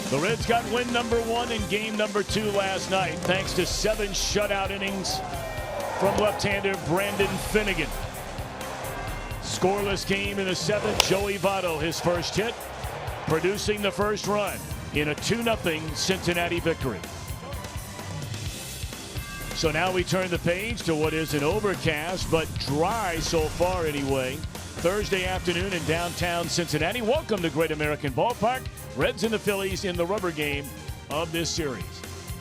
The Reds got win number 1 in game number 2 last night thanks to 7 shutout innings from left-hander Brandon Finnegan. Scoreless game in the 7th. Joey Votto, his first hit, producing the first run in a 2-0 Cincinnati victory. So now we turn the page to what is an overcast but dry so far anyway. Thursday afternoon in downtown Cincinnati. Welcome to Great American Ballpark. Reds and the Phillies in the rubber game of this series.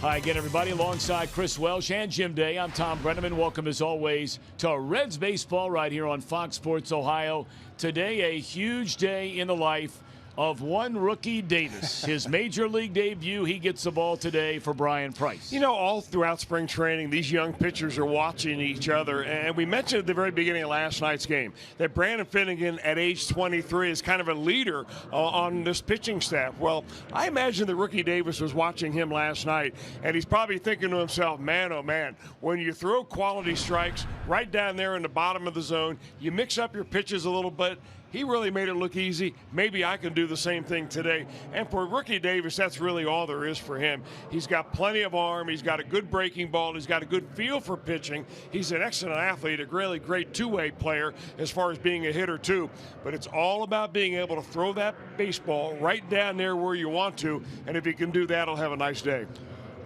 Hi again, everybody. Alongside Chris Welsh and Jim Day, I'm Tom Brenneman. Welcome, as always, to Reds baseball right here on Fox Sports Ohio. Today, a huge day in the life of one Rookie Davis. His major league debut. He gets the ball today for Brian Price. You know, all throughout spring training, these young pitchers are watching each other. And we mentioned at the very beginning of last night's game that Brandon Finnegan at age 23 is kind of a leader on this pitching staff. Well, I imagine that Rookie Davis was watching him last night, and he's probably thinking to himself, man, oh man, when you throw quality strikes right down there in the bottom of the zone, you mix up your pitches a little bit. He really made it look easy. Maybe I can do the same thing today. And for Rookie Davis, that's really all there is for him. He's got plenty of arm. He's got a good breaking ball. He's got a good feel for pitching. He's an excellent athlete, a really great two-way player as far as being a hitter, too. But it's all about being able to throw that baseball right down there where you want to. And if he can do that, he'll have a nice day.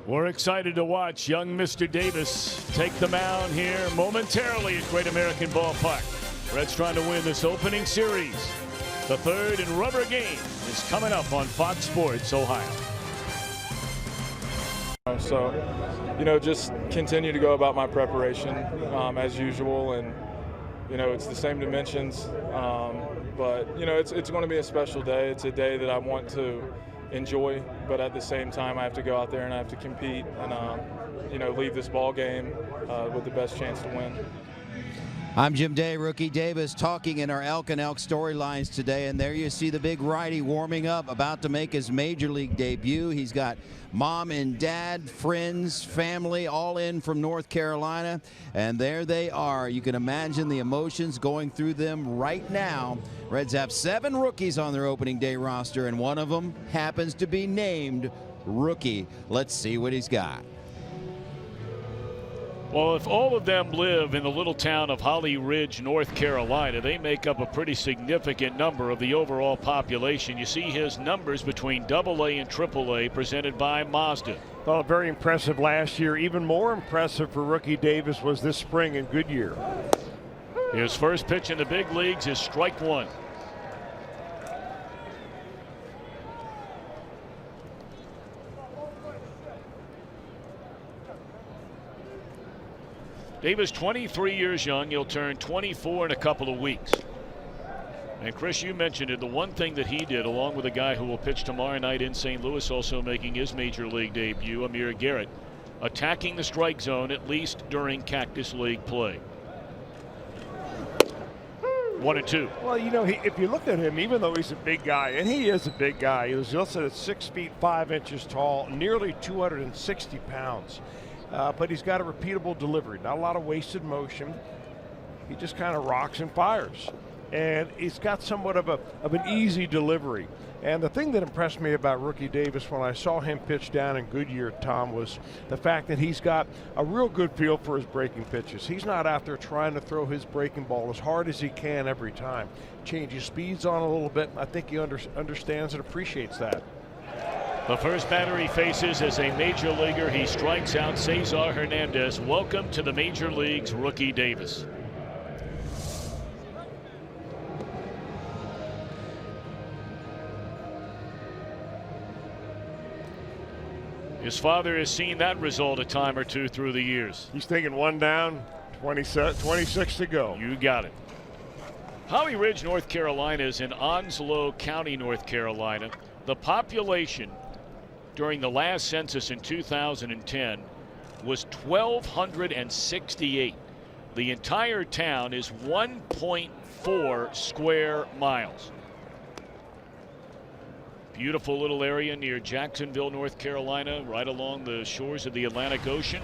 We're excited to watch young Mr. Davis take the mound here momentarily at Great American Ballpark. Reds trying to win this opening series. The third and rubber game is coming up on Fox Sports Ohio. So, you know, just continue to go about my preparation as usual, and you know, it's the same dimensions, but you know, it's going to be a special day. It's a day that I want to enjoy, but at the same time, I have to go out there and I have to compete and you know, leave this ball game with the best chance to win. I'm Jim Day. Rookie Davis talking in our Elk and Elk storylines today, and there you see the big righty warming up, about to make his major league debut. He's got mom and dad, friends, family all in from North Carolina, and there they are. You can imagine the emotions going through them right now. Reds have 7 rookies on their opening day roster, and one of them happens to be named Rookie. Let's see what he's got. Well, if all of them live in the little town of Holly Ridge, North Carolina, they make up a pretty significant number of the overall population. You see his numbers between AA and AAA presented by Mazda. Well, very impressive last year. Even more impressive for Rookie Davis was this spring in Goodyear. His first pitch in the big leagues is strike 1. Davis, 23 years young. He'll turn 24 in a couple of weeks. And Chris, you mentioned it. The one thing that he did, along with a guy who will pitch tomorrow night in St. Louis, also making his major league debut, Amir Garrett, attacking the strike zone at least during Cactus League play. 1-2. Well, you know, if you look at him, even though he's a big guy, and he is a big guy, he was listed at 6 feet 5 inches tall, nearly 260 pounds. But he's got a repeatable delivery, not a lot of wasted motion. He just kind of rocks and fires. And he's got somewhat of an easy delivery. And the thing that impressed me about Rookie Davis when I saw him pitch down in Goodyear, Tom, was the fact that he's got a real good feel for his breaking pitches. He's not out there trying to throw his breaking ball as hard as he can every time. Changes speeds on a little bit. I think he understands and appreciates that. The first batter he faces as a major leaguer, he strikes out Cesar Hernandez. Welcome to the major leagues, Rookie Davis. His father has seen that result a time or two through the years. He's thinking 1 down, 26 to go. You got it. Holly Ridge, North Carolina is in Onslow County, North Carolina. The population during the last census in 2010 was 1,268. The entire town is 1.4 square miles. Beautiful little area near Jacksonville, North Carolina, right along the shores of the Atlantic Ocean.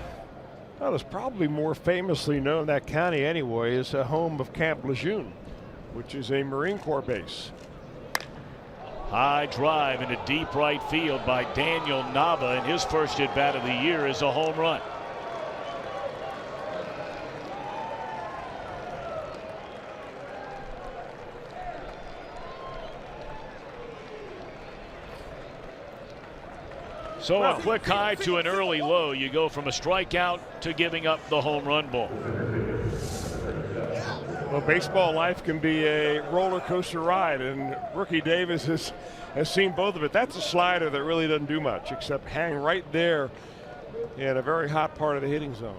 Well, it's probably more famously known, that county anyway, as a home of Camp Lejeune, which is a Marine Corps base. High drive into deep right field by Daniel Nava, and his first at bat of the year is a home run. So a quick high to an early low. You go from a strikeout to giving up the home run ball. Well, baseball life can be a roller coaster ride, and Rookie Davis has seen both of it. That's a slider that really doesn't do much except hang right there in a very hot part of the hitting zone.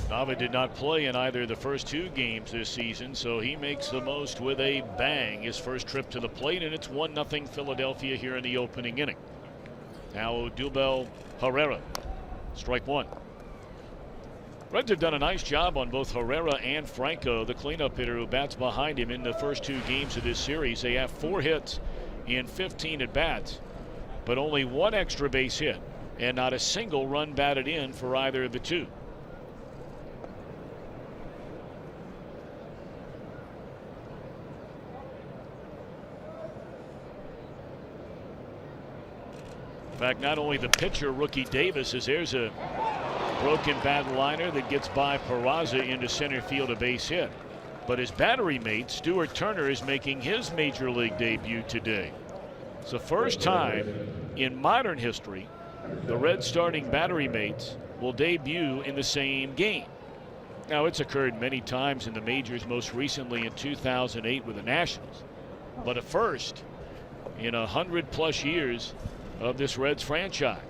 Nava did not play in either of the first 2 games this season, so he makes the most with a bang. His first trip to the plate, and it's 1-0 Philadelphia here in the opening inning. Now Duvall HR, strike 1. Reds have done a nice job on both Herrera and Franco, the cleanup hitter who bats behind him in the first 2 games of this series. They have 4 hits in 15 at-bats, but only 1 extra base hit, and not a single run batted in for either of the 2. In fact, not only the pitcher, Rookie Davis, as there's a broken bat liner that gets by Peraza into center field, a base hit, but his battery mate, Stuart Turner, is making his major league debut today. It's the first time in modern history the Reds starting battery mates will debut in the same game. Now, it's occurred many times in the majors, most recently in 2008 with the Nationals, but a first in 100+ years of this Reds franchise.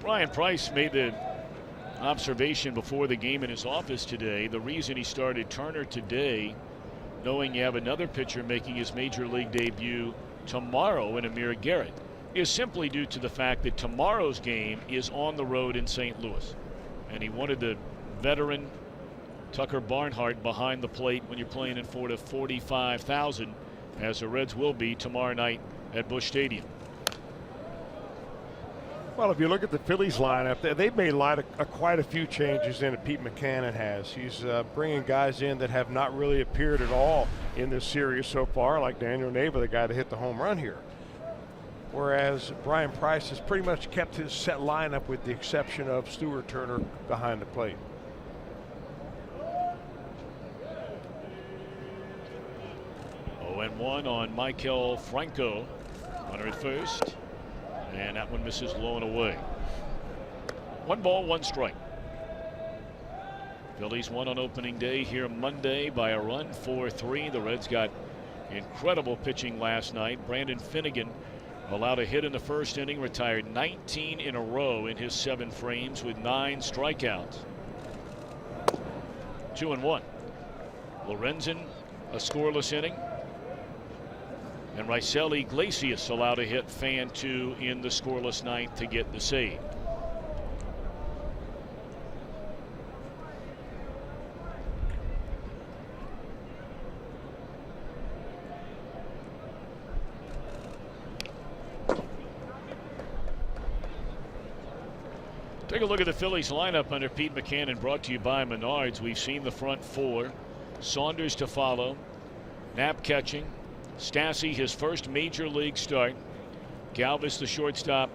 Brian Price made the observation before the game in his office today. The reason he started Turner today, knowing you have another pitcher making his major league debut tomorrow in Amir Garrett, is simply due to the fact that tomorrow's game is on the road in St. Louis. And he wanted the veteran Tucker Barnhart behind the plate when you're playing in front of 45,000, as the Reds will be tomorrow night at Busch Stadium. Well, if you look at the Phillies lineup, they've made quite a few changes in it. Pete McCannon has. He's bringing guys in that have not really appeared at all in this series so far, like Daniel Nava, the guy that hit the home run here. Whereas Brian Price has pretty much kept his set lineup with the exception of Stuart Turner behind the plate. And 1 on Michael Franco. Runner at first, and that one misses low and away. 1 ball, 1 strike. Phillies won on opening day here Monday by a run, 4-3. The Reds got incredible pitching last night. Brandon Finnegan allowed a hit in the first inning, retired 19 in a row in his 7 frames with 9 strikeouts. 2-1. Lorenzen, a scoreless inning. And Raisel Iglesias allowed a hit, fan 2 in the scoreless ninth to get the save. Take a look at the Phillies lineup under Pete McCannon, brought to you by Menards. We've seen the front 4. Saunders to follow. Knapp catching. Stassi, his first major league start. Galvis, the shortstop,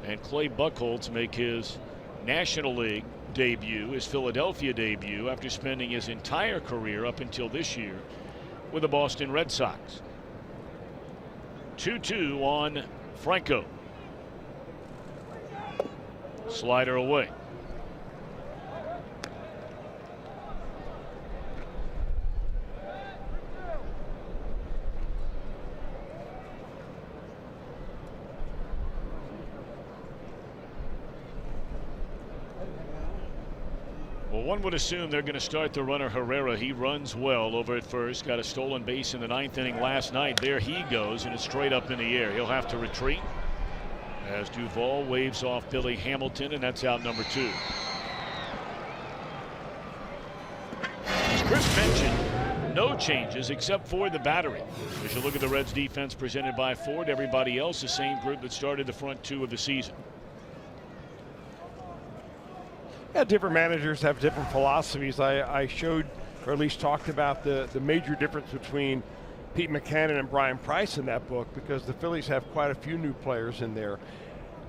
and Clay Buchholz make his National League debut, his Philadelphia debut, after spending his entire career up until this year with the Boston Red Sox. 2-2 on Franco. Slider away. Well, one would assume they're going to start the runner Herrera. He runs well over at first. Got a stolen base in the 9th inning last night. There he goes, and it's straight up in the air. He'll have to retreat as Duvall waves off Billy Hamilton, and that's out number 2. As Chris mentioned, no changes except for the battery. As you look at the Reds defense presented by Ford, everybody else the same group that started the front 2 of the season. Yeah, different managers have different philosophies. I showed, or at least talked about the major difference between Pete Mackanin and Brian Price in that book, because the Phillies have quite a few new players in there.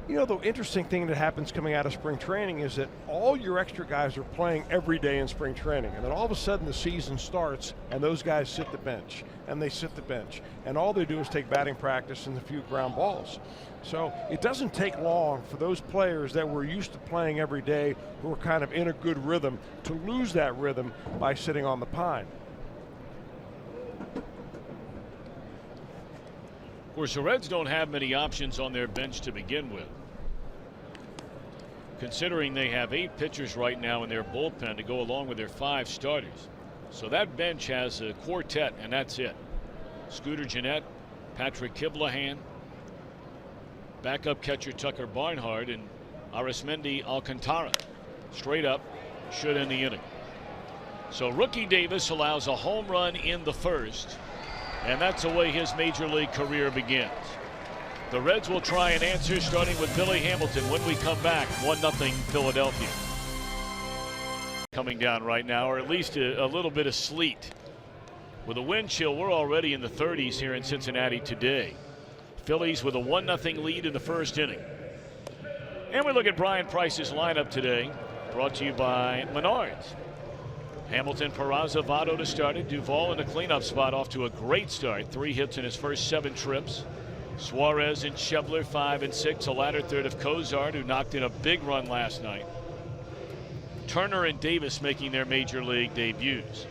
You know, the interesting thing that happens coming out of spring training is that all your extra guys are playing every day in spring training, and then all of a sudden the season starts and those guys sit the bench, and they sit the bench, and all they do is take batting practice and a few ground balls. So it doesn't take long for those players that were used to playing every day, who are kind of in a good rhythm, to lose that rhythm by sitting on the pine. Of course, the Reds don't have many options on their bench to begin with, considering they have 8 pitchers right now in their bullpen to go along with their 5 starters. So that bench has a quartet, and that's it. Scooter Gennett, Patrick Kiblahan, backup catcher Tucker Barnhart, and Arismendi Alcantara. Straight up, should end the inning. So Rookie Davis allows a home run in the first, and that's the way his major league career begins. The Reds will try and answer, starting with Billy Hamilton when we come back. 1-0 Philadelphia. Coming down right now, or at least a little bit of sleet. With a wind chill, we're already in the 30s here in Cincinnati today. Phillies with a 1-0 lead in the first inning. And we look at Brian Price's lineup today, brought to you by Menards. Hamilton, Peraza, Votto to start it. Duvall in the cleanup spot, off to a great start. 3 hits in his first 7 trips. Suarez and Schebler 5 and 6. A latter third of Cozart, who knocked in a big run last night. Turner and Davis making their major league debuts.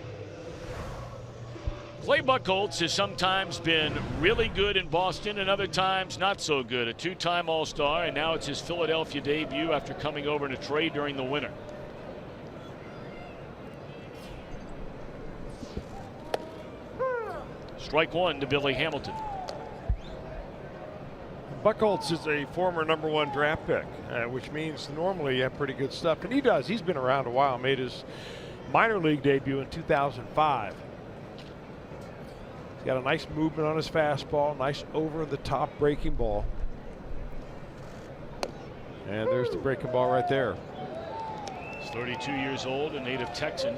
Clay Buchholz has sometimes been really good in Boston and other times not so good. A 2-time All-Star, and now it's his Philadelphia debut after coming over in a trade during the winter. Strike 1 to Billy Hamilton. Buchholz is a former #1 draft pick, which means normally you have pretty good stuff. And he does. He's been around a while. Made his minor league debut in 2005. He's got a nice movement on his fastball, nice over-the-top breaking ball. And there's the breaking ball right there. He's 32 years old, a native Texan.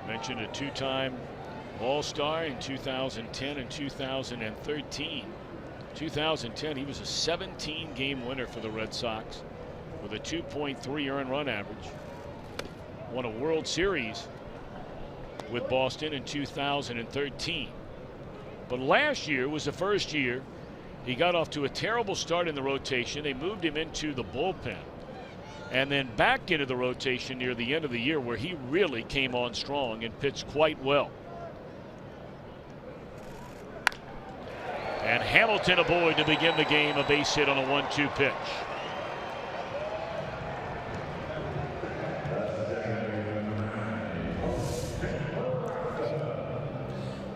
Mentioned a 2-time All-Star in 2010 and 2013. 2010, he was a 17-game winner for the Red Sox with a 2.3 earned run average. Won a World Series with Boston in 2013. But last year was the first year he got off to a terrible start in the rotation. They moved him into the bullpen and then back into the rotation near the end of the year, where he really came on strong and pitched quite well. And Hamilton aboard to begin the game, a base hit on a 1-2 pitch.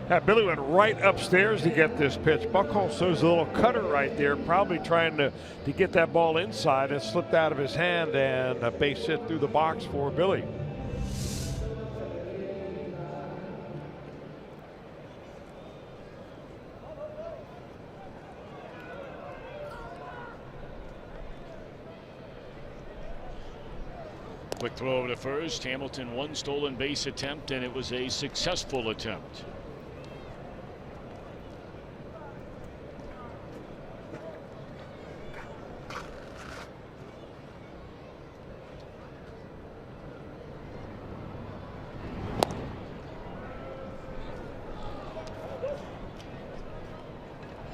Yeah, Billy went right upstairs to get this pitch. Buchholz throws a little cutter right there, probably trying to get that ball inside, and slipped out of his hand, and a base hit through the box for Billy. Quick throw over to first. Hamilton, 1 stolen base attempt, and it was a successful attempt.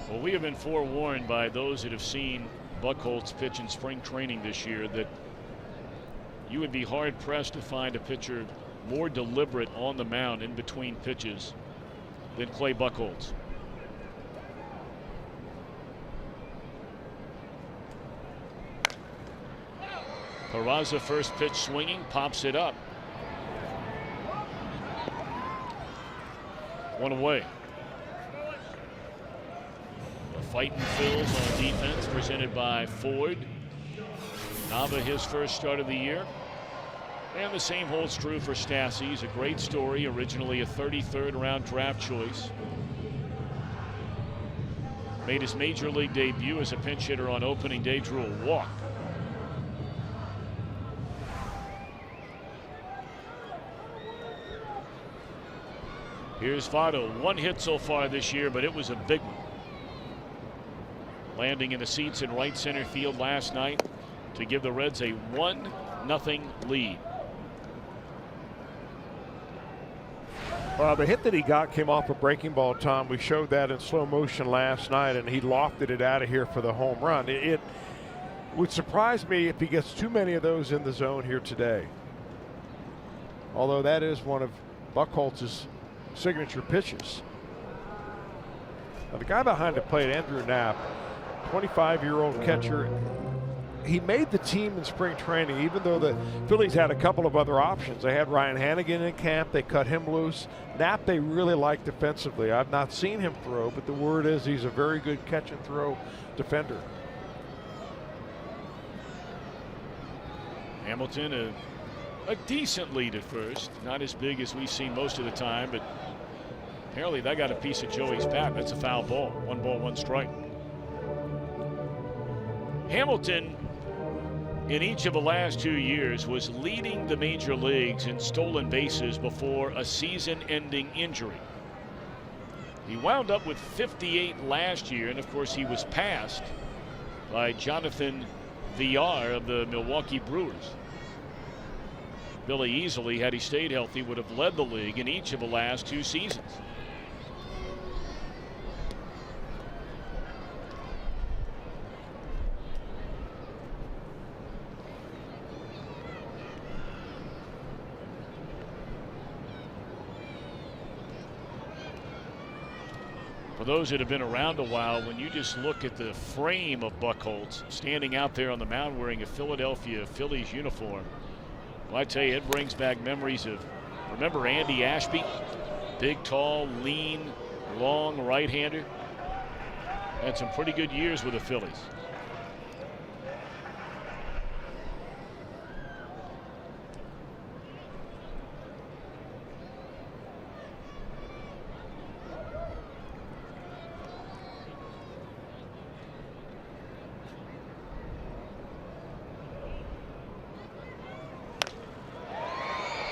Well, we have been forewarned by those that have seen Buchholz pitch in spring training this year that you would be hard-pressed to find a pitcher more deliberate on the mound in between pitches than Clay Buchholz. Peraza, first pitch swinging, pops it up. 1 away. The fighting Phils on defense, presented by Ford. Nava, his first start of the year. And the same holds true for Stassi. He's a great story, originally a 33rd round draft choice. Made his major league debut as a pinch hitter on opening day, drew a walk. Here's Votto. 1 hit so far this year, but it was a big one. Landing in the seats in right center field last night to give the Reds a 1-0 lead. Well, the hit that he got came off a breaking ball, Tom. We showed that in slow motion last night, and he lofted it out of here for the home run. It would surprise me if he gets too many of those in the zone here today. Although that is one of Buchholz's signature pitches. Now, the guy behind the plate, Andrew Knapp, 25-year-old catcher. He made the team in spring training, even though the Phillies had a couple of other options. They had Ryan Hannigan in camp. They cut him loose. Knapp they really like defensively. I've not seen him throw, but the word is he's a very good catch and throw defender. Hamilton, a decent lead at first. Not as big as we've seen most of the time, but apparently that got a piece of Joey's bat. That's a foul ball. 1 ball, 1 strike. Hamilton, in each of the last 2 years, was leading the major leagues in stolen bases before a season-ending injury. He wound up with 58 last year, and of course he was passed by Jonathan VR of the Milwaukee Brewers. Billy easily, had he stayed healthy, would have led the league in each of the last 2 seasons. For those that have been around a while, when you just look at the frame of Buchholz standing out there on the mound wearing a Philadelphia Phillies uniform, well, I tell you, it brings back memories of, remember Andy Ashby? Big, tall, lean, long right-hander. Had some pretty good years with the Phillies.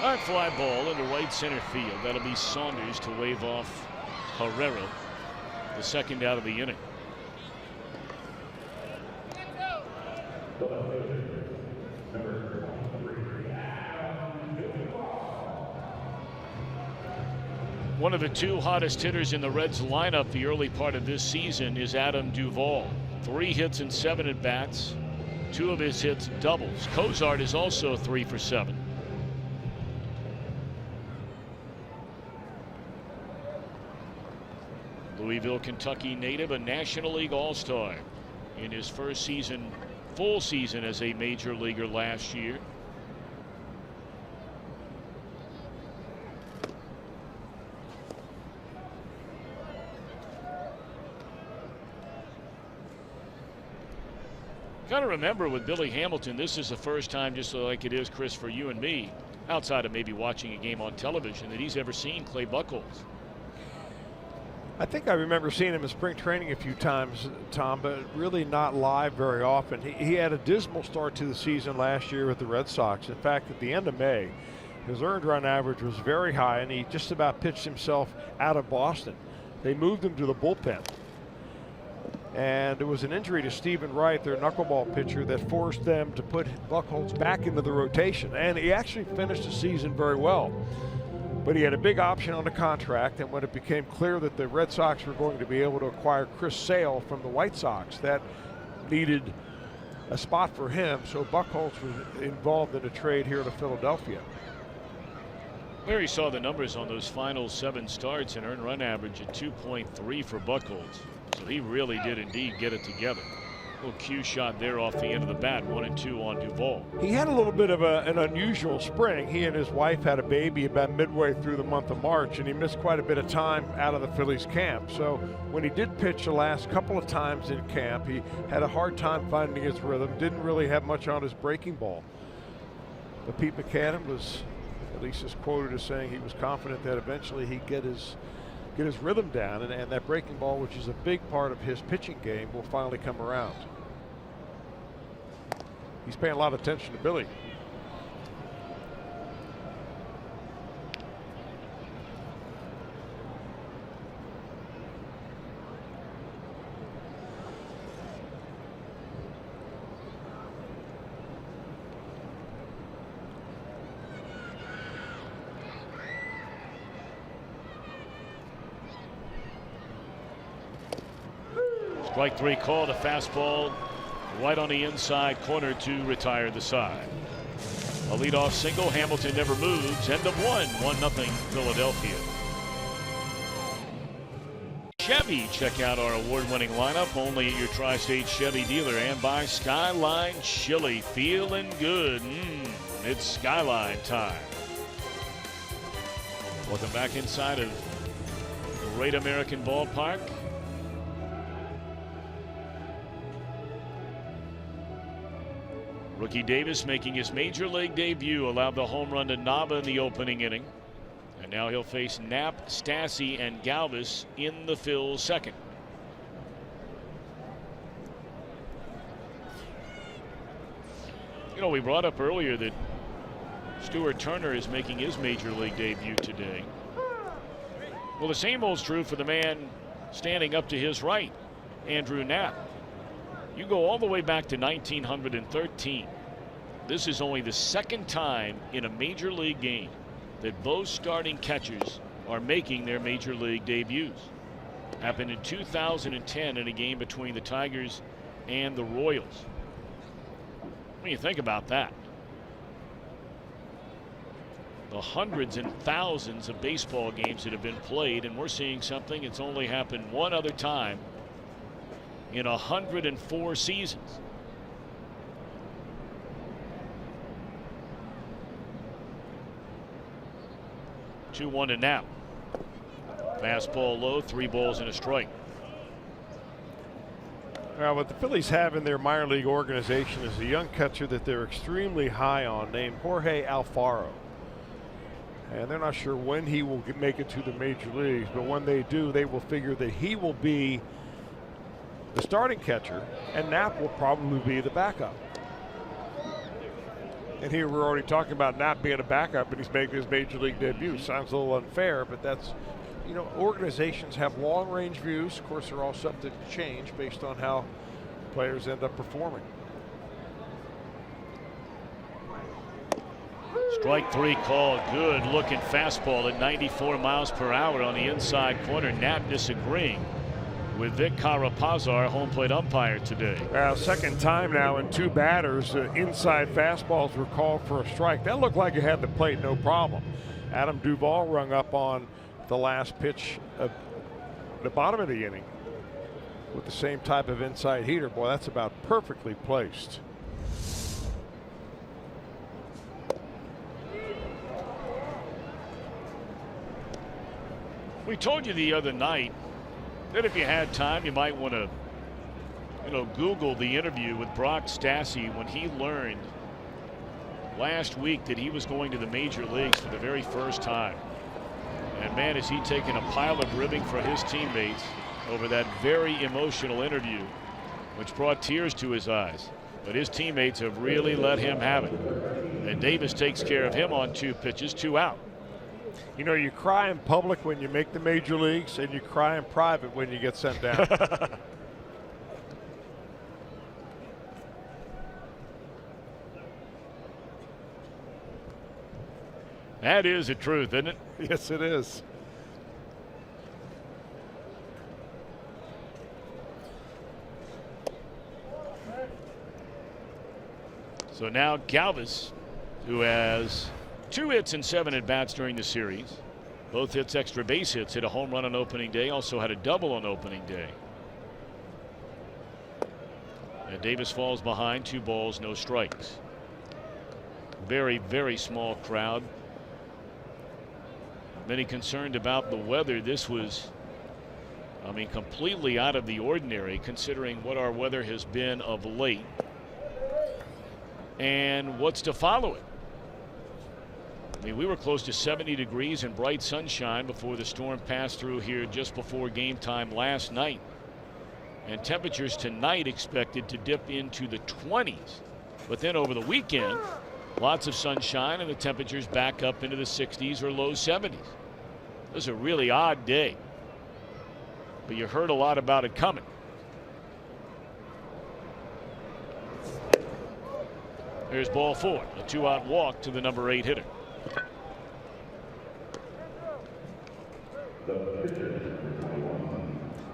High fly ball into right center field. That'll be Saunders to wave off Herrera, the second out of the inning. One of the 2 hottest hitters in the Reds lineup the early part of this season is Adam Duvall. 3 hits and 7 at bats. 2 of his hits doubles. Cozart is also 3 for 7. Louisville, Kentucky native, a National League All-Star in his first season, full season as a major leaguer last year. Got to remember with Billy Hamilton, this is the first time, just like it is, Chris, for you and me, outside of maybe watching a game on television, that he's ever seen Clay Buchholz. I think I remember seeing him in spring training a few times, Tom, but really not live very often. He had a dismal start to the season last year with the Red Sox. In fact, at the end of May, his earned run average was very high, and he just about pitched himself out of Boston. They moved him to the bullpen. And it was an injury to Stephen Wright, their knuckleball pitcher, that forced them to put Buchholz back into the rotation. And he actually finished the season very well. But he had a big option on the contract, and when it became clear that the Red Sox were going to be able to acquire Chris Sale from the White Sox, that needed a spot for him. So Buchholz was involved in a trade here to Philadelphia. Larry saw the numbers on those final 7 starts and earned run average at 2.3 for Buchholz. So he really did indeed get it together. Little cue shot there off the end of the bat, 1 and 2 on Duvall. He had a little bit of an unusual spring. He and his wife had a baby about midway through the month of March, and he missed quite a bit of time out of the Phillies camp. So when he did pitch the last couple of times in camp, he had a hard time finding his rhythm, didn't really have much on his breaking ball. But Pete McCann was, at least is quoted as saying he was confident that eventually he'd get his rhythm down, and that breaking ball, which is a big part of his pitching game, will finally come around. He's paying a lot of attention to Billy. Strike 3 called, a fastball right on the inside corner to retire the side. A leadoff single. Hamilton never moves. End of 1-0 Philadelphia. Chevy, check out our award-winning lineup only at your Tri-State Chevy dealer and by Skyline Chili. Feeling good. It's Skyline time. Welcome back inside of Great American Ballpark. Rookie Davis making his major league debut, allowed the home run to Nava in the opening inning. And now he'll face Knapp, Stassi, and Galvis in the Phil's second. You know, we brought up earlier that Stuart Turner is making his major league debut today. Well, the same holds true for the man standing up to his right, Andrew Knapp. You go all the way back to 1913. This is only the second time in a major league game that both starting catchers are making their major league debuts. Happened in 2010 in a game between the Tigers and the Royals. What do you think about that? The hundreds and thousands of baseball games that have been played, and we're seeing something that's only happened one other time in 104 seasons. Two-one to Knapp. Fastball low, 3 balls and a strike. Now, what the Phillies have in their minor league organization is a young catcher that they're extremely high on named Jorge Alfaro. And they're not sure when he will make it to the major leagues, but when they do, they will figure that he will be the starting catcher and Knapp will probably be the backup. And here we're already talking about Knapp being a backup and he's making his major league debut. Sounds a little unfair, but that's, you know, organizations have long range views. Of course, they're all subject to change based on how players end up performing. Strike 3 called. Good looking fastball at 94 miles per hour on the inside corner. Knapp disagreeing with Vic Carapazar, home plate umpire today. Second time now in 2 batters, inside fastballs were called for a strike. That looked like it had the plate, no problem. Adam Duvall rung up on the last pitch of the bottom of the inning with the same type of inside heater. Boy, that's about perfectly placed. We told you the other night that if you had time, you might want to, Google the interview with Brock Stassi when he learned last week that he was going to the major leagues for the very first time. And man, is he taking a pile of ribbing for his teammates over that very emotional interview, which brought tears to his eyes. But his teammates have really let him have it. And Davis takes care of him on 2 pitches, 2 out. You know, you cry in public when you make the major leagues, and you cry in private when you get sent down. That is the truth, isn't it? Yes, it is. So now Galvis, who has 2 hits and 7 at-bats during the series. Both hits extra base hits, hit a home run on opening day, also had a double on opening day. And Davis falls behind, 2 balls, no strikes. Very, very small crowd. Many concerned about the weather. This was, completely out of the ordinary considering what our weather has been of late and what's to follow it. We were close to 70 degrees and bright sunshine before the storm passed through here just before game time last night. And temperatures tonight expected to dip into the 20s. But then over the weekend, lots of sunshine and the temperatures back up into the 60s or low 70s. It was a really odd day. But you heard a lot about it coming. There's ball 4, a 2-out walk to the number 8 hitter.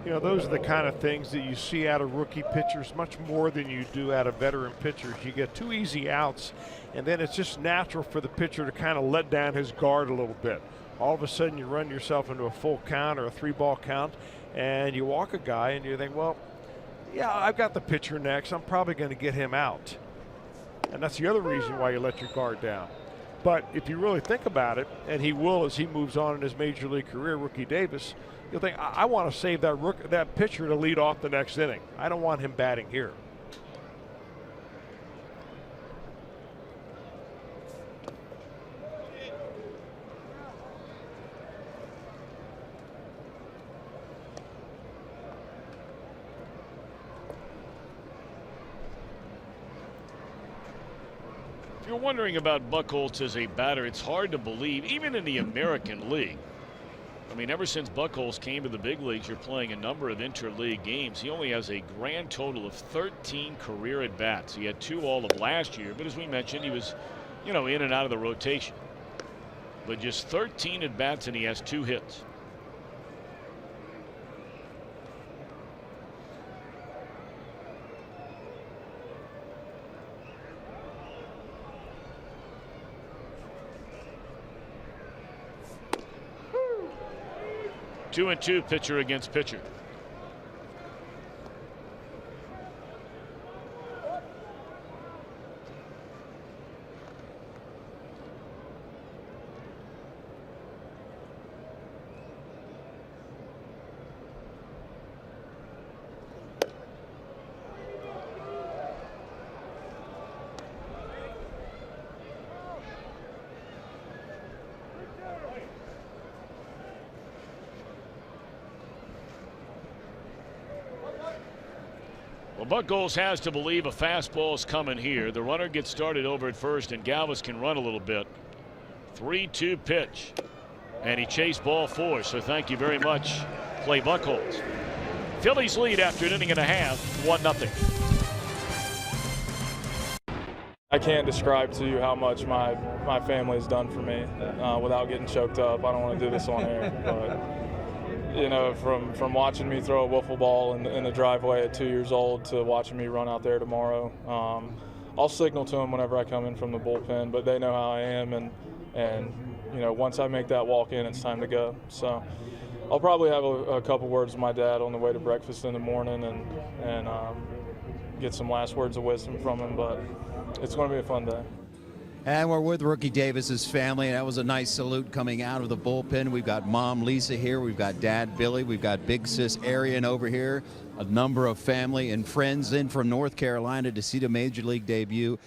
You know, those are the kind of things that you see out of rookie pitchers much more than you do out of veteran pitchers. You get 2 easy outs, and then it's just natural for the pitcher to kind of let down his guard a little bit. All of a sudden you run yourself into a full count or a 3-ball count, and you walk a guy and you think, well, yeah, I've got the pitcher next. I'm probably going to get him out. And that's the other reason why you let your guard down. But if you really think about it, and he will as he moves on in his major league career, Rookie Davis, you'll think, I want to save that pitcher to lead off the next inning. I don't want him batting here. If you're wondering about Buchholz as a batter, it's hard to believe, even in the American League. I mean, ever since Buchholz came to the big leagues, you're playing a number of interleague games. He only has a grand total of 13 career at-bats. He had 2 all of last year, but as we mentioned, he was, in and out of the rotation. But just 13 at-bats, and he has 2 hits. Two and two, pitcher against pitcher. Well, Buchholz has to believe a fastball is coming here. The runner gets started over at first, and Galvis can run a little bit. 3-2 pitch, and he chased ball 4. So thank you very much, Clay Buchholz. Phillies lead after an inning and a half, 1-0. I can't describe to you how much my family has done for me without getting choked up. I don't want to do this on air, but from watching me throw a wiffle ball in the driveway at 2 years old to watching me run out there tomorrow, I'll signal to them whenever I come in from the bullpen, but they know how I am, and once I make that walk in, it's time to go. So I'll probably have a couple words with my dad on the way to breakfast in the morning and get some last words of wisdom from him, but it's going to be a fun day. And we're with Rookie Davis's family. That was a nice salute coming out of the bullpen. We've got Mom Lisa here. We've got Dad Billy. We've got Big Sis Arian over here. A number of family and friends in from North Carolina to see the Major League debut.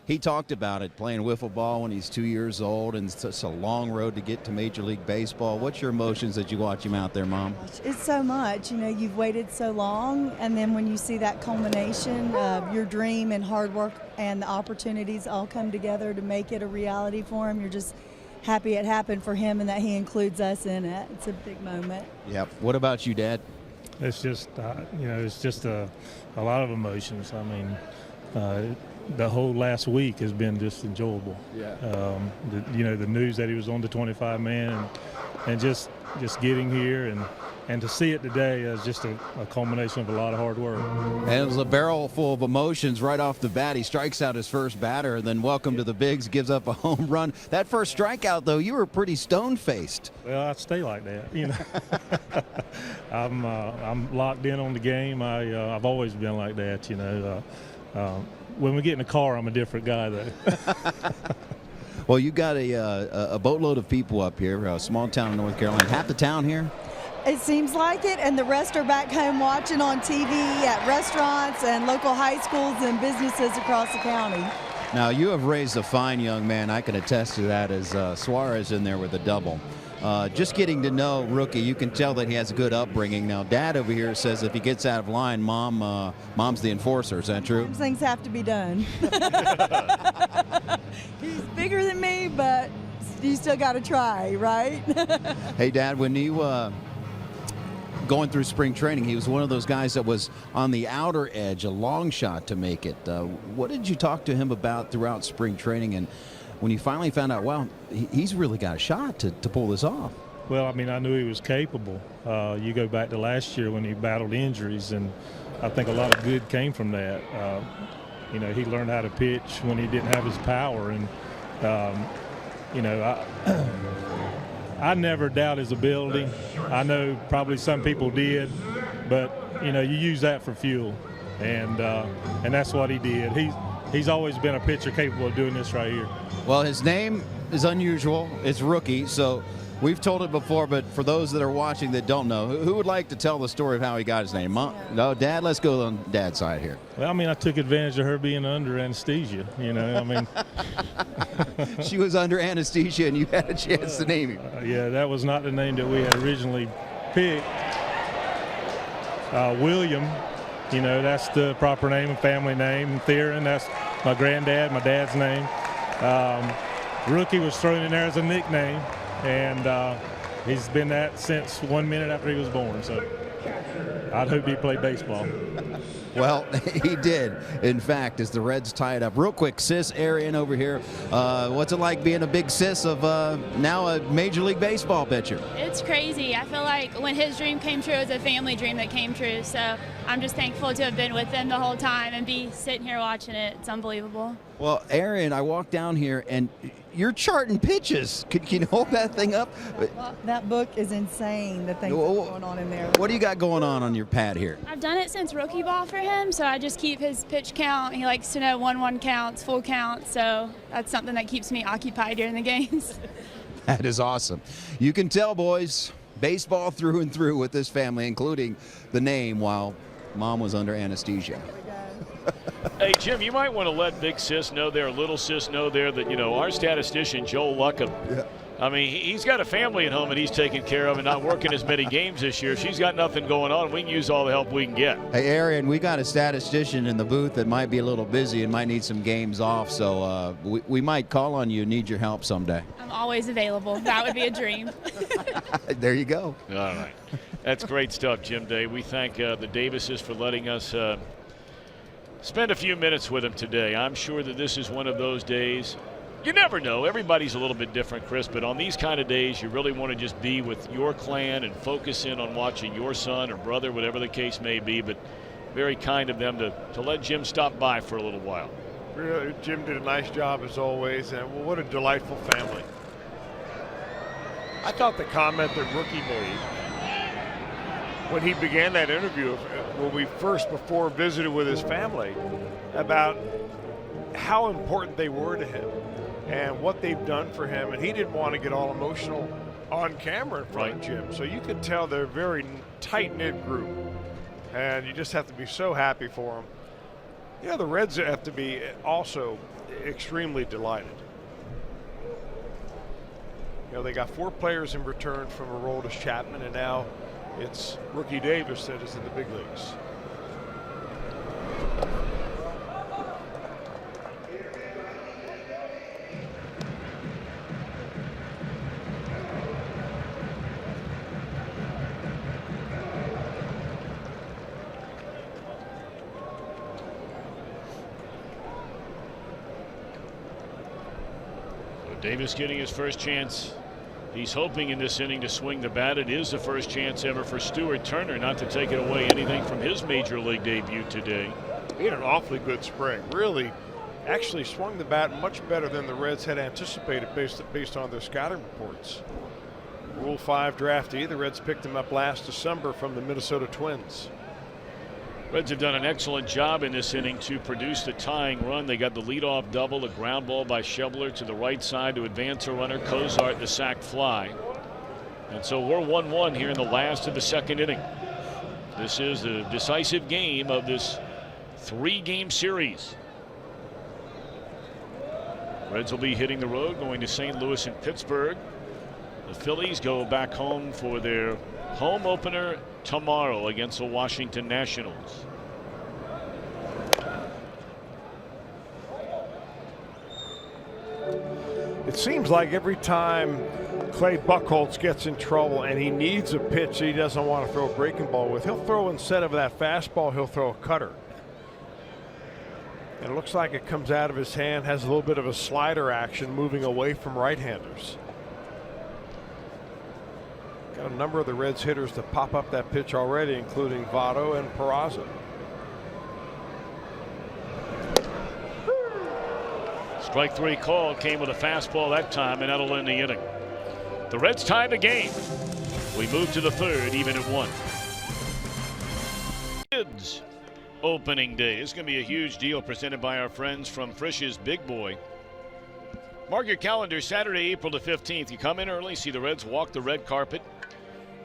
He talked about it, playing wiffle ball when he's 2 years old, and it's such a long road to get to Major League Baseball. What's your emotions as you watch him out there, Mom? It's so much. You've waited so long, and then when you see that culmination of your dream and hard work and the opportunities all come together to make it a reality for him, you're just happy it happened for him and that he includes us in it. It's a big moment. Yep. What about you, Dad? It's just, it's just a lot of emotions. I mean, the whole last week has been just enjoyable. Yeah. The news that he was on the 25-man and just getting here and to see it today is just a culmination of a lot of hard work. And it was a barrel full of emotions right off the bat. He strikes out his first batter, and then welcome to the bigs, gives up a home run. That first strikeout, though, you were pretty stone-faced. Well, I stay like that. I'm locked in on the game. I've always been like that. When we get in the car, I'm a different guy, though. Well, you got a boatload of people up here, a small town in North Carolina. Half the town here? It seems like it, and the rest are back home watching on TV at restaurants and local high schools and businesses across the county. Now, you have raised a fine young man. I can attest to that, as Suarez in there with a double. Just getting to know Rookie, you can tell that he has a good upbringing. Now, Dad over here says if he gets out of line, Mom's the enforcer. Is that true? Things have to be done. He's bigger than me, but you still got to try, right? Hey, Dad, when you going through spring training, he was one of those guys that was on the outer edge, a long shot to make it. What did you talk to him about throughout spring training, and when you finally found out, well, he's really got a shot to pull this off? Well, I mean, I knew he was capable. You go back to last year when he battled injuries, and I think a lot of good came from that. You know, he learned how to pitch when he didn't have his power, and you know, I never doubt his ability. I know probably some people did, but you know, you use that for fuel, and that's what he did. He's always been a pitcher capable of doing this right here. Well, his name is unusual. It's Rookie, so we've told it before, but for those that are watching that don't know, who would like to tell the story of how he got his name? Mom? No, Dad? Let's go on Dad's side here. Well, I mean, I took advantage of her being under anesthesia, you know, I mean. She was under anesthesia and you had a chance to name him. Yeah, that was not the name that we had originally picked. William, you know, that's the proper name and family name. And Theron, that's my granddad, my dad's name. Rookie was thrown in there as a nickname, and he's been that since 1 minute after he was born. So I'd hope he played baseball. Well, he did, in fact, as the Reds tie it up. Real quick, Sis Arian over here. What's it like being a big sis of now a Major League Baseball pitcher? It's crazy. I feel like when his dream came true, it was a family dream that came true. So I'm just thankful to have been with him the whole time and be sitting here watching it. It's unbelievable. Well, Arian, I walked down here, and you're charting pitches. Can you hold that thing up? Well, that book is insane, the things that are going on in there. What do you got going on your pad here? I've done it since rookie ball for him, so I just keep his pitch count. He likes to know 1-1 counts, full counts, so that's something that keeps me occupied during the games. That is awesome. You can tell, boys, baseball through and through with this family, including the name while Mom was under anesthesia. Hey, Jim, you might want to let big sis know there, little sis know there that, you know, our statistician, Joel Luckham, I mean, he's got a family at home and he's taking care of and not working as many games this year. She's got nothing going on. We can use all the help we can get. Hey, Arian, we got a statistician in the booth that might be a little busy and might need some games off, so we might call on you and need your help someday. I'm always available. That would be a dream. There you go. All right. That's great stuff, Jim Day. We thank the Davises for letting us spend a few minutes with him today. I'm sure that this is one of those days. You never know. Everybody's a little bit different, Chris, but on these kind of days, you really want to just be with your clan and focus in on watching your son or brother, whatever the case may be. But very kind of them to let Jim stop by for a little while. Really, Jim did a nice job as always, and what a delightful family. I thought the comment that Rookie made when he began that interview, when we before visited with his family, about how important they were to him and what they've done for him, and he didn't want to get all emotional on camera in front of Jim. So you could tell they're a very tight-knit group, and you just have to be so happy for them. You know, the Reds have to be also extremely delighted. You know, they got 4 players in return from Aroldis Chapman, and now it's Rookie Davis that is in the big leagues. Davis getting his first chance. He's hoping in this inning to swing the bat. It is the first chance ever for Stuart Turner not to take it away anything from his major league debut today. He had an awfully good spring. Really, actually swung the bat much better than the Reds had anticipated based on their scouting reports. Rule 5 draftee, the Reds picked him up last December from the Minnesota Twins. Reds have done an excellent job in this inning to produce the tying run. They got the leadoff double, a ground ball by Schebler to the right side to advance a runner. Cozart the sac fly. And so we're 1-1 here in the last of the second inning. This is the decisive game of this 3-game series. Reds will be hitting the road, going to St. Louis and Pittsburgh. The Phillies go back home for their home opener tomorrow against the Washington Nationals. It seems like every time Clay Buchholz gets in trouble and he needs a pitch he doesn't want to throw a breaking ball with, he'll throw, instead of that fastball, he'll throw a cutter. And it looks like it comes out of his hand, has a little bit of a slider action moving away from right-handers. Got a number of the Reds hitters to pop up that pitch already, including Votto and Peraza. Strike 3 call came with a fastball that time, and that'll end the inning. The Reds tie the game. We move to the third, even at 1. Kids opening day. It's going to be a huge deal presented by our friends from Frisch's Big Boy. Mark your calendar, Saturday, April the 15th. You come in early, see the Reds walk the red carpet.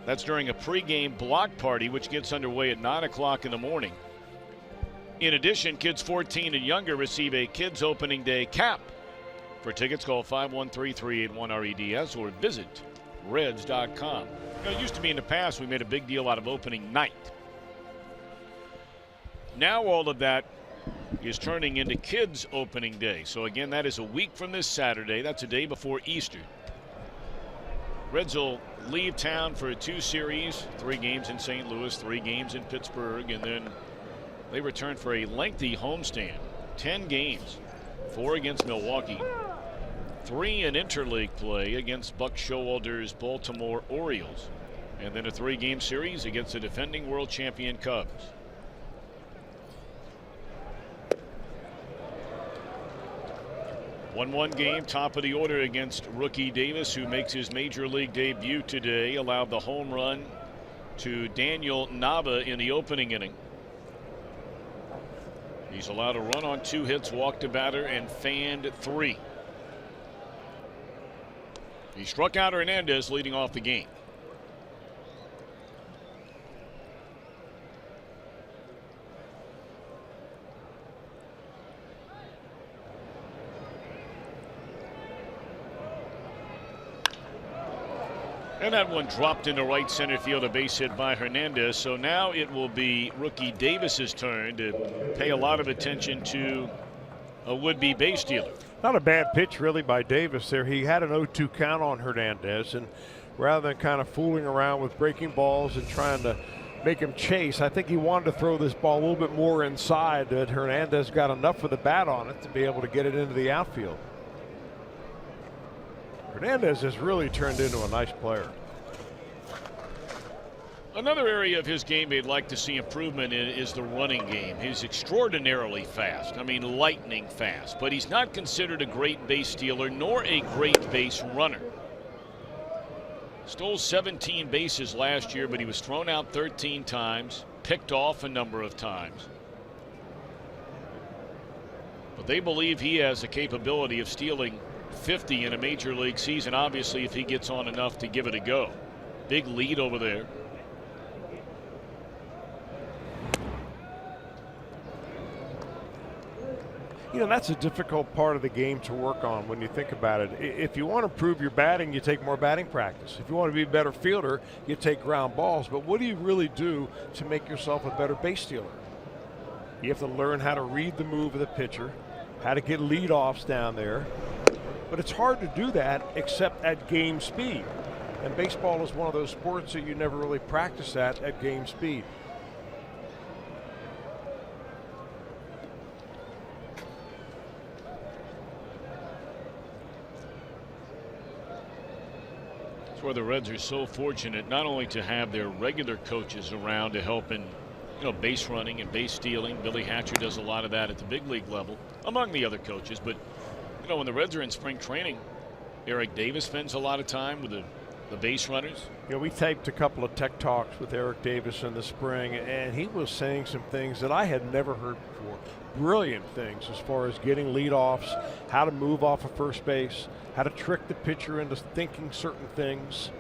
That's during a pregame block party, which gets underway at 9 o'clock in the morning. In addition, kids 14 and younger receive a kids opening day cap. For tickets, call 513-381-REDS or visit reds.com. It used to be in the past we made a big deal out of opening night. Now all of that is turning into kids opening day. So again, that is a week from this Saturday. That's a day before Easter. Reds will leave town for 2 series, 3 games in St. Louis, 3 games in Pittsburgh, and then they return for a lengthy homestand. 10 games, 4 against Milwaukee, 3 in interleague play against Buck Showalter's Baltimore Orioles, and then a 3-game series against the defending world champion Cubs. One game, top of the order against rookie Davis, who makes his major league debut today. Allowed the home run to Daniel Nava in the opening inning. He's allowed a run on 2 hits, walked a batter, and fanned 3. He struck out Hernandez leading off the game. And that one dropped into right center field, a base hit by Hernandez. So now it will be rookie Davis's turn to pay a lot of attention to a would-be base stealer. Not a bad pitch really by Davis there. He had an 0-2 count on Hernandez, and rather than kind of fooling around with breaking balls and trying to make him chase, I think he wanted to throw this ball a little bit more inside, that Hernandez got enough of the bat on it to be able to get it into the outfield. Hernandez has really turned into a nice player. Another area of his game they'd like to see improvement in is the running game. He's extraordinarily fast. I mean, lightning fast. But he's not considered a great base stealer nor a great base runner. Stole 17 bases last year, but he was thrown out 13 times, picked off a number of times. But they believe he has the capability of stealing 50 in a major league season, obviously, if he gets on enough to give it a go. Big lead over there. You know, that's a difficult part of the game to work on when you think about it. If you want to improve your batting, you take more batting practice. If you want to be a better fielder, you take ground balls. But what do you really do to make yourself a better base stealer? You have to learn how to read the move of the pitcher, how to get leadoffs down there. But it's hard to do that except at game speed. And baseball is one of those sports that you never really practice at game speed. That's where the Reds are so fortunate not only to have their regular coaches around to help in base running and base stealing. Billy Hatcher does a lot of that at the big league level among the other coaches, but when the Reds are in spring training, Eric Davis spends a lot of time with the base runners. We taped a couple of tech talks with Eric Davis in the spring, and he was saying some things that I had never heard before. Brilliant things as far as getting leadoffs, how to move off of first base, how to trick the pitcher into thinking certain things.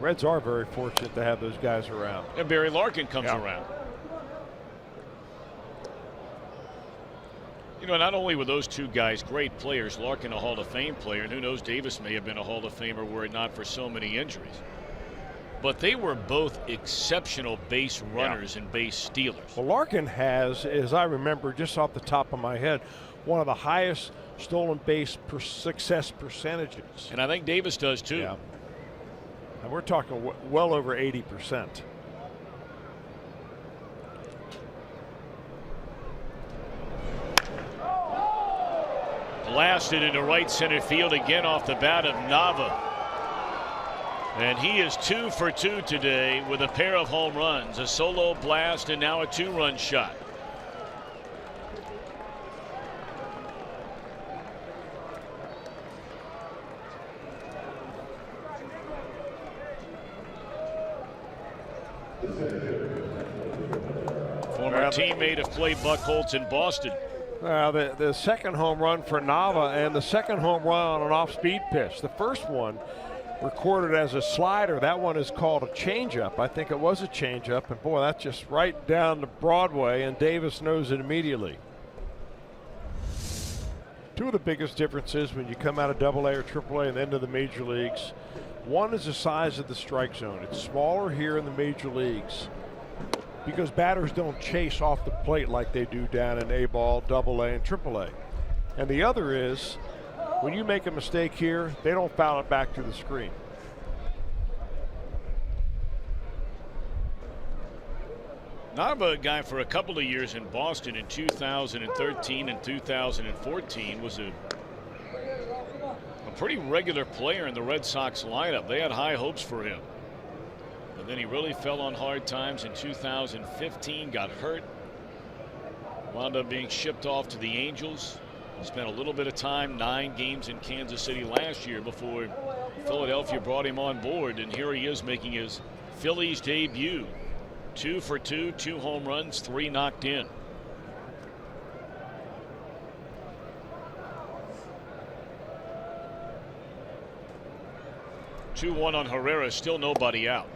Reds are very fortunate to have those guys around. And Barry Larkin comes around. Not only were those two guys great players, Larkin a Hall of Fame player, and who knows, Davis may have been a Hall of Famer were it not for so many injuries. But they were both exceptional base runners and base stealers. Well, Larkin has, as I remember just off the top of my head, one of the highest stolen base success percentages. And I think Davis does too. Yeah. And we're talking well over 80%. Blasted into right center field again off the bat of Nava. And he is 2 for 2 today with a pair of home runs, a solo blast, and now a 2-run shot. Former teammate of Clay Buchholz in Boston. The second home run for Nava, and the second home run on an off-speed pitch. The first one recorded as a slider. That one is called a changeup. I think it was a changeup, and boy, that's just right down the Broadway, and Davis knows it immediately. Two of the biggest differences when you come out of AA or AAA and into the major leagues. One is the size of the strike zone. It's smaller here in the major leagues because batters don't chase off the plate like they do down in A-ball, AA, and AAA. And the other is, when you make a mistake here, they don't foul it back to the screen. Nava, a guy for a couple of years in Boston in 2013 and 2014, was a pretty regular player in the Red Sox lineup. They had high hopes for him. But then he really fell on hard times in 2015, got hurt, wound up being shipped off to the Angels. Spent a little bit of time, 9 games in Kansas City last year before Philadelphia brought him on board, and here he is making his Phillies debut. 2 for 2, 2 home runs, 3 knocked in. Two-1 on Herrera, still nobody out.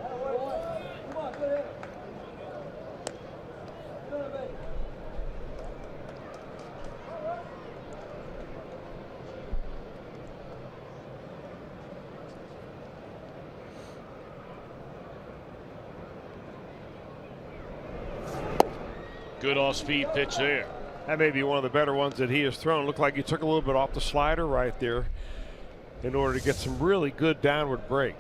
Good off-speed pitch there. That may be one of the better ones that he has thrown. Looked like he took a little bit off the slider right there in order to get some really good downward break.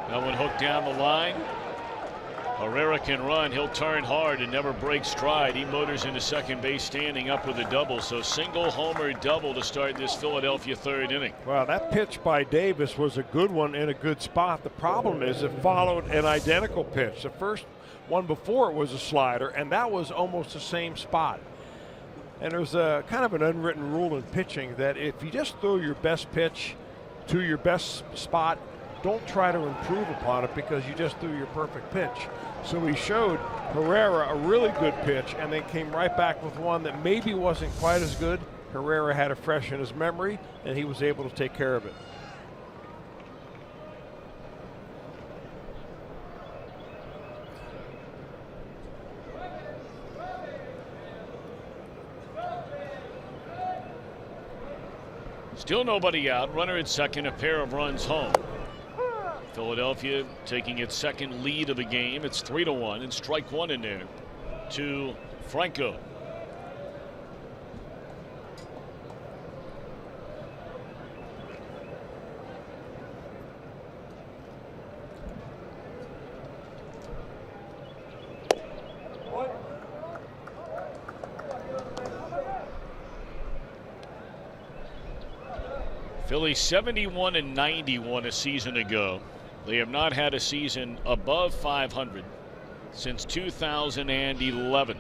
That one hooked down the line. Herrera can run. He'll turn hard and never break stride. He motors into second base standing up with a double. So single homer double to start this Philadelphia third inning. Well, that pitch by Davis was a good one in a good spot. The problem is it followed an identical pitch. The first one before it was a slider, and that was almost the same spot. And there's a kind of an unwritten rule in pitching that if you just throw your best pitch to your best spot, don't try to improve upon it because you just threw your perfect pitch. So he showed Herrera a really good pitch and then came right back with one that maybe wasn't quite as good. Herrera had it fresh in his memory and he was able to take care of it. Still nobody out. Runner at second, a pair of runs home. Philadelphia taking its second lead of the game. It's 3-1 and strike one in there to Franco. Phillies 71 and 91 a season ago. They have not had a season above 500 since 2011.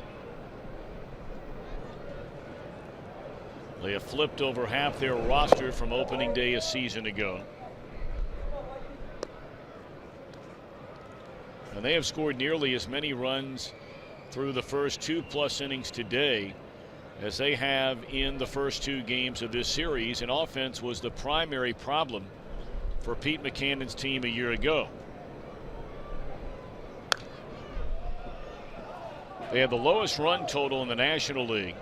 They have flipped over half their roster from opening day a season ago. And they have scored nearly as many runs through the first 2+ innings today as they have in the first 2 games of this series. And offense was the primary problem for Pete Maccannon's team a year ago. They had the lowest run total in the National League,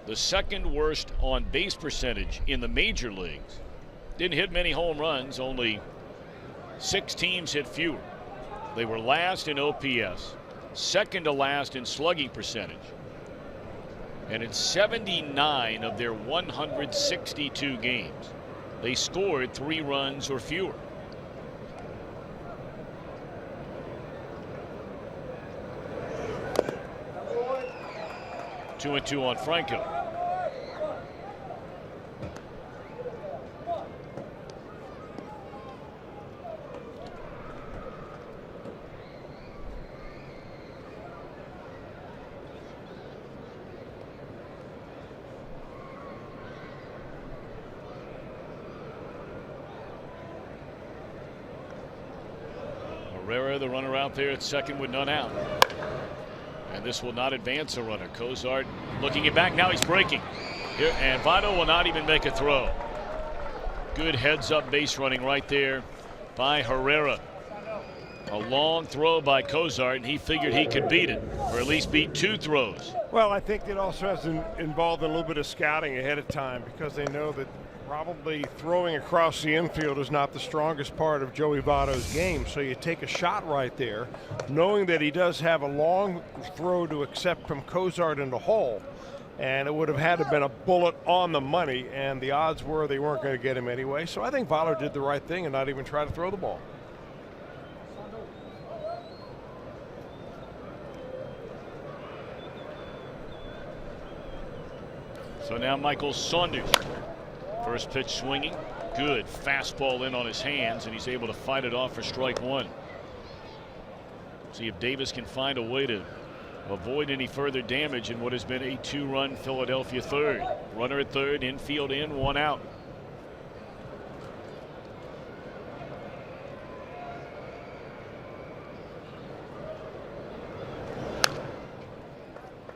the second worst on base percentage in the major leagues. Didn't hit many home runs, only 6 teams hit fewer. They were last in OPS, second to last in slugging percentage, And in 79 of their 162 games, they scored 3 runs or fewer. Two and two on Franco. Herrera, the runner out there at second with none out. And this will not advance a runner. Cozart looking it back. Now he's breaking. Here, and Votto will not even make a throw. Good heads up base running right there by Herrera. A long throw by Cozart, and he figured he could beat it, or at least beat 2 throws. Well, I think it also has involved in a little bit of scouting ahead of time, because they know that probably throwing across the infield is not the strongest part of Joey Votto's game. So you take a shot right there, knowing that he does have a long throw to accept from Cozart in the hole, and it would have had to have been a bullet on the money, and the odds were they weren't going to get him anyway. So I think Votto did the right thing and not even try to throw the ball. So now Michael Saunders. First pitch swinging. Good fastball in on his hands, and he's able to fight it off for strike 1. See if Davis can find a way to avoid any further damage in what has been a 2-run Philadelphia third. Runner at third, infield in, 1 out.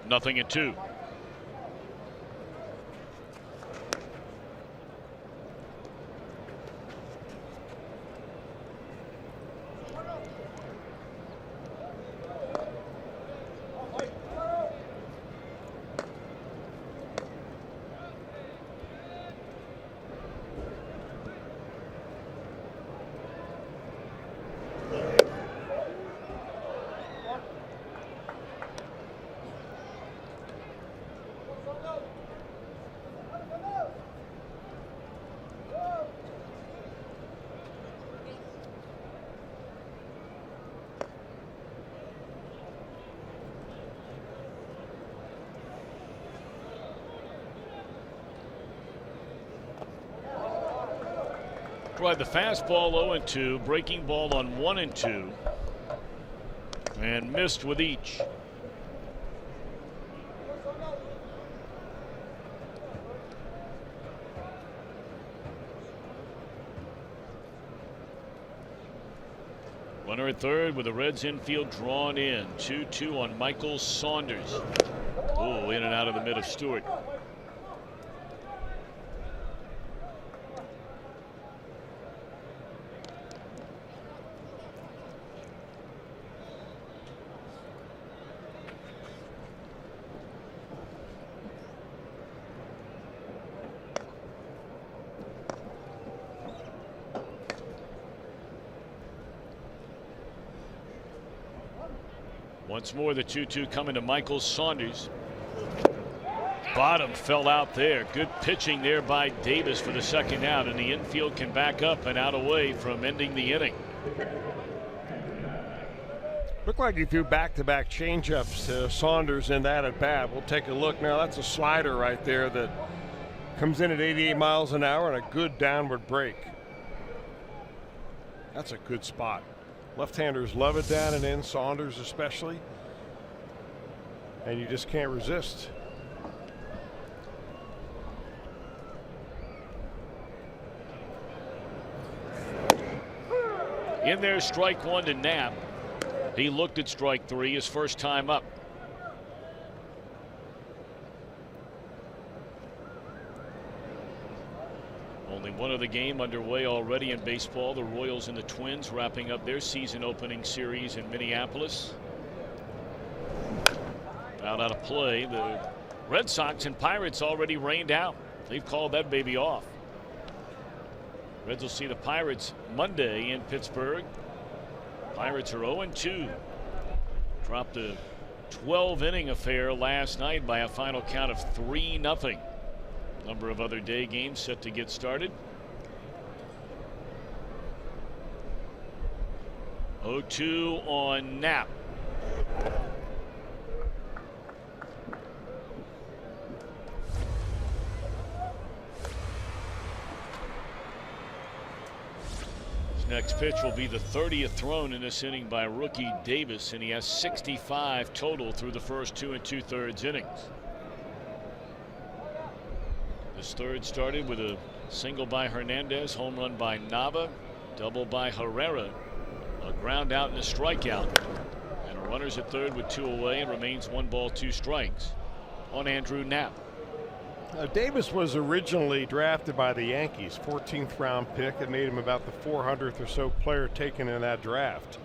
Nothing at 2. Tried the fastball 0-2, breaking ball on 1-2, and missed with each. Runner at third with the Reds infield drawn in. 2-2 on Michael Saunders. Oh, in and out of the mid of Stewart. Once more, the 2-2 coming to Michael Saunders. Bottom fell out there. Good pitching there by Davis for the second out, and the infield can back up and out away from ending the inning. Looked like he threw back-to-back changeups to Saunders in that at bat. We'll take a look now. That's a slider right there that comes in at 88 miles an hour and a good downward break. That's a good spot. Left-handers love it down and in, Saunders especially, and you just can't resist. In there, strike 1 to Knapp. He looked at strike 3 his first time up. Only one of the game underway already in baseball. The Royals and the Twins wrapping up their season opening series in Minneapolis. Out of play. The Red Sox and Pirates already rained out. They've called that baby off. Reds will see the Pirates Monday in Pittsburgh. Pirates are 0-2. Dropped a 12-inning affair last night by a final count of 3-0. Number of other day games set to get started. 0-2 on Knapp. Next pitch will be the 30th thrown in this inning by rookie Davis, and he has 65 total through the first 2 2/3 innings. This third started with a single by Hernandez, home run by Nava, double by Herrera, a ground out and a strikeout, and runners at third with 2 away, and remains 1 ball 2 strikes on Andrew Knapp. Davis was originally drafted by the Yankees, 14th round pick. It made him about the 400th or so player taken in that draft.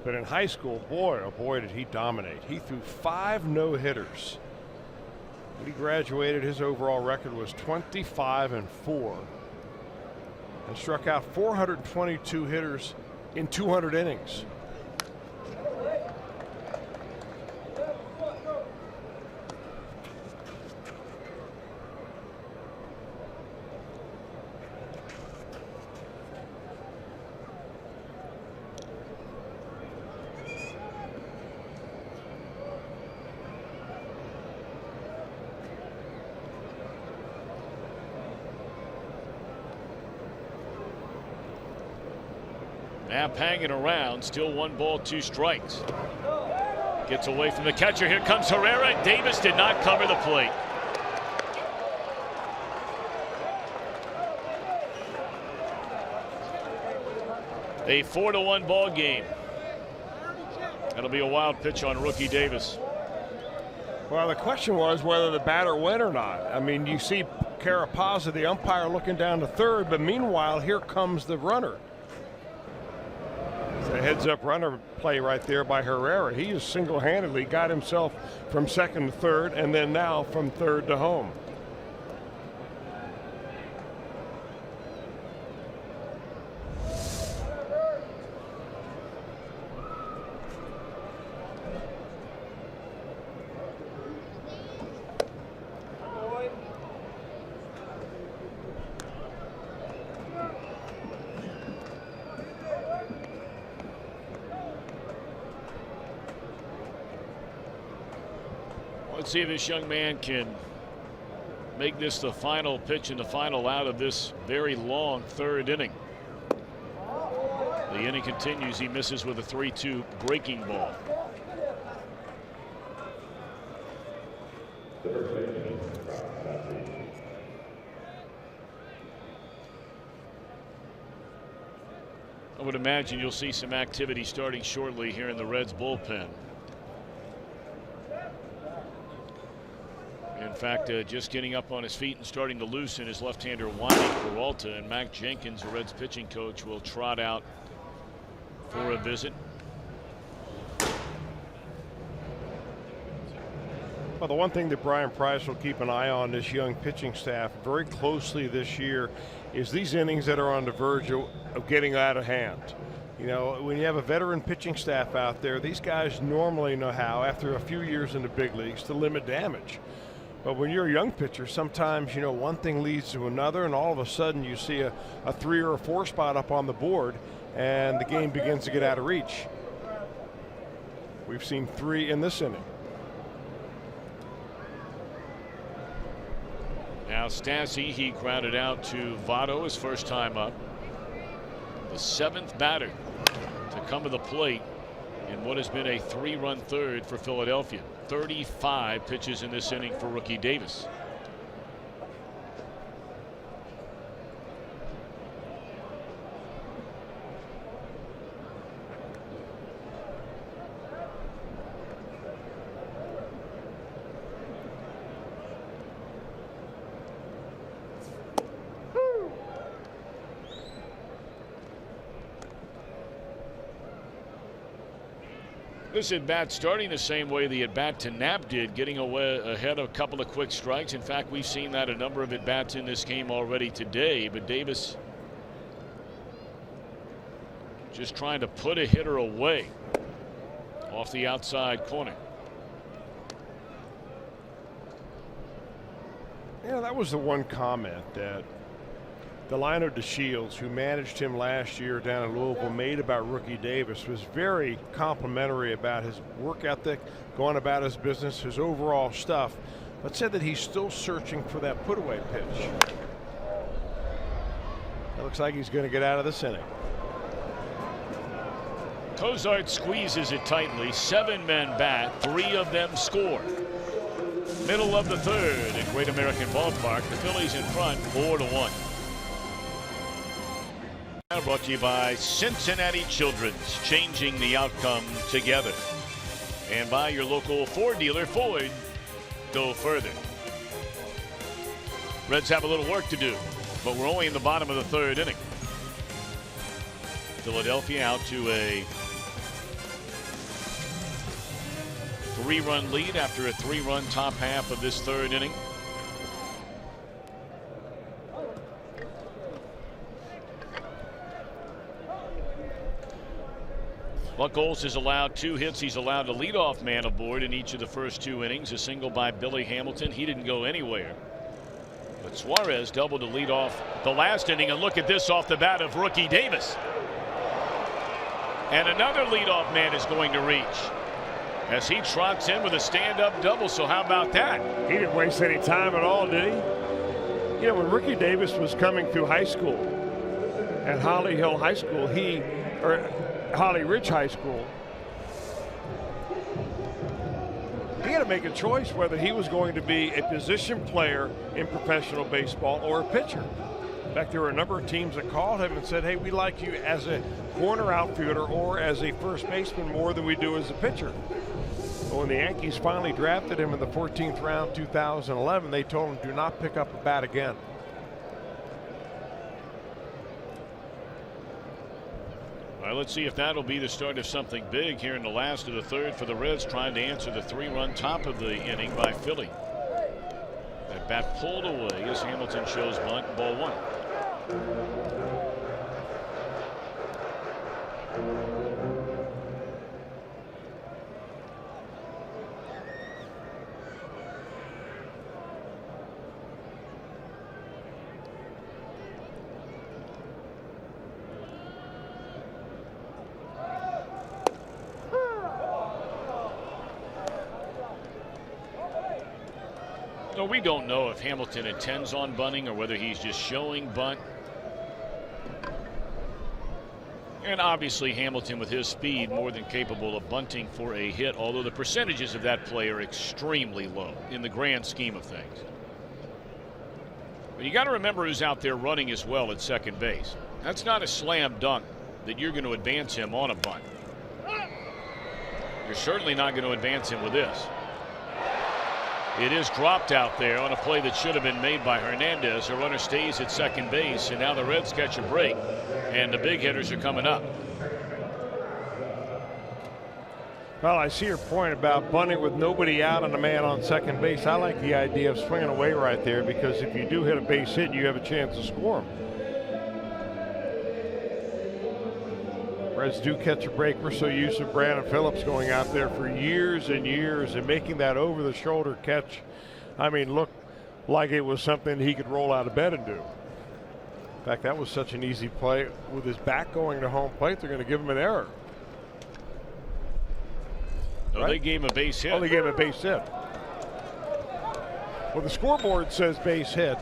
But in high school, boy, oh boy, did he dominate. He threw 5 no-hitters. When he graduated, his overall record was 25-4, and struck out 422 hitters in 200 innings. Knapp hanging around, still 1 ball 2 strikes. Gets away from the catcher. Here comes Herrera. Davis did not cover the plate. A 4-1 ball game. That'll be a wild pitch on rookie Davis. Well, the question was whether the batter went or not. I mean, you see Carapazza, the umpire, looking down to third, but meanwhile, here comes the runner. It's a heads-up runner play right there by Herrera. He just single-handedly got himself from second to third, and then now from third to home. Let's see if this young man can make this the final pitch and the final out of this very long 3rd inning. The inning continues. He misses with a 3-2 breaking ball. I would imagine you'll see some activity starting shortly here in the Reds bullpen. In fact, just getting up on his feet and starting to loosen his left-hander Wandy Peralta, and Mac Jenkins, the Reds pitching coach, will trot out for a visit. Well, the one thing that Brian Price will keep an eye on this young pitching staff very closely this year is these innings that are on the verge of getting out of hand. You know, when you have a veteran pitching staff out there, these guys normally know how, after a few years in the big leagues, to limit damage. But when you're a young pitcher, sometimes, you know, one thing leads to another, and all of a sudden you see a 3 or a 4 spot up on the board, and the game begins to get out of reach. We've seen 3 in this inning. Now Stassi, he grounded out to Votto his first time up. The 7th batter to come to the plate in what has been a 3-run third for Philadelphia. 35 pitches in this inning for rookie Davis. This at-bat starting the same way the at-bat to Knapp did, getting away ahead of a couple of quick strikes. In fact, we've seen that a number of at-bats in this game already today, but Davis just trying to put a hitter away off the outside corner. Yeah, that was the one comment that Delino DeShields, who managed him last year down in Louisville, made about rookie Davis. Was very complimentary about his work ethic, going about his business, his overall stuff, but said that he's still searching for that put-away pitch. It looks like he's going to get out of this inning. Cozart squeezes it tightly. 7 men bat, 3 of them score. Middle of the third at Great American Ballpark. The Phillies in front, 4-1. Now brought to you by Cincinnati Children's, changing the outcome together. And by your local Ford dealer. Ford, go further. Reds have a little work to do, but we're only in the bottom of the third inning. Philadelphia out to a 3-run lead after a 3-run top half of this third inning. Buchholz is allowed 2 hits. He's allowed a leadoff man aboard in each of the first 2 innings. A single by Billy Hamilton. He didn't go anywhere. But Suarez doubled to lead off the last inning. And look at this off the bat of rookie Davis. And another leadoff man is going to reach as he trots in with a stand-up double. So how about that? He didn't waste any time at all, did he? You know, when Ricky Davis was coming through high school at Holly Hill High School, Holly Ridge High School, he had to make a choice whether he was going to be a position player in professional baseball or a pitcher. In fact, there were a number of teams that called him and said, hey, we like you as a corner outfielder or as a first baseman more than we do as a pitcher. But when the Yankees finally drafted him in the 14th round 2011, they told him, do not pick up a bat again. All right, let's see if that'll be the start of something big here in the last of the third for the Reds, trying to answer the 3-run top of the inning by Philly. That bat pulled away as Hamilton shows bunt, ball 1. We don't know if Hamilton intends on bunting or whether he's just showing bunt. And obviously Hamilton, with his speed, more than capable of bunting for a hit, although the percentages of that play are extremely low in the grand scheme of things. But you got to remember who's out there running as well at second base. That's not a slam dunk that you're going to advance him on a bunt. You're certainly not going to advance him with this. It is dropped out there on a play that should have been made by Hernandez. The runner stays at second base, and now the Reds catch a break, and the big hitters are coming up. Well, I see your point about bunting with nobody out and a man on second base. I like the idea of swinging away right there, because if you do hit a base hit, you have a chance to score them. Reds do catch a break. We're so used to Brandon Phillips going out there for years and years and making that over-the-shoulder catch. I mean, look like it was something he could roll out of bed and do. In fact, that was such an easy play. With his back going to home plate, they're going to give him an error. No, right? They gave him a base hit. Oh, they gave him a base hit. Well, the scoreboard says base hit,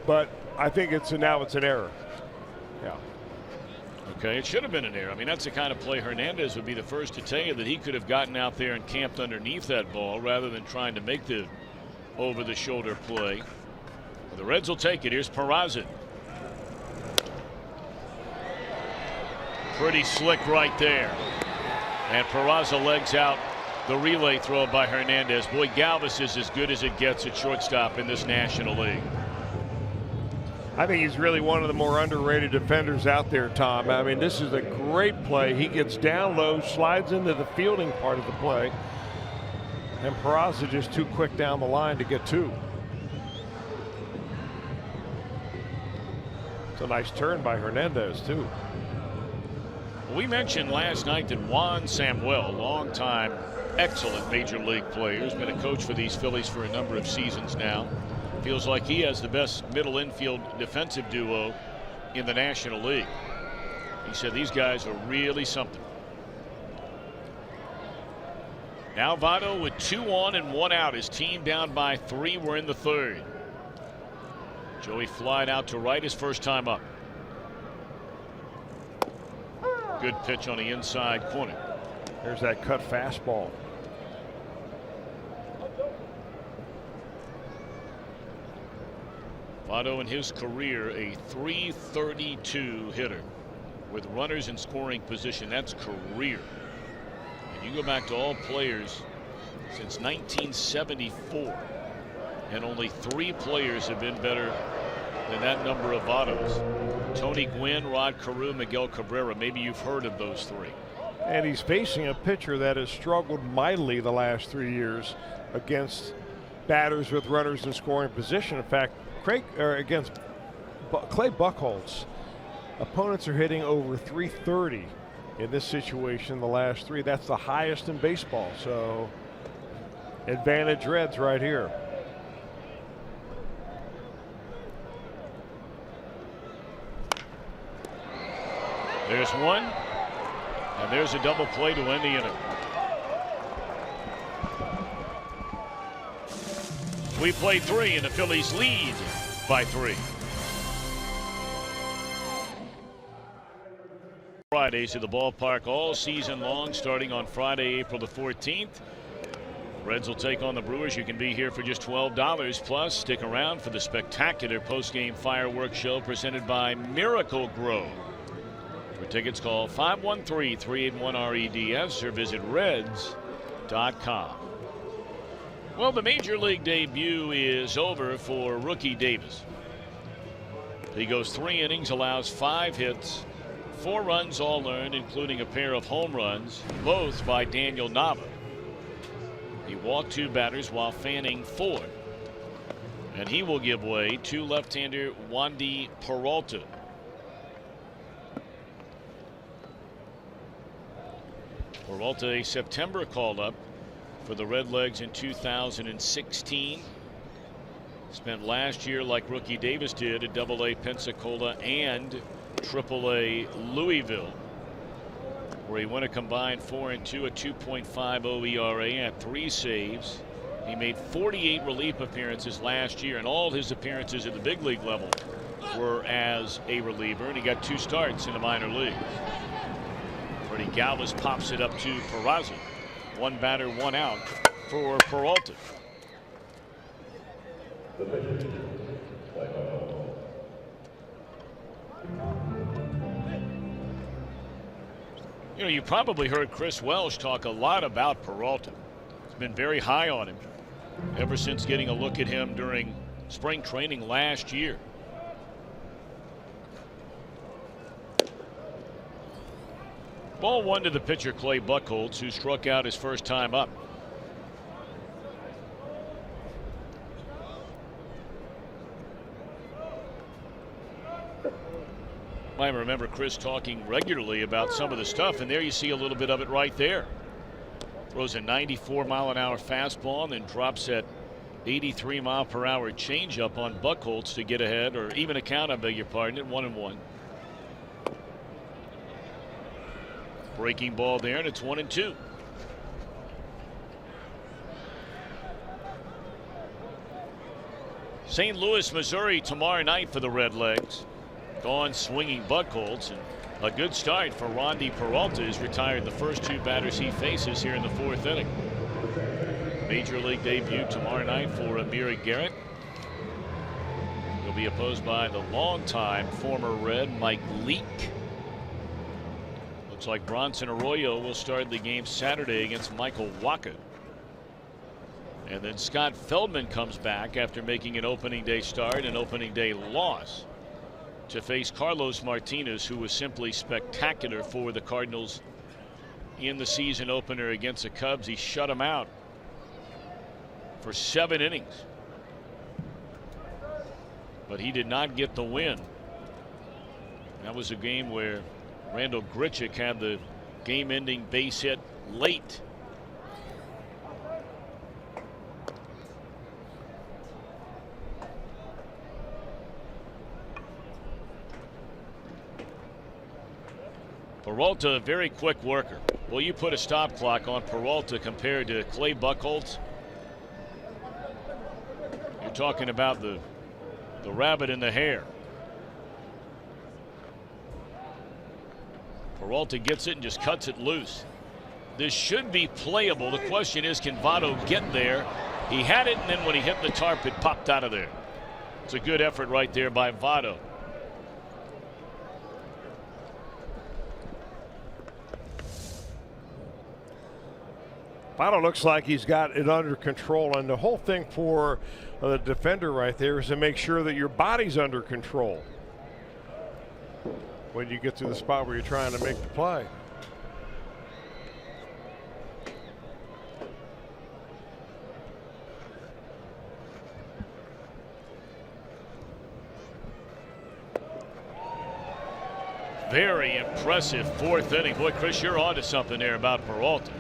but I think now it's an error. Yeah. Okay, it should have been an error. I mean, that's the kind of play Hernandez would be the first to tell you, that he could have gotten out there and camped underneath that ball rather than trying to make the over-the-shoulder play. Well, the Reds will take it. Here's Peraza. Pretty slick right there. And Peraza legs out the relay throw by Hernandez. Boy, Galvis is as good as it gets at shortstop in this National League. I think he's really one of the more underrated defenders out there, Tom. I mean, this is a great play. He gets down low, slides into the fielding part of the play, and Peraza just too quick down the line to get 2. It's a nice turn by Hernandez, too. We mentioned last night that Juan Samuel, longtime excellent major league player, has been a coach for these Phillies for a number of seasons now. feels like he has the best middle infield defensive duo in the National League. He said these guys are really something. Now Votto with 2 on and 1 out. His team down by 3. We're in the 3rd. Joey flying out to right his first time up. Good pitch on the inside corner. There's that cut fastball. Votto in his career a .332 hitter with runners in scoring position. That's career. And you go back to all players since 1974, and only 3 players have been better than that number of Vottos. Tony Gwynn, Rod Carew, Miguel Cabrera. Maybe you've heard of those 3. And he's facing a pitcher that has struggled mightily the last 3 years against batters with runners in scoring position. In fact, against Clay Buchholz, opponents are hitting over .330 in this situation the last 3. That's the highest in baseball. So advantage Reds right here. There's one, and there's a double play to end the inning. We play 3 and the Phillies lead by 3. Fridays at the ballpark all season long, starting on Friday, April the 14th. Reds will take on the Brewers. You can be here for just $12 plus. Stick around for the spectacular post-game fireworks show presented by Miracle Grow. For tickets, call 513-381-REDS or visit Reds.com. Well, the Major League debut is over for rookie Davis. He goes 3 innings, allows 5 hits, 4 runs all earned, including a pair of home runs, both by Daniel Nava. He walked 2 batters while fanning 4. And he will give way to left-hander Wandy Peralta. Peralta, a September call-up for the Redlegs in 2016. Spent last year, like rookie Davis did, at AA Pensacola and AAA Louisville, where he went a combined 4-2, a 2.50 ERA, and 3 saves. He made 48 relief appearances last year, and all his appearances at the big league level were as a reliever, and he got 2 starts in the minor leagues. Freddie Galvis pops it up to Peraza. 1 batter, 1 out for Peralta. You know, you probably heard Chris Welsh talk a lot about Peralta. He's been very high on him ever since getting a look at him during spring training last year. Ball 1 to the pitcher, Clay Buchholz, who struck out his first time up. I remember Chris talking regularly about some of the stuff, and there you see a little bit of it right there. Throws a 94-mile-an-hour fastball and then drops that 83-mile-per-hour changeup on Buchholz to get ahead, or even a count, I beg your pardon, at 1-1. Breaking ball there, and it's 1-2. St. Louis, Missouri tomorrow night for the Redlegs. Gone swinging Buchholz, and a good start for Wandy Peralta. Has retired the first 2 batters he faces here in the 4th inning. Major League debut tomorrow night for Amir Garrett. He'll be opposed by the longtime former Red Mike Leake. Looks like Bronson Arroyo will start the game Saturday against Michael Wacha. And then Scott Feldman comes back after making an opening day start and opening day loss to face Carlos Martinez, who was simply spectacular for the Cardinals in the season opener against the Cubs. He shut him out for 7 innings, but he did not get the win. That was a game where Randall Grichuk had the game-ending base hit late. Peralta, a very quick worker. Well, you put a stop clock on Peralta compared to Clay Buchholz. You're talking about the rabbit in the hare. Peralta gets it and just cuts it loose. This should be playable. The question is, can Votto get there? He had it, and then when he hit the tarp, it popped out of there. It's a good effort right there by Votto. Votto looks like he's got it under control, and the whole thing for the defender right there is to make sure that your body's under control when you get to the spot where you're trying to make the play. Very impressive fourth inning. Boy, Chris, you're on to something there about Peralta.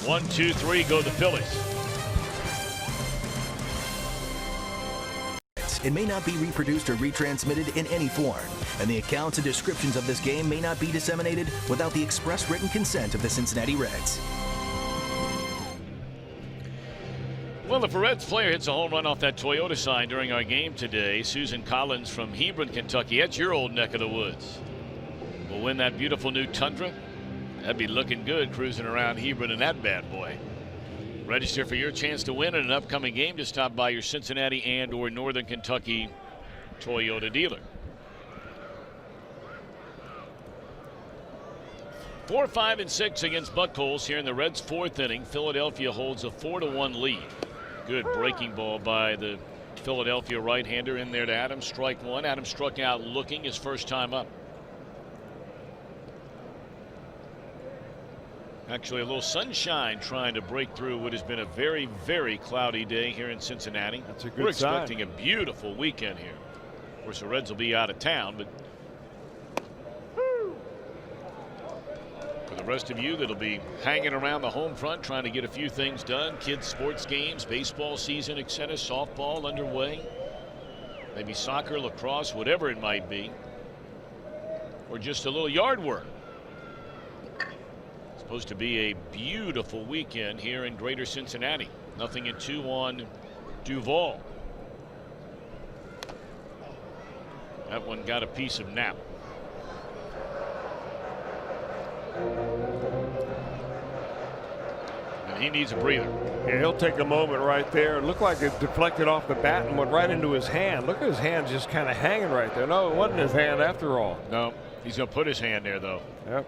1, 2, 3, go the Phillies. It may not be reproduced or retransmitted in any form, and the accounts and descriptions of this game may not be disseminated without the express written consent of the Cincinnati Reds. Well, if a Reds player hits a home run off that Toyota sign during our game today, Susan Collins from Hebron, Kentucky, that's your old neck of the woods, will win that beautiful new Tundra. That'd be looking good cruising around Hebron in that bad boy. Register for your chance to win in an upcoming game. Just stop by your Cincinnati and or Northern Kentucky Toyota dealer. 4, 5, and 6 against Buchholz here in the Reds' fourth inning. Philadelphia holds a 4-1 lead. Good breaking ball by the Philadelphia right-hander in there to Adams. Strike one. Adams struck out looking his first time up. Actually, a little sunshine trying to break through what has been a very, very cloudy day here in Cincinnati. That's a good We're expecting sign. a beautiful weekend here. Of course, the Reds will be out of town, but for the rest of you that'll be hanging around the home front trying to get a few things done, kids' sports games, baseball season, etc., softball underway, maybe soccer, lacrosse, whatever it might be, or just a little yard work. Supposed to be a beautiful weekend here in Greater Cincinnati. 0-2 on Duvall. That one got a piece of nap. And he needs a breather. Yeah, he'll take a moment right there. It looked like it deflected off the bat and went right into his hand. Look at his hand just kind of hanging right there. No, it wasn't his hand after all. No, he's going to put his hand there, though. Yep.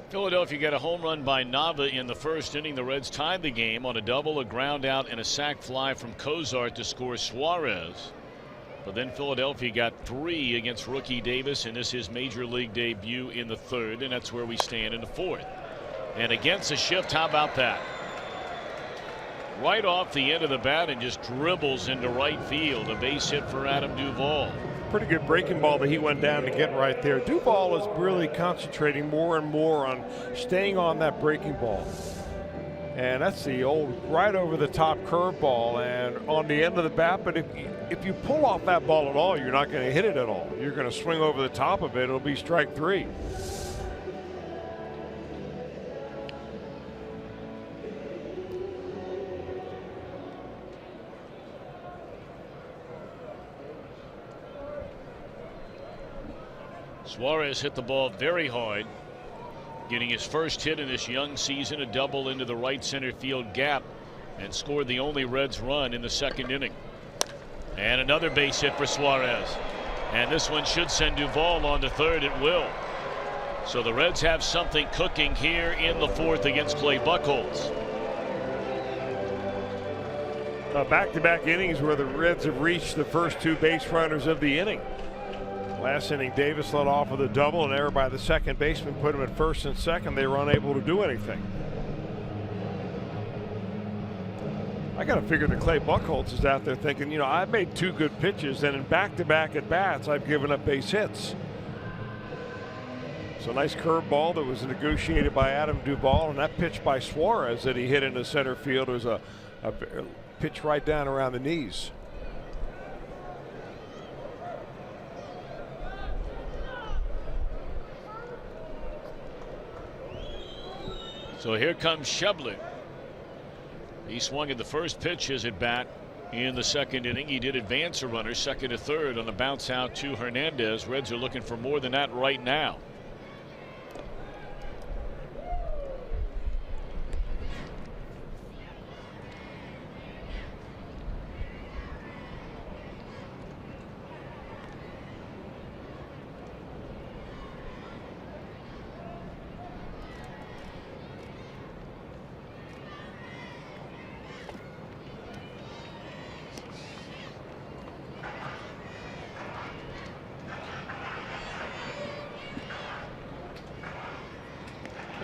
Philadelphia got a home run by Nava in the first inning. The Reds tied the game on a double, a ground out, and a sac fly from Cozart to score Suarez. But then Philadelphia got 3 against rookie Davis, and this is his major league debut in the third, and that's where we stand in the fourth. And against the shift, how about that? Right off the end of the bat and just dribbles into right field. A base hit for Adam Duvall. Pretty good breaking ball that he went down to get right there. Duvall is really concentrating more and more on staying on that breaking ball. And that's the old right over the top curveball and on the end of the bat. But if you pull off that ball at all, you're not going to hit it at all. You're going to swing over the top of it. It'll be strike 3. Suarez hit the ball very hard, getting his first hit in this young season, a double into the right center field gap and scored the only Reds run in the second inning. And another base hit for Suarez. And this one should send Duvall on to third. It will. So the Reds have something cooking here in the fourth against Clay Buchholz. Back-to-back innings where the Reds have reached the first two base runners of the inning. Last inning, Davis led off with a double, and error by the second baseman put him at first and second. They were unable to do anything. I got to figure that Clay Buchholz is out there thinking, you know, I've made two good pitches, and in back-to-back at-bats, I've given up base hits. So nice curveball that was negotiated by Adam Duvall, and that pitch by Suarez that he hit into center field was a pitch right down around the knees. So here comes Schebler. He swung at the first pitch his at bat in the second inning. He did advance a runner second to third on the bounce out to Hernandez. Reds are looking for more than that right now.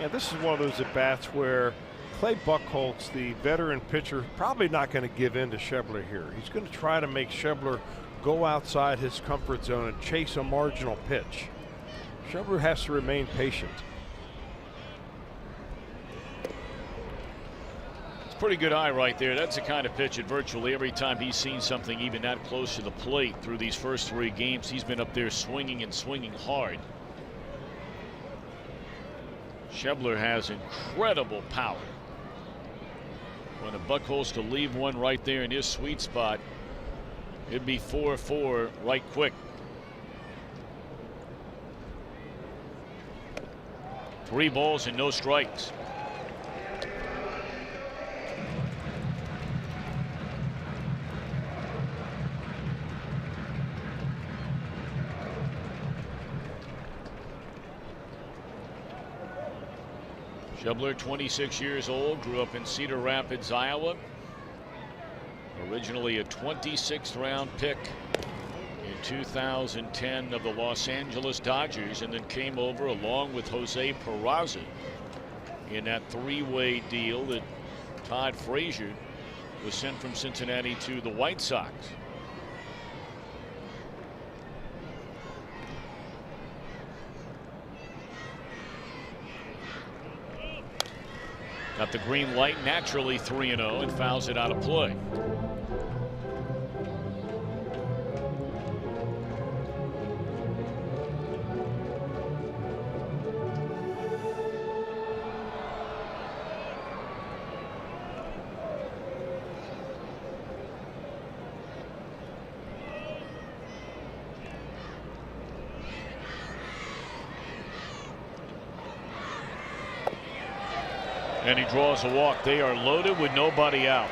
Yeah, this is one of those at-bats where Clay Buchholz, the veteran pitcher, probably not going to give in to Schebler here. He's going to try to make Schebler go outside his comfort zone and chase a marginal pitch. Schebler has to remain patient. It's a pretty good eye right there. That's the kind of pitch that virtually every time he's seen something even that close to the plate through these first three games, he's been up there swinging and swinging hard. Schebler has incredible power. When a Buchholz to leave one right there in his sweet spot, it'd be 4-4 right quick. Three balls and no strikes. Schebler, 26 years old, grew up in Cedar Rapids, Iowa. Originally a 26th round pick in 2010 of the Los Angeles Dodgers, and then came over along with Jose Peraza in that three-way deal that Todd Frazier was sent from Cincinnati to the White Sox. Got the green light, naturally 3-0, and fouls it out of play. And he draws a walk. They are loaded with nobody out.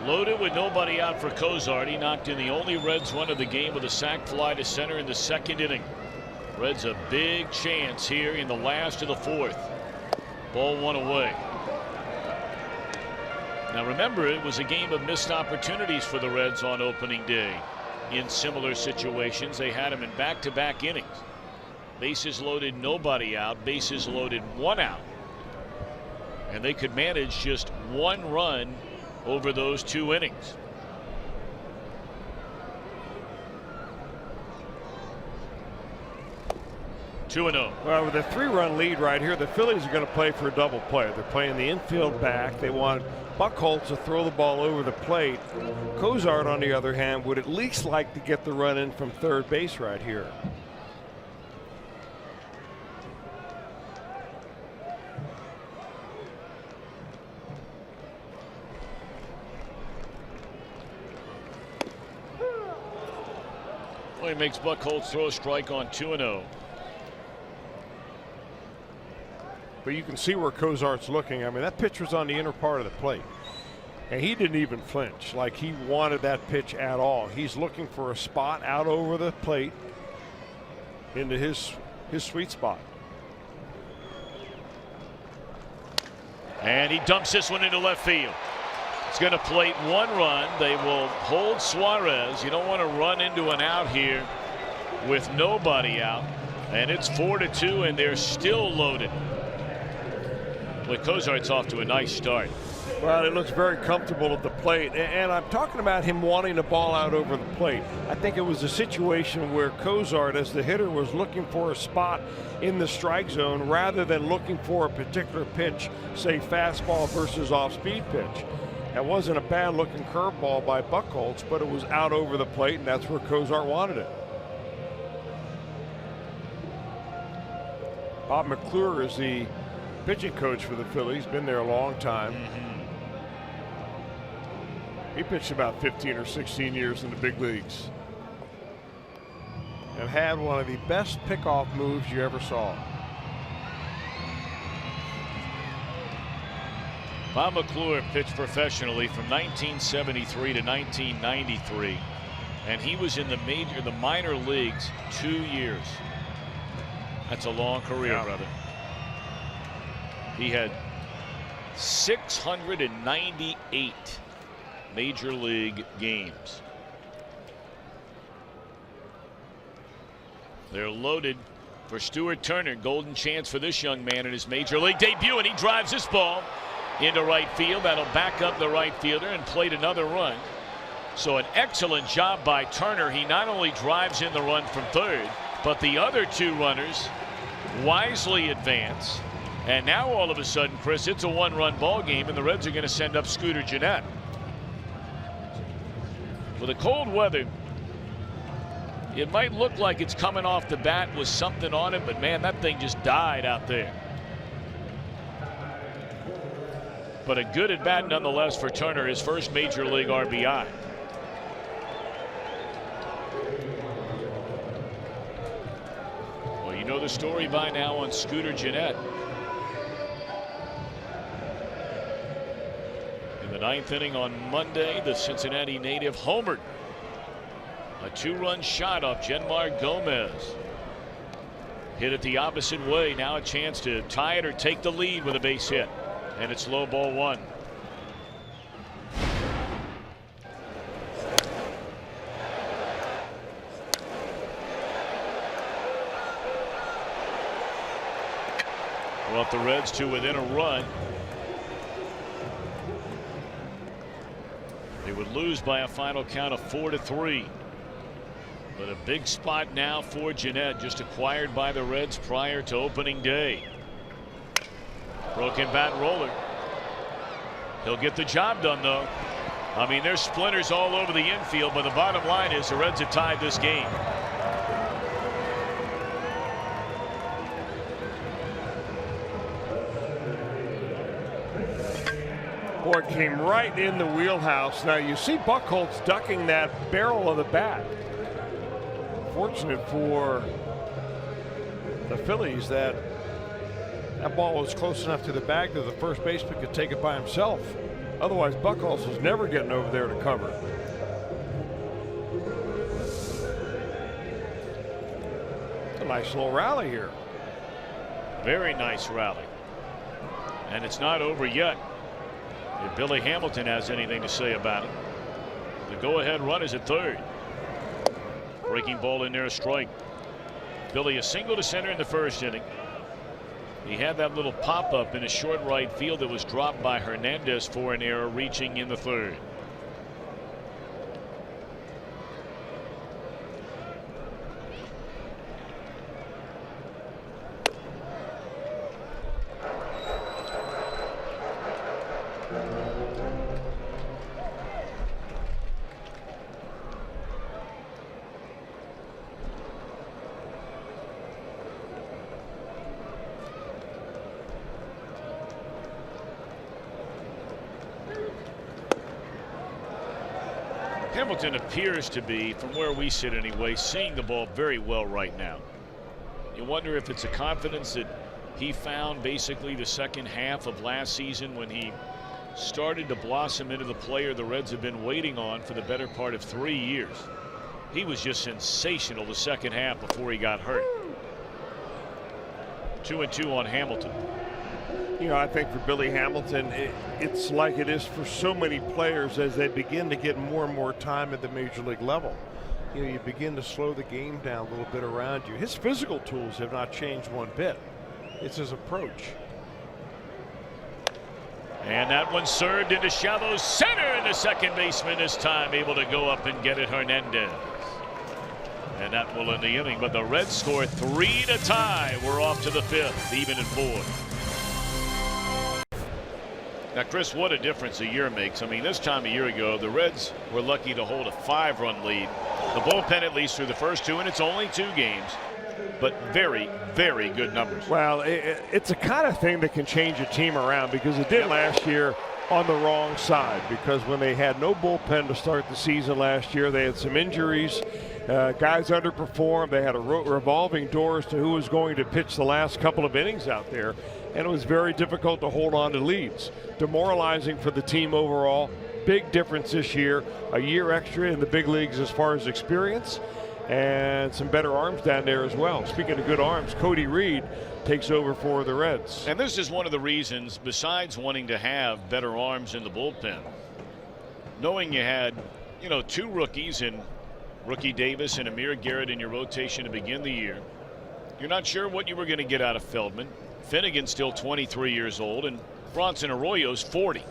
Loaded with nobody out for Cozart. He knocked in the only Reds run of the game with a sac fly to center in the second inning. Reds a big chance here in the last of the fourth. Ball one away. Now remember, it was a game of missed opportunities for the Reds on opening day. In similar situations, they had them in back-to-back innings. Bases loaded, nobody out. Bases loaded, one out. And they could manage just one run over those two innings. 2-0. Well, with a 3-run lead right here, the Phillies are going to play for a double play. They're playing the infield back. They want Buchholz to throw the ball over the plate. Cozart, on the other hand, would at least like to get the run in from third base right here. Well, he makes Buchholz throw a strike on 2-0. But you can see where Cozart's looking. I mean, that pitch was on the inner part of the plate. And he didn't even flinch like he wanted that pitch at all. He's looking for a spot out over the plate into his sweet spot. And he dumps this one into left field. It's going to plate 1 run. They will hold Suarez. You don't want to run into an out here with nobody out. And it's 4-2, and they're still loaded. Well, Cozart's off to a nice start. Well, it looks very comfortable at the plate, and I'm talking about him wanting the ball out over the plate. I think it was a situation where Cozart, as the hitter, was looking for a spot in the strike zone rather than looking for a particular pitch, say fastball versus off-speed pitch. That wasn't a bad-looking curveball by Buchholz, but it was out over the plate, and that's where Cozart wanted it. Bob McClure is the pitching coach for the Phillies, been there a long time. He pitched about 15 or 16 years in the big leagues and had one of the best pickoff moves you ever saw. Bob McClure pitched professionally from 1973 to 1993, and he was in the minor leagues 2 years. That's a long career, brother. He had 698 major league games. They're loaded for Stuart Turner. Golden chance for this young man in his major league debut, and he drives this ball into right field. That'll back up the right fielder and plate another run. So an excellent job by Turner. He not only drives in the run from third, but the other 2 runners wisely advance. And now all of a sudden, Chris, it's a 1-run ball game, and the Reds are going to send up Scooter Gennett. With the cold weather, it might look like it's coming off the bat with something on it, but man, that thing just died out there. But a good at bat nonetheless for Turner, his first major league RBI. Well, you know the story by now on Scooter Gennett. In the 9th inning on Monday, the Cincinnati native homered. A 2-run shot off Genmar Gomez. Hit it the opposite way. Now a chance to tie it or take the lead with a base hit. And it's low ball 1. Brought the Reds to within a run. They would lose by a final count of 4-3. But a big spot now for Gennett, just acquired by the Reds prior to opening day. Broken bat roller. He'll get the job done, though. I mean, there's splinters all over the infield, but the bottom line is the Reds have tied this game. Boy, it came right in the wheelhouse. Now you see Buchholz ducking that barrel of the bat. Fortunate for the Phillies that ball was close enough to the bag that the first baseman could take it by himself. Otherwise, Buchholz was never getting over there to cover. It's a nice little rally here. Very nice rally. And it's not over yet. If Billy Hamilton has anything to say about it. The go-ahead run is at third. Breaking ball in there, a strike. Billy a single to center in the first inning. He had that little pop-up in his short right field that was dropped by Hernandez for an error, reaching in the third. Hamilton appears to be, from where we sit anyway, seeing the ball very well right now. You wonder if it's a confidence that he found basically the second half of last season when he started to blossom into the player the Reds have been waiting on for the better part of 3 years. He was just sensational the second half before he got hurt. 2-2 on Hamilton. You know, I think for Billy Hamilton, it's like it is for so many players as they begin to get more and more time at the major league level. You know, you begin to slow the game down a little bit around you. His physical tools have not changed one bit. It's his approach. And that one served into shallow center, and the second baseman this time able to go up and get it, Hernandez. And that will end the inning, but the Reds score 3 to tie. We're off to the 5th, even at 4. Now, Chris, what a difference a year makes. I mean, this time a year ago, the Reds were lucky to hold a 5-run lead. The bullpen, at least through the first 2, and it's only 2 games. But very, very good numbers. Well, it's a kind of thing that can change a team around, because it did last year on the wrong side, because when they had no bullpen to start the season last year, they had some injuries. Guys underperformed. They had a revolving door as to who was going to pitch the last couple of innings out there, and it was very difficult to hold on to leads. Demoralizing for the team overall. Big difference this year. A year extra in the big leagues as far as experience, and some better arms down there as well. Speaking of good arms, Cody Reed takes over for the Reds. And this is one of the reasons, besides wanting to have better arms in the bullpen, knowing you had, 2 rookies in Rookie Davis and Amir Garrett in your rotation to begin the year. You're not sure what you were going to get out of Feldman. Finnegan's still 23 years old, and Bronson Arroyo's 40.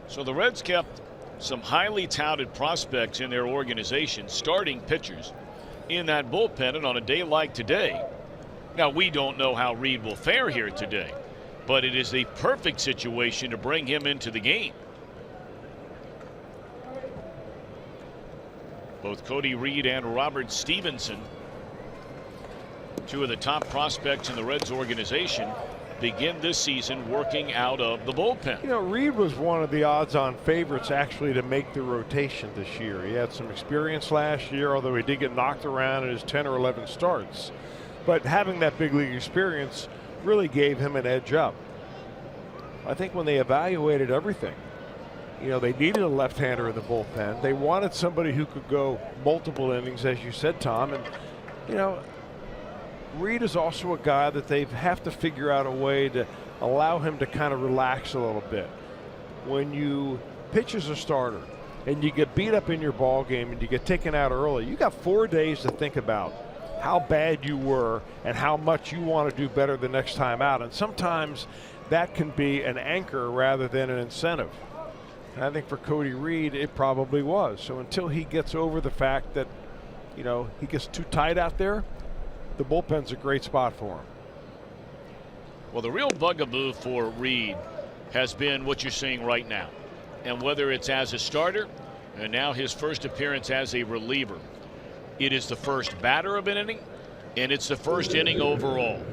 So the Reds kept some highly touted prospects in their organization, starting pitchers, in that bullpen. And on a day like today, now we don't know how Reed will fare here today, but it is the perfect situation to bring him into the game. Both Cody Reed and Robert Stevenson, 2 of the top prospects in the Reds organization, begin this season working out of the bullpen. You know, Reed was one of the odds-on favorites actually to make the rotation this year. He had some experience last year, although he did get knocked around in his 10 or 11 starts. But having that big league experience really gave him an edge up. I think when they evaluated everything, they needed a left-hander in the bullpen. They wanted somebody who could go multiple innings, as you said, Tom. And, Reed is also a guy that they have to figure out a way to allow him to kind of relax a little bit. When you pitch as a starter and you get beat up in your ball game and you get taken out early, you got 4 days to think about how bad you were and how much you want to do better the next time out. And sometimes that can be an anchor rather than an incentive. And I think for Cody Reed, it probably was. So until he gets over the fact that, he gets too tight out there, the bullpen's a great spot for him. Well, the real bugaboo for Reed has been what you're seeing right now. And whether it's as a starter and now his first appearance as a reliever, it is the first batter of an inning, and it's the first inning overall.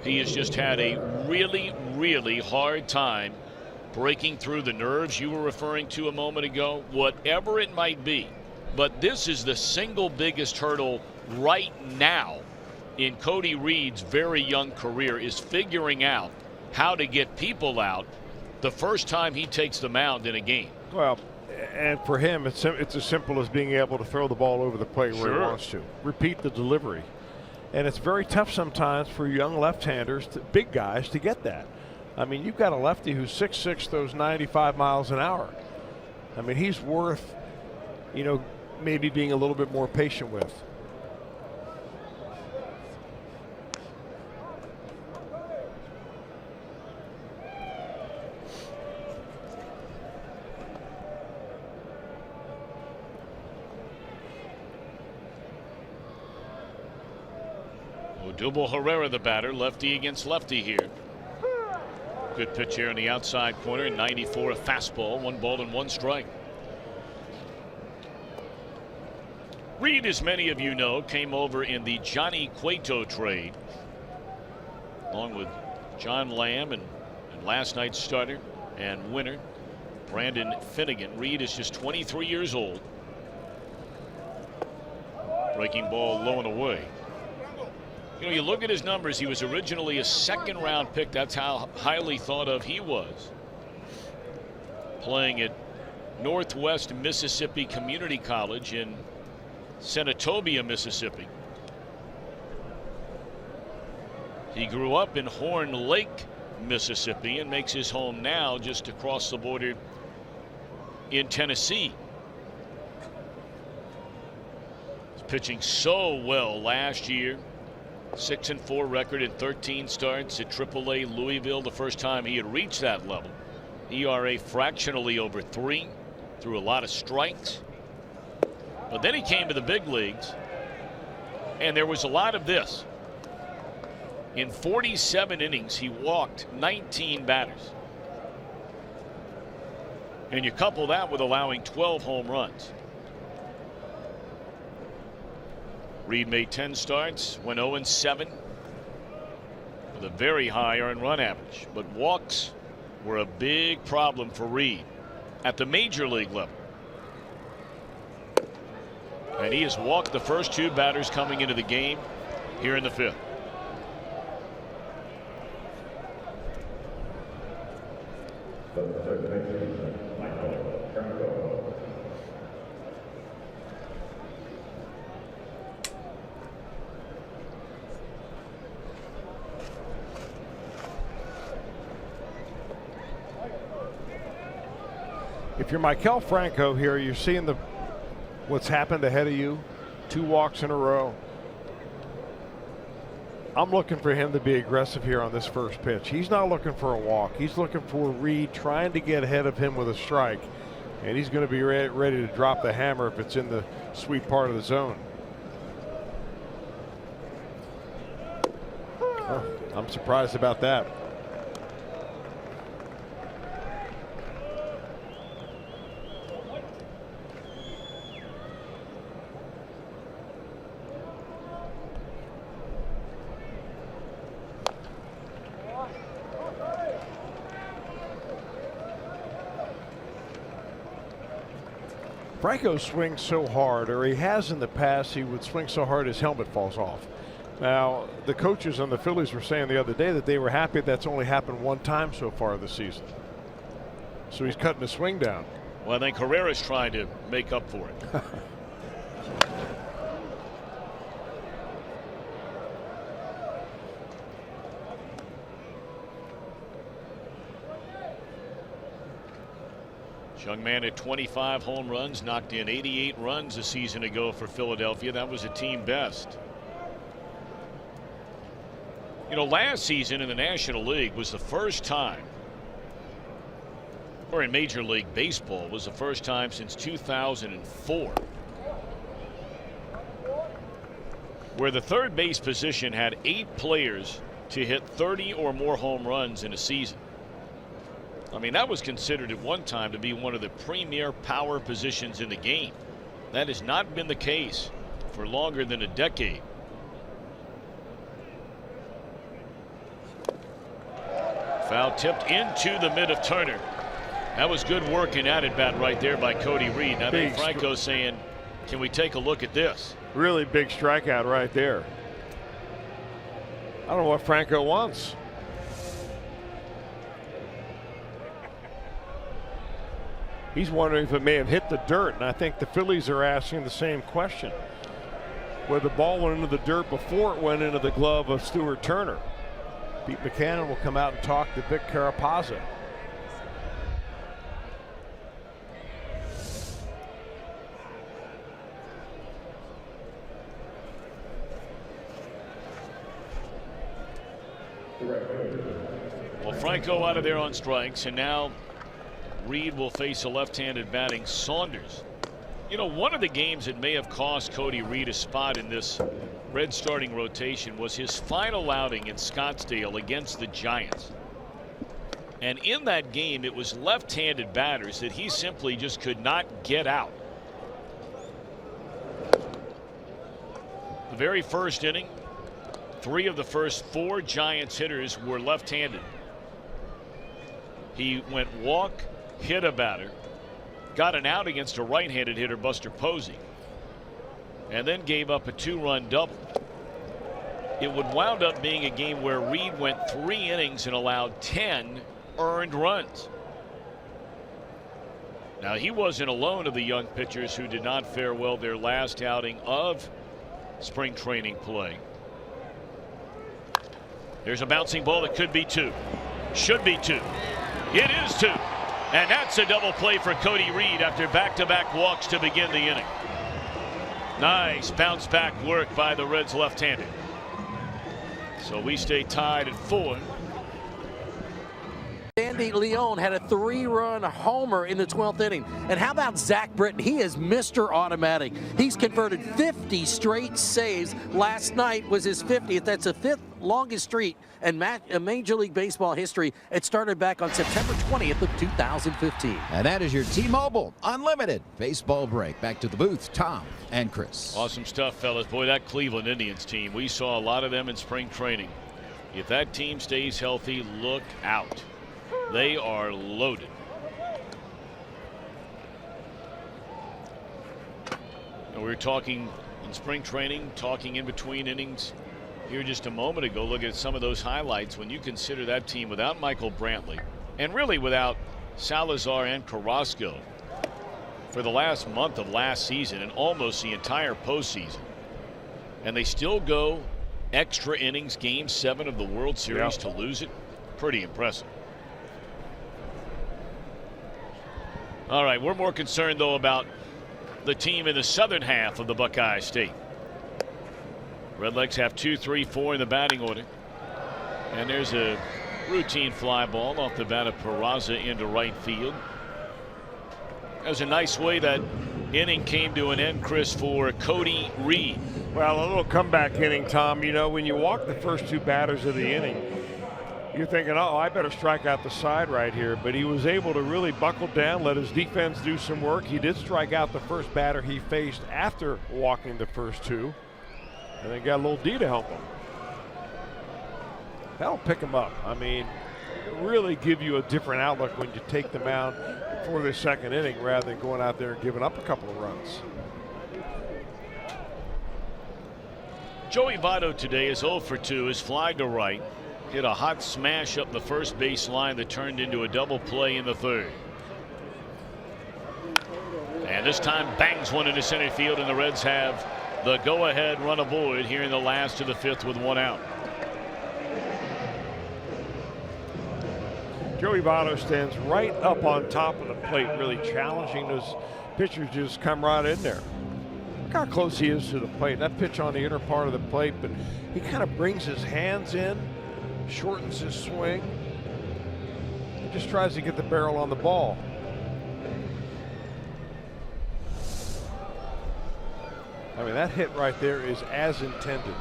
He has just had a really, really hard time breaking through the nerves you were referring to a moment ago, whatever it might be. But this is the single biggest hurdle right now in Cody Reed's very young career, is figuring out how to get people out the first time he takes the mound in a game. Well, and for him, it's as simple as being able to throw the ball over the plate where he wants to. Repeat the delivery. And it's very tough sometimes for young left-handers, big guys, to get that. I mean, you've got a lefty who's 6'6", throws 95 miles an hour. I mean, he's worth, maybe being a little bit more patient with. Duvall HR, the batter, lefty against lefty here. Good pitch here in the outside corner. 94, a fastball, 1 ball and 1 strike. Reed, as many of you know, came over in the Johnny Cueto trade, along with John Lamb and last night's starter and winner Brandon Finnegan. Reed is just 23 years old. Breaking ball low and away. You know, you look at his numbers, he was originally a second-round pick. That's how highly thought of he was. Playing at Northwest Mississippi Community College in Senatobia, Mississippi. He grew up in Horn Lake, Mississippi, and makes his home now just across the border in Tennessee. He's pitching so well last year. 6-4 record in 13 starts at AAA Louisville, the first time he had reached that level. ERA fractionally over 3, threw a lot of strikes. But then he came to the big leagues, and there was a lot of this. In 47 innings, he walked 19 batters. And you couple that with allowing 12 home runs. Reed made 10 starts, went 0-7 with a very high earned run average. But walks were a big problem for Reed at the major league level. And he has walked the first 2 batters coming into the game here in the 5th. If you're Maikel Franco here, you're seeing what's happened ahead of you. 2 walks in a row. I'm looking for him to be aggressive here on this first pitch. He's not looking for a walk. He's looking for Reed trying to get ahead of him with a strike. And he's going to be ready to drop the hammer if it's in the sweet part of the zone. Oh, I'm surprised about that. Franco swings so hard, or he has in the past, he would swing so hard his helmet falls off. Now, the coaches on the Phillies were saying the other day that they were happy that's only happened 1 time so far this season. So he's cutting the swing down. Well, I think Herrera's trying to make up for it. Young man at 25 home runs, knocked in 88 runs a season ago for Philadelphia. That was a team best. You know, last season in the National League was the first time, or in Major League Baseball was the first time since 2004, where the third base position had 8 players to hit 30 or more home runs in a season. I mean, that was considered at one time to be one of the premier power positions in the game. That has not been the case for longer than a decade. Foul tipped into the mid of Turner. That was good work and at bat right there by Cody Reed. Now, Dave Franco saying, can we take a look at this? Really big strikeout right there. I don't know what Franco wants. He's wondering if it may have hit the dirt, and I think the Phillies are asking the same question. Where the ball went into the dirt before it went into the glove of Stuart Turner. Pete McCannon will come out and talk to Vic Carapazza. Well, Franco out of there on strikes, and now Reed will face a left-handed batting Saunders. You know, one of the games that may have cost Cody Reed a spot in this Red starting rotation was his final outing in Scottsdale against the Giants. And in that game, it was left-handed batters that he simply just could not get out. The very first inning, 3 of the first 4 Giants hitters were left-handed. He went walk, hit a batter, got an out against a right-handed hitter, Buster Posey. and then gave up a 2-run double. It would wound up being a game where Reed went 3 innings and allowed 10 earned runs. Now, he wasn't alone of the young pitchers who did not fare well their last outing of spring training play. There's a bouncing ball that could be 2. Should be 2. It is 2. And that's a double play for Cody Reed after back-to-back walks to begin the inning. Nice bounce back work by the Reds left-handed. So we stay tied at 4. Sandy Leon had a 3-run homer in the 12th inning. And how about Zach Britton? He is Mr. Automatic. He's converted 50 straight saves. Last night was his 50th. That's the 5th longest streak in Major League Baseball history. It started back on September 20th of 2015. And that is your T-Mobile Unlimited baseball break. Back to the booth, Tom and Chris. Awesome stuff, fellas. Boy, that Cleveland Indians team, we saw a lot of them in spring training. If that team stays healthy, look out. They are loaded. We were talking in spring training, talking in between innings here just a moment ago. Look at some of those highlights when you consider that team without Michael Brantley and really without Salazar and Carrasco for the last month of last season and almost the entire postseason. And they still go extra innings, game 7 of the World Series to lose it. Pretty impressive. All right, we're more concerned, though, about the team in the southern half of the Buckeye State. Redlegs have 2, 3, 4 in the batting order. And there's a routine fly ball off the bat of Peraza into right field. That was a nice way that inning came to an end, Chris, for Cody Reed. Well, a little comeback inning, Tom. You know, when you walk the first 2 batters of the inning, you're thinking, oh, I better strike out the side right here. But he was able to really buckle down, let his defense do some work. He did strike out the first batter he faced after walking the first 2. And then got a little D to help him. That'll pick him up. I mean, really give you a different outlook when you take them out for the second inning rather than going out there and giving up a couple of runs. Joey Votto today is 0 for 2, is fly to right. Hit a hot smash up the first base line that turned into a double play in the third. And this time bangs one into center field, and the Reds have the go-ahead run aboard here in the last of the 5th with 1 out. Joey Votto stands right up on top of the plate, really challenging those pitchers to just come right in there. Look how close he is to the plate. That pitch on the inner part of the plate, but he kind of brings his hands in, shortens his swing. He just tries to get the barrel on the ball. I mean, that hit right there is as intended.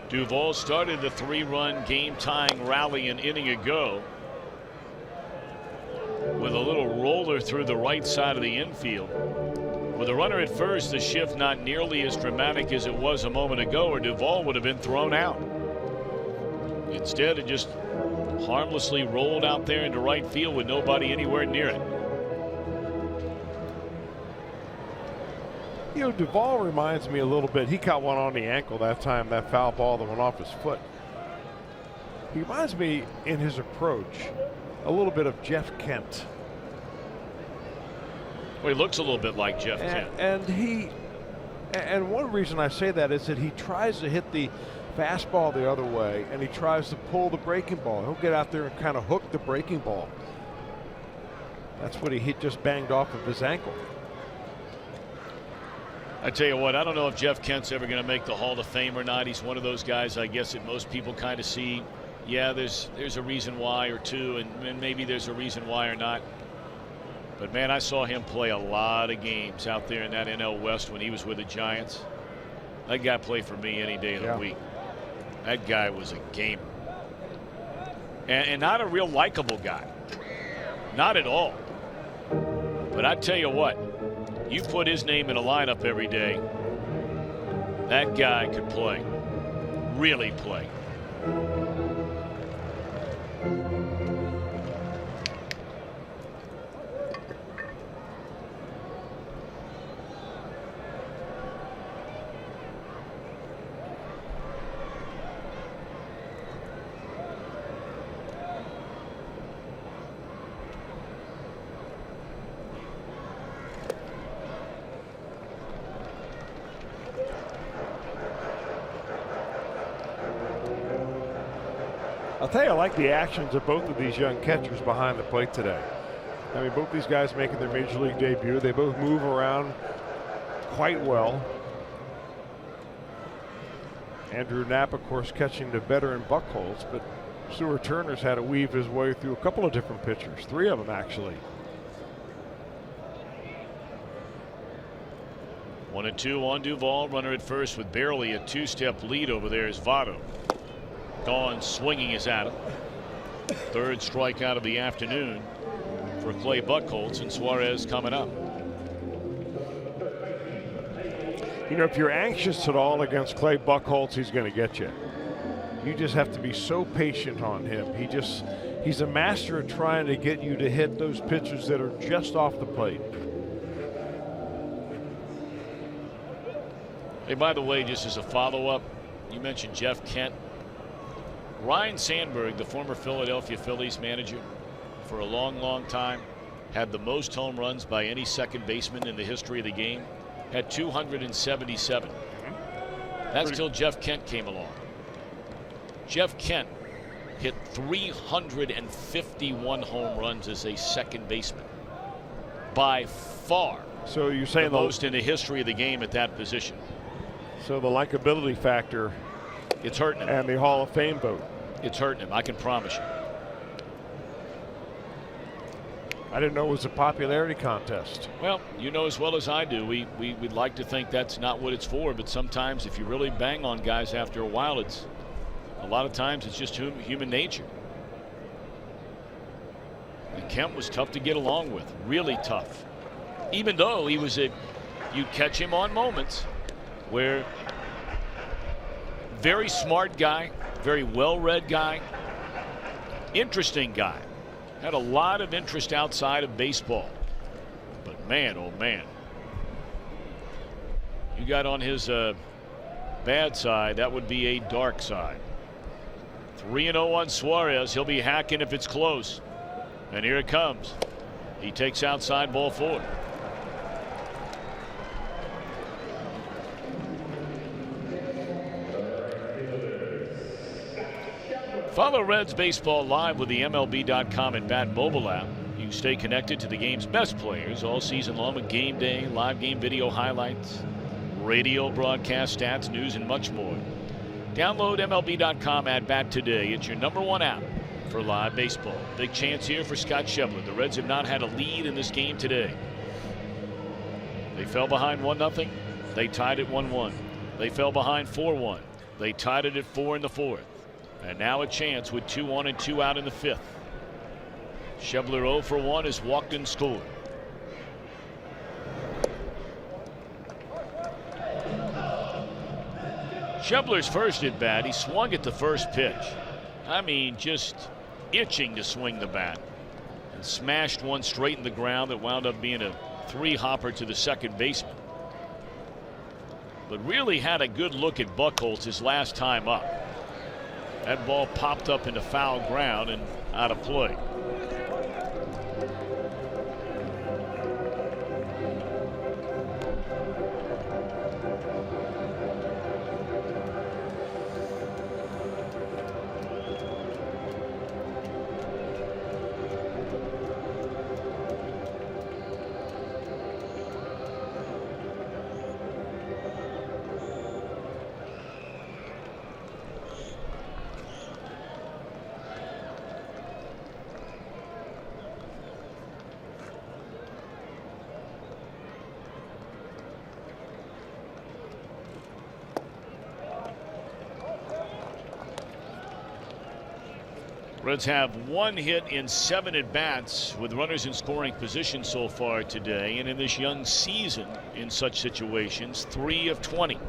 Duvall started the 3-run game-tying rally an inning ago with a little roller through the right side of the infield. With a runner at first, the shift not nearly as dramatic as it was a moment ago, or Duvall would have been thrown out. Instead, it just harmlessly rolled out there into right field with nobody anywhere near it. You know, Duvall reminds me a little bit. He caught one on the ankle that time, that foul ball that went off his foot. He reminds me in his approach a little bit of Jeff Kent. Well, he looks a little bit like Jeff Kent. And one reason I say that is that he tries to hit the fastball the other way, and he tries to pull the breaking ball. He'll get out there and kind of hook the breaking ball. That's what he just banged off of his ankle. I tell you what, I don't know if Jeff Kent's ever going to make the Hall of Fame or not. He's one of those guys, I guess, that most people kind of see, yeah, there's a reason why or two, and maybe there's a reason why or not. But, man, I saw him play a lot of games out there in that NL West when he was with the Giants. That guy played for me any day of the week. That guy was a gamer. And not a real likable guy. Not at all. But I tell you what, you put his name in a lineup every day, that guy could play. Really play. I'll tell you, I like the actions of both of these young catchers behind the plate today. I mean, both these guys making their major league debut. They both move around quite well. Andrew Knapp, of course, catching the veteran Buchholz, but Stuart Turner's had to weave his way through a couple of different pitchers, 3 of them actually. 1-2 on Duvall. Runner at first with barely a 2-step lead over there is Votto. Gone swinging is at him. 3rd strikeout of the afternoon for Clay Buchholz, and Suarez coming up. You know, if you're anxious at all against Clay Buchholz, he's going to get you. You just have to be so patient on him. He's a master at trying to get you to hit those pitches that are just off the plate. Hey, by the way, just as a follow-up, you mentioned Jeff Kent. Ryan Sandberg, the former Philadelphia Phillies manager for a long, long time, had the most home runs by any second baseman in the history of the game. Had 277. That's till Jeff Kent came along. Jeff Kent hit 351 home runs as a second baseman. By far. So you're saying the most in the history of the game at that position. So the likability factor, it's hurting him. And the Hall of Fame vote. It's hurting him, I can promise you. I didn't know it was a popularity contest. Well, you know as well as I do, we'd like to think that's not what it's for, but sometimes if you really bang on guys after a while, it's a lot of times it's just human nature. And Kemp was tough to get along with, really tough. Even though he was you'd catch him on moments where very smart guy, very well-read guy, interesting guy. Had a lot of interest outside of baseball. But man, oh man. You got on his bad side, that would be a dark side. 3-0 on Suarez. He'll be hacking if it's close. And here it comes. He takes outside ball 4. Follow Reds baseball live with the MLB.com and Bat mobile app. You can stay connected to the game's best players all season long with game day, live game video highlights, radio broadcast stats, news, and much more. Download MLB.com at Bat today. It's your #1 app for live baseball. Big chance here for Scott Schebler. The Reds have not had a lead in this game today. They fell behind 1-0. They tied it 1-1. They fell behind 4-1. They tied it at 4 in the 4th. And now a chance with 2 on and 2 out in the 5th. Schebler 0 for 1 has walked and scored. Schebler's first at bat. He swung at the first pitch. I mean, just itching to swing the bat. And smashed one straight in the ground that wound up being a 3-hopper to the second baseman. But really had a good look at Buchholz his last time up. That ball popped up into foul ground and out of play. Reds have 1 hit in 7 at-bats with runners in scoring position so far today, and in this young season in such situations 3 of 20.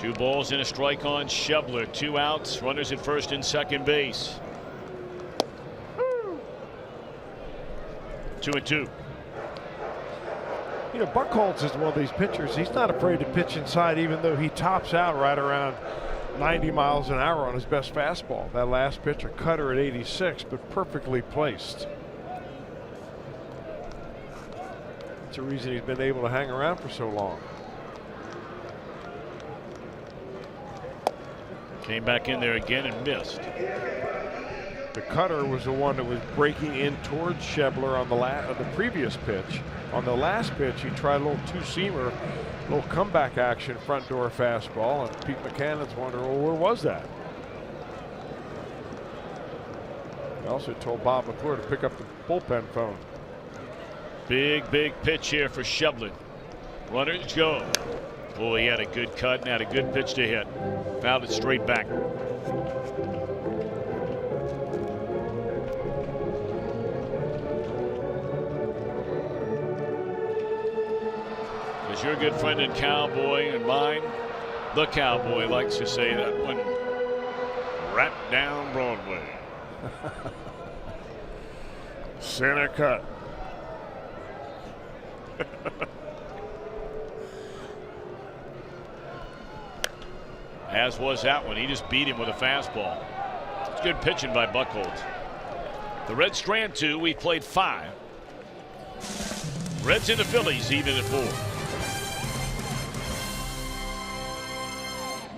Two balls and a strike on Schebler. 2 outs. Runners at first and second base. 2-2. You know, Buchholz is one of these pitchers. He's not afraid to pitch inside, even though he tops out right around 90 miles an hour on his best fastball. That last pitch, a cutter at 86, but perfectly placed. That's the reason he's been able to hang around for so long. Came back in there again and missed. The cutter was the one that was breaking in towards Schebler on the previous pitch. On the last pitch, he tried a little two-seamer, a little comeback action, front door fastball, and Pete McCannon's wondering, well, where was that? He also told Bob McClure to pick up the bullpen phone. Big pitch here for Schebler. Runners go. Oh, he had a good cut and had a good pitch to hit. Fouled it straight back. As your good friend and Cowboy and mine, the Cowboy, likes to say, that one right down Broadway. Center cut. As was that one. He just beat him with a fastball. It's good pitching by Buchholz. The Reds strand 2. We've played 5. Reds and the Phillies even at 4.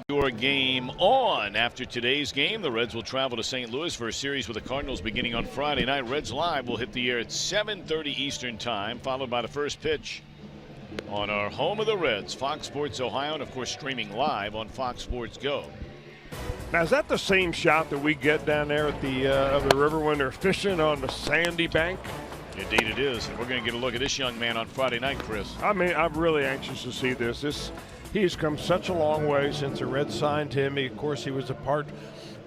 Your game on. After today's game, the Reds will travel to St. Louis for a series with the Cardinals beginning on Friday night. Reds Live will hit the air at 7:30 Eastern Time, followed by the first pitch on our home of the Reds, Fox Sports Ohio, and of course streaming live on Fox Sports Go. Now, is that the same shot that we get down there at the river when they're fishing on the sandy bank? Indeed it is, and we're going to get a look at this young man on Friday night, Chris. I mean, I'm really anxious to see this. He's come such a long way since the Reds signed him. Of course, he was a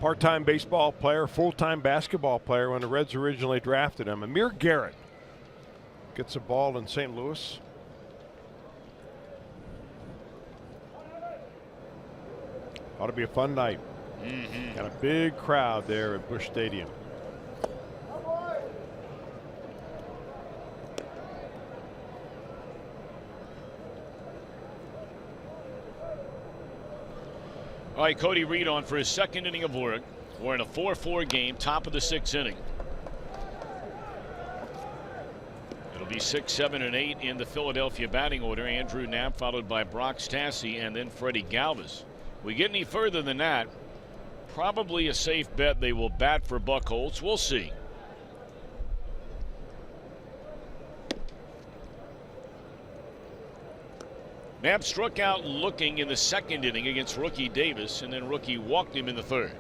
part-time baseball player, full-time basketball player when the Reds originally drafted him. Amir Garrett gets a ball in St. Louis. Ought to be a fun night. Got a big crowd there at Busch Stadium. All right, Cody Reed on for his second inning of work. We're in a 4-4 game, top of the 6th inning. It'll be 6, 7, and 8 in the Philadelphia batting order. Andrew Knapp followed by Brock Stassi and then Freddie Galvis. We get any further than that, probably a safe bet they will bat for Buchholz. We'll see. Knapp struck out looking in the second inning against rookie Davis, and then rookie walked him in the third.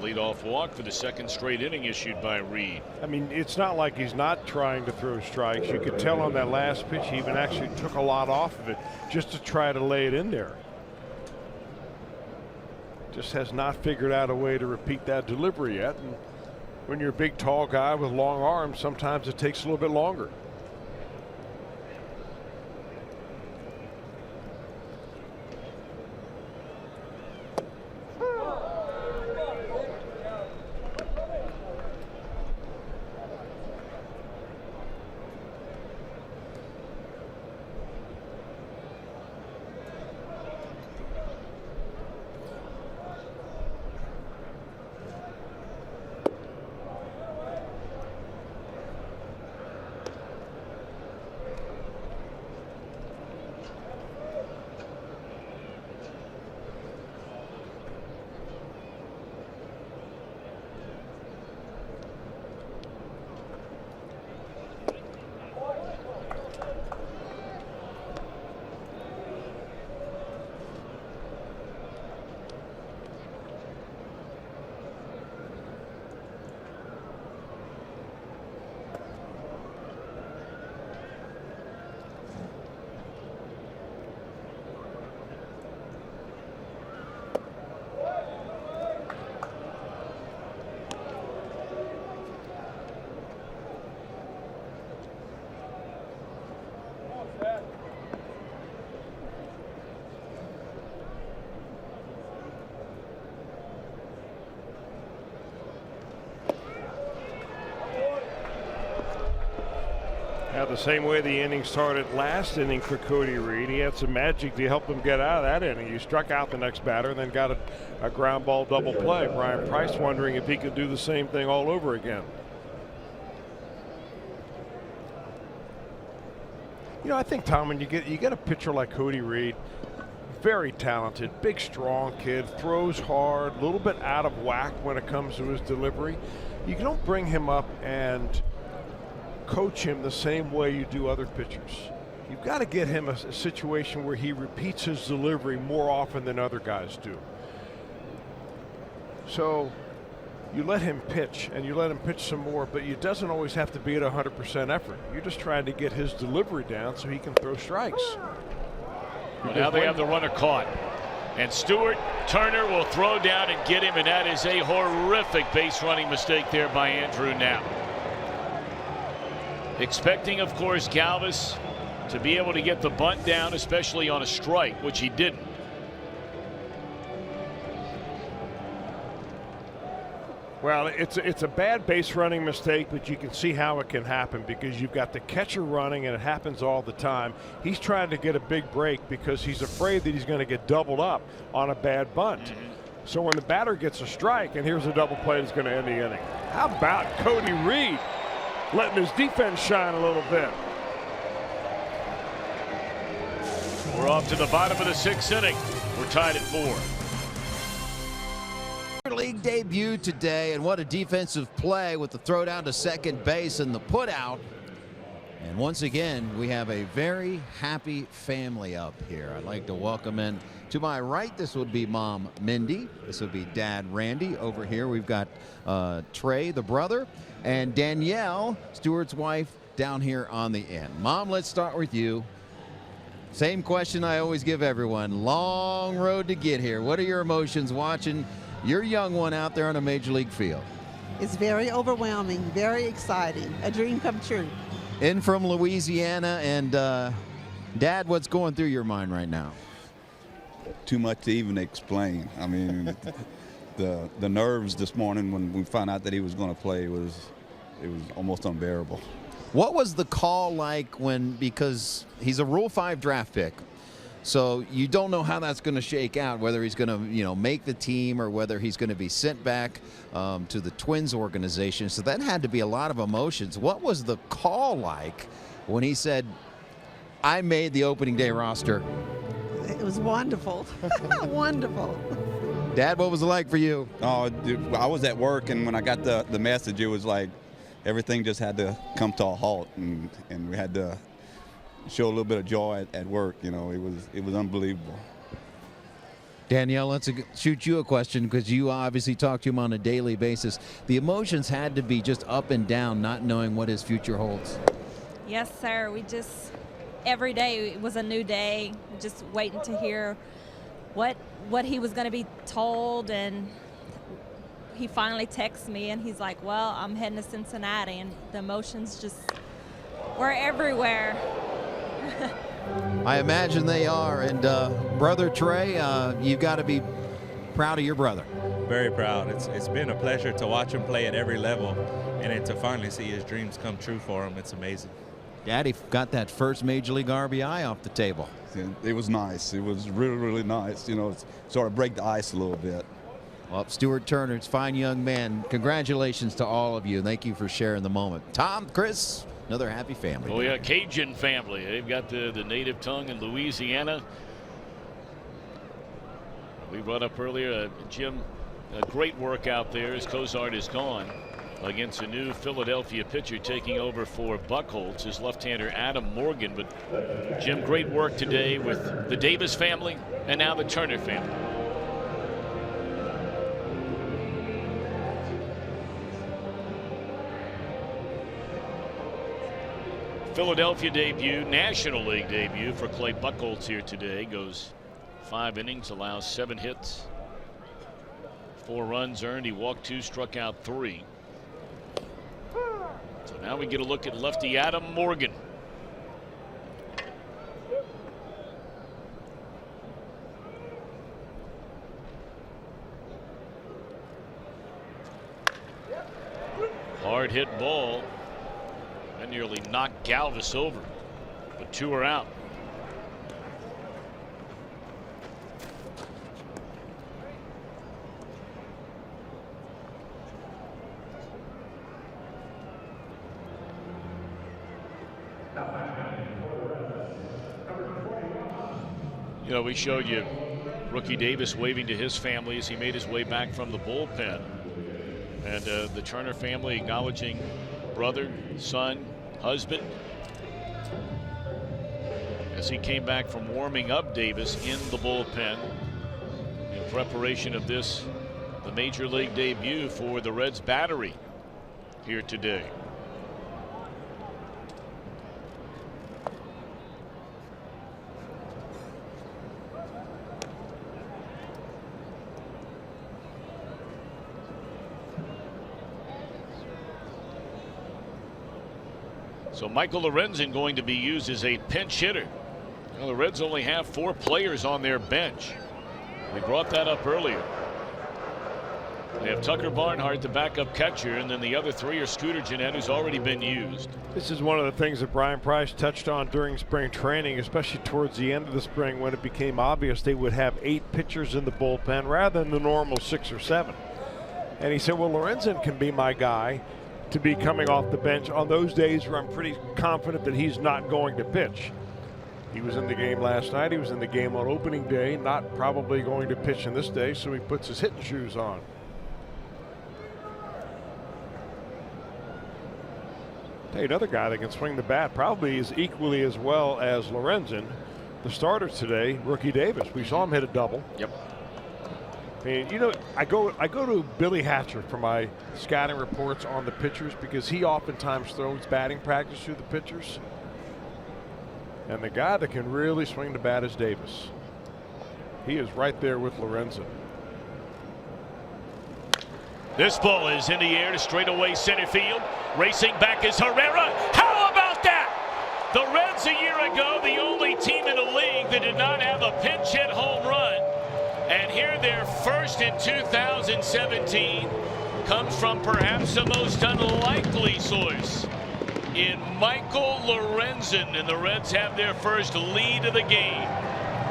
Leadoff walk for the second straight inning issued by Reed. I mean, it's not like he's not trying to throw strikes. You could tell on that last pitch he even actually took a lot off of it just to try to lay it in there. Just has not figured out a way to repeat that delivery yet. And when you're a big, tall guy with long arms, sometimes it takes a little bit longer. Yeah, the same way the inning started last inning for Cody Reed. He had some magic to help him get out of that inning. He struck out the next batter and then got a ground ball double play. Brian Price wondering if he could do the same thing all over again. You know, I think, Tom, when you get a pitcher like Cody Reed, very talented, big, strong kid, throws hard, a little bit out of whack when it comes to his delivery. You don't bring him up and coach him the same way you do other pitchers. You've got to get him a situation where he repeats his delivery more often than other guys do. So you let him pitch, and you let him pitch some more, but it doesn't always have to be at 100% effort. You're just trying to get his delivery down so he can throw strikes. Well, now they have the runner caught. And Stuart Turner will throw down and get him, and that is a horrific base running mistake there by Andrew Knapp. Expecting, of course, Galvis to be able to get the bunt down, especially on a strike, which he didn't. Well, it's a bad base running mistake, but you can see how it can happen because you've got the catcher running and it happens all the time. He's trying to get a big break because he's afraid that he's going to get doubled up on a bad bunt. So when the batter gets a strike and here's a double play that's going to end the inning. How about Cody Reed letting his defense shine a little bit? We're off to the bottom of the 6th inning. We're tied at 4. League debut today, and what a defensive play with the throw down to second base and the put out. And once again, we have a very happy family up here. I'd like to welcome in to my right. This would be Mom Mindy. This would be Dad Randy. Over here we've got Trey, the brother, and Danielle, Stewart's wife, down here on the end. Mom, let's start with you. Same question I always give everyone. Long road to get here. What are your emotions watching your young one out there on a major league field? It's very overwhelming, very exciting, a dream come true. In from Louisiana, and Dad, what's going through your mind right now? Too much to even explain. I mean, the nerves this morning when we found out that he was going to play was almost unbearable. What was the call like because he's a Rule 5 draft pick? So you don't know how that's going to shake out, whether he's going to, make the team or whether he's going to be sent back to the Twins organization. So that had to be a lot of emotions. What was the call like when he said, I made the opening day roster? It was wonderful. Wonderful. Dad, what was it like for you? Oh, I was at work, and when I got the message, it was like everything just had to come to a halt, and we had to show a little bit of joy at work. It was unbelievable. Danielle, let's shoot you a question because you obviously talk to him on a daily basis. The emotions had to be just up and down, not knowing what his future holds. Yes, sir. Every day was a new day, just waiting to hear what he was going to be told. And he finally texts me and he's like, well, I'm heading to Cincinnati, and the emotions just were everywhere. I imagine they are. And Brother Trey, you've got to be proud of your brother. Very proud. It's been a pleasure to watch him play at every level, and then to finally see his dreams come true for him. It's amazing. Daddy got that first Major League RBI off the table. It was nice. It was really, really nice. Sort of break the ice a little bit. Well, Stuart Turner's fine young man. Congratulations to all of you. Thank you for sharing the moment. Tom, Chris, another happy family. Oh, yeah, Cajun family. They've got the native tongue in Louisiana. We brought up earlier, Jim, a great work out there as Cozart is gone against a new Philadelphia pitcher taking over for Buchholz, his left-hander Adam Morgan. But, Jim, great work today with the Davis family and now the Turner family. Philadelphia debut, National League debut for Clay Buchholz here today. Goes 5 innings, allows 7 hits, 4 runs earned. He walked 2, struck out 3. So now we get a look at lefty Adam Morgan. Hard hit ball. And nearly knocked Galvis over, but 2 are out. You know, we showed you Rookie Davis waving to his family as he made his way back from the bullpen. And the Turner family acknowledging brother, son, husband as he came back from warming up Davis in the bullpen in preparation of this, the major league debut for the Reds battery here today. So Michael Lorenzen going to be used as a pinch hitter. Well, the Reds only have 4 players on their bench. We brought that up earlier. They have Tucker Barnhart, the backup catcher, and then the other 3 are Scooter Gennett, who's already been used. This is one of the things that Brian Price touched on during spring training, especially towards the end of the spring when it became obvious they would have 8 pitchers in the bullpen rather than the normal 6 or 7. And he said, well, Lorenzen can be my guy to be coming off the bench on those days where I'm pretty confident that he's not going to pitch. He was in the game last night. He was in the game on opening day, not probably going to pitch in this day, so he puts his hitting shoes on. Hey, another guy that can swing the bat probably is equally as well as Lorenzen. The starter today, Rookie Davis. We saw him hit a double. Yep. And you know, I go to Billy Hatcher for my scouting reports on the pitchers because he oftentimes throws batting practice to the pitchers. And the guy that can really swing the bat is Davis. He is right there with Lorenzen. This ball is in the air to straightaway center field. Racing back is Herrera. How about that? The Reds a year ago, the only team in the league that did not have a pinch hit home run. And here their first in 2017 comes from perhaps the most unlikely source in Michael Lorenzen, and the Reds have their first lead of the game.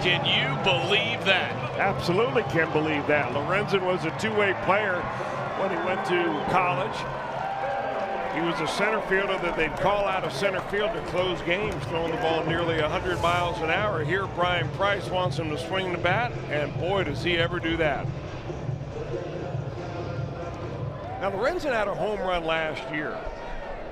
Can you believe that? Absolutely can believe that. Lorenzen was a two-way player when he went to college. He was a center fielder that they'd call out of center field to close games, throwing the ball nearly 100 miles an hour. Here, Brian Price wants him to swing the bat, and boy, does he ever do that. Now, Lorenzen had a home run last year.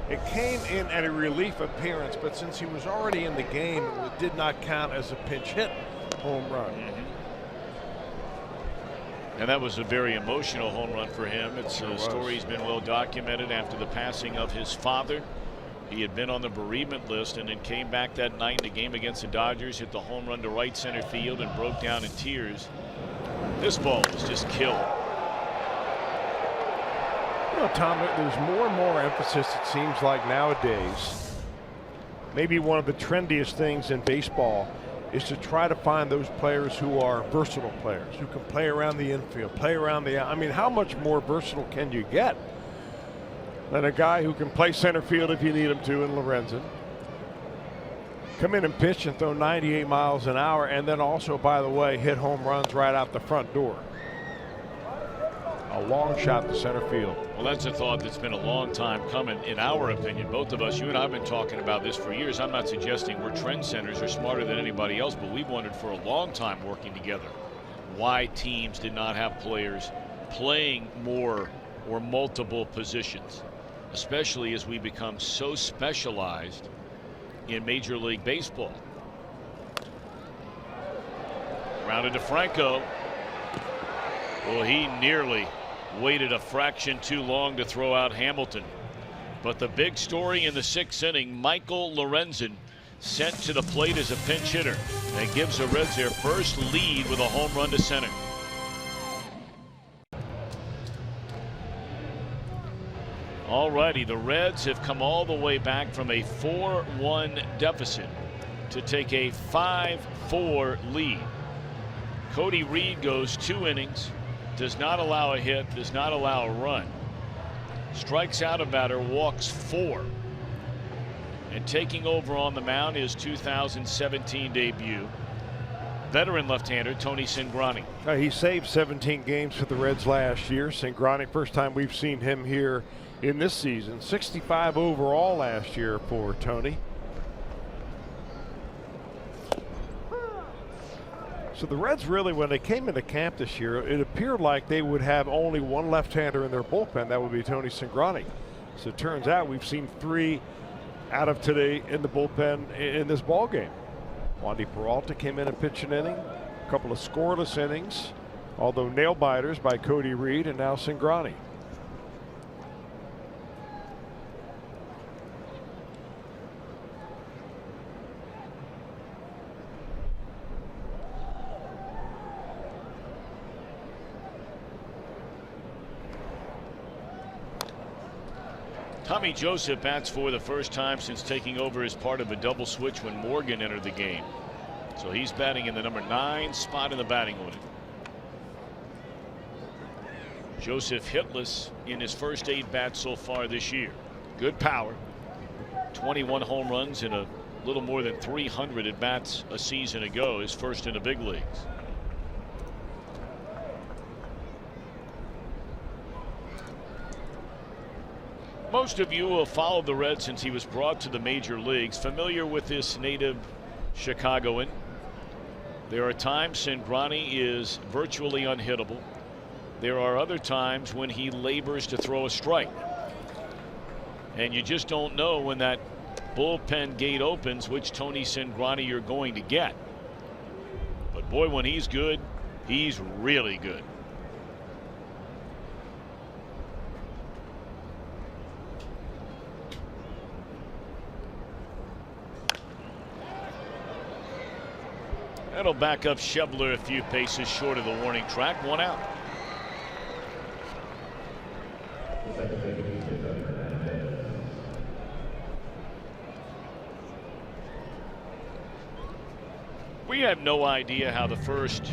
It came in at a relief appearance, but since he was already in the game, it did not count as a pinch hit home run. And that was a very emotional home run for him. It's a story has been well documented after the passing of his father. He had been on the bereavement list and then came back that night in the game against the Dodgers, hit the home run to right center field and broke down in tears. This ball was just killed. You know, Tom, there's more and more emphasis, it seems like nowadays. Maybe one of the trendiest things in baseball is to try to find those players who are versatile players, who can play around the infield, play around the, I mean, how much more versatile can you get than a guy who can play center field if you need him to in Lorenzen? Come in and pitch and throw 98 miles an hour, and then also, by the way, hit home runs right out the front door. A long shot to center field. Well, that's a thought that's been a long time coming, in our opinion. Both of us, you and I have been talking about this for years. I'm not suggesting we're trendsetters or smarter than anybody else, but we've wondered for a long time working together why teams did not have players playing more or multiple positions, especially as we become so specialized in Major League Baseball. Grounded to Franco. Well, he nearly waited a fraction too long to throw out Hamilton. But the big story in the 6th inning, Michael Lorenzen sent to the plate as a pinch hitter and gives the Reds their first lead with a home run to center. Alrighty, the Reds have come all the way back from a 4-1 deficit to take a 5-4 lead. Cody Reed goes 2 innings, does not allow a hit, does not allow a run. Strikes out a batter, walks 4. And taking over on the mound his 2017 debut, veteran left-hander Tony Cingrani. He saved 17 games for the Reds last year. Cingrani, first time we've seen him here in this season. 65 overall last year for Tony. So the Reds really, when they came into camp this year, it appeared like they would have only one left-hander in their bullpen. That would be Tony Cingrani. So it turns out we've seen 3 out of today in the bullpen in this ball game. Wandy Peralta came in and pitched an inning, a couple of scoreless innings, although nail biters by Cody Reed, and now Cingrani. Tommy Joseph bats for the first time since taking over as part of a double switch when Morgan entered the game. So he's batting in the number 9 spot in the batting order. Joseph hitless in his first 8 bats so far this year. Good power. 21 home runs in a little more than 300 at bats a season ago. His first in the big leagues. Most of you who have followed the Reds since he was brought to the major leagues, familiar with this native Chicagoan. There are times Cingrani is virtually unhittable. There are other times when he labors to throw a strike. And you just don't know when that bullpen gate opens which Tony Cingrani you're going to get. But boy, when he's good, he's really good. That'll back up Schebler a few paces short of the warning track. 1 out. We have no idea how the first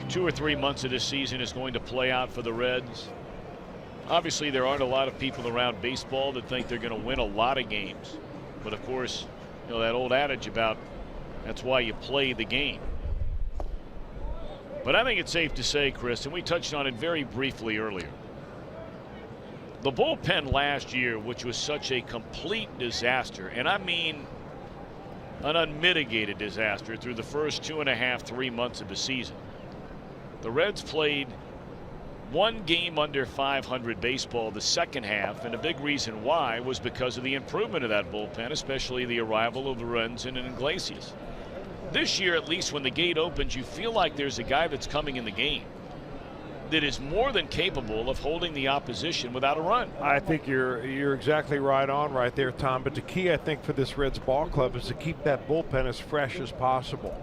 2 or 3 months of this season is going to play out for the Reds. Obviously, there aren't a lot of people around baseball that think they're going to win a lot of games. But of course, you know that old adage about that's why you play the game. But I think it's safe to say, Chris, and we touched on it very briefly earlier, the bullpen last year, which was such a complete disaster, and I mean an unmitigated disaster through the first 2.5, 3 months of the season. The Reds played 1 game under 500 baseball the second half, and a big reason why was because of the improvement of that bullpen, especially the arrival of Lorenzen and Iglesias. This year, at least when the gate opens, you feel like there's a guy that's coming in the game that is more than capable of holding the opposition without a run. I think you're exactly right on right there, Tom. But the key, I think, for this Reds ball club is to keep that bullpen as fresh as possible.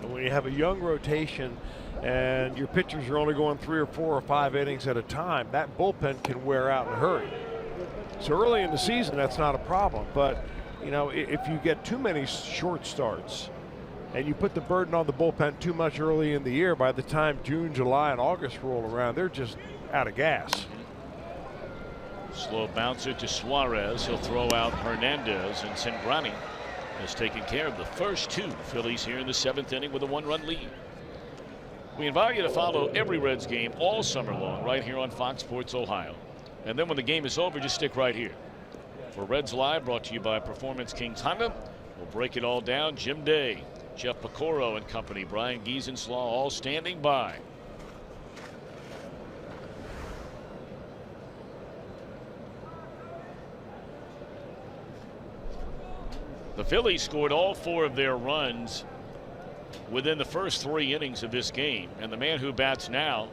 And when you have a young rotation and your pitchers are only going 3 or 4 or 5 innings at a time, that bullpen can wear out in a hurry. So early in the season, that's not a problem. But, you know, if you get too many short starts and you put the burden on the bullpen too much early in the year, by the time June, July, and August roll around, they're just out of gas. Slow bouncer to Suarez. He'll throw out Hernandez, and Cingrani has taken care of the first 2 Phillies here in the 7th inning with a 1-run lead. We invite you to follow every Reds game all summer long right here on Fox Sports Ohio. And then when the game is over, just stick right here. For Reds Live, brought to you by Performance Kings Honda, we'll break it all down. Jim Day, Jeff Pecoro and company, Brian Giesenslaw, all standing by. The Phillies scored all 4 of their runs within the first 3 innings of this game, and the man who bats now,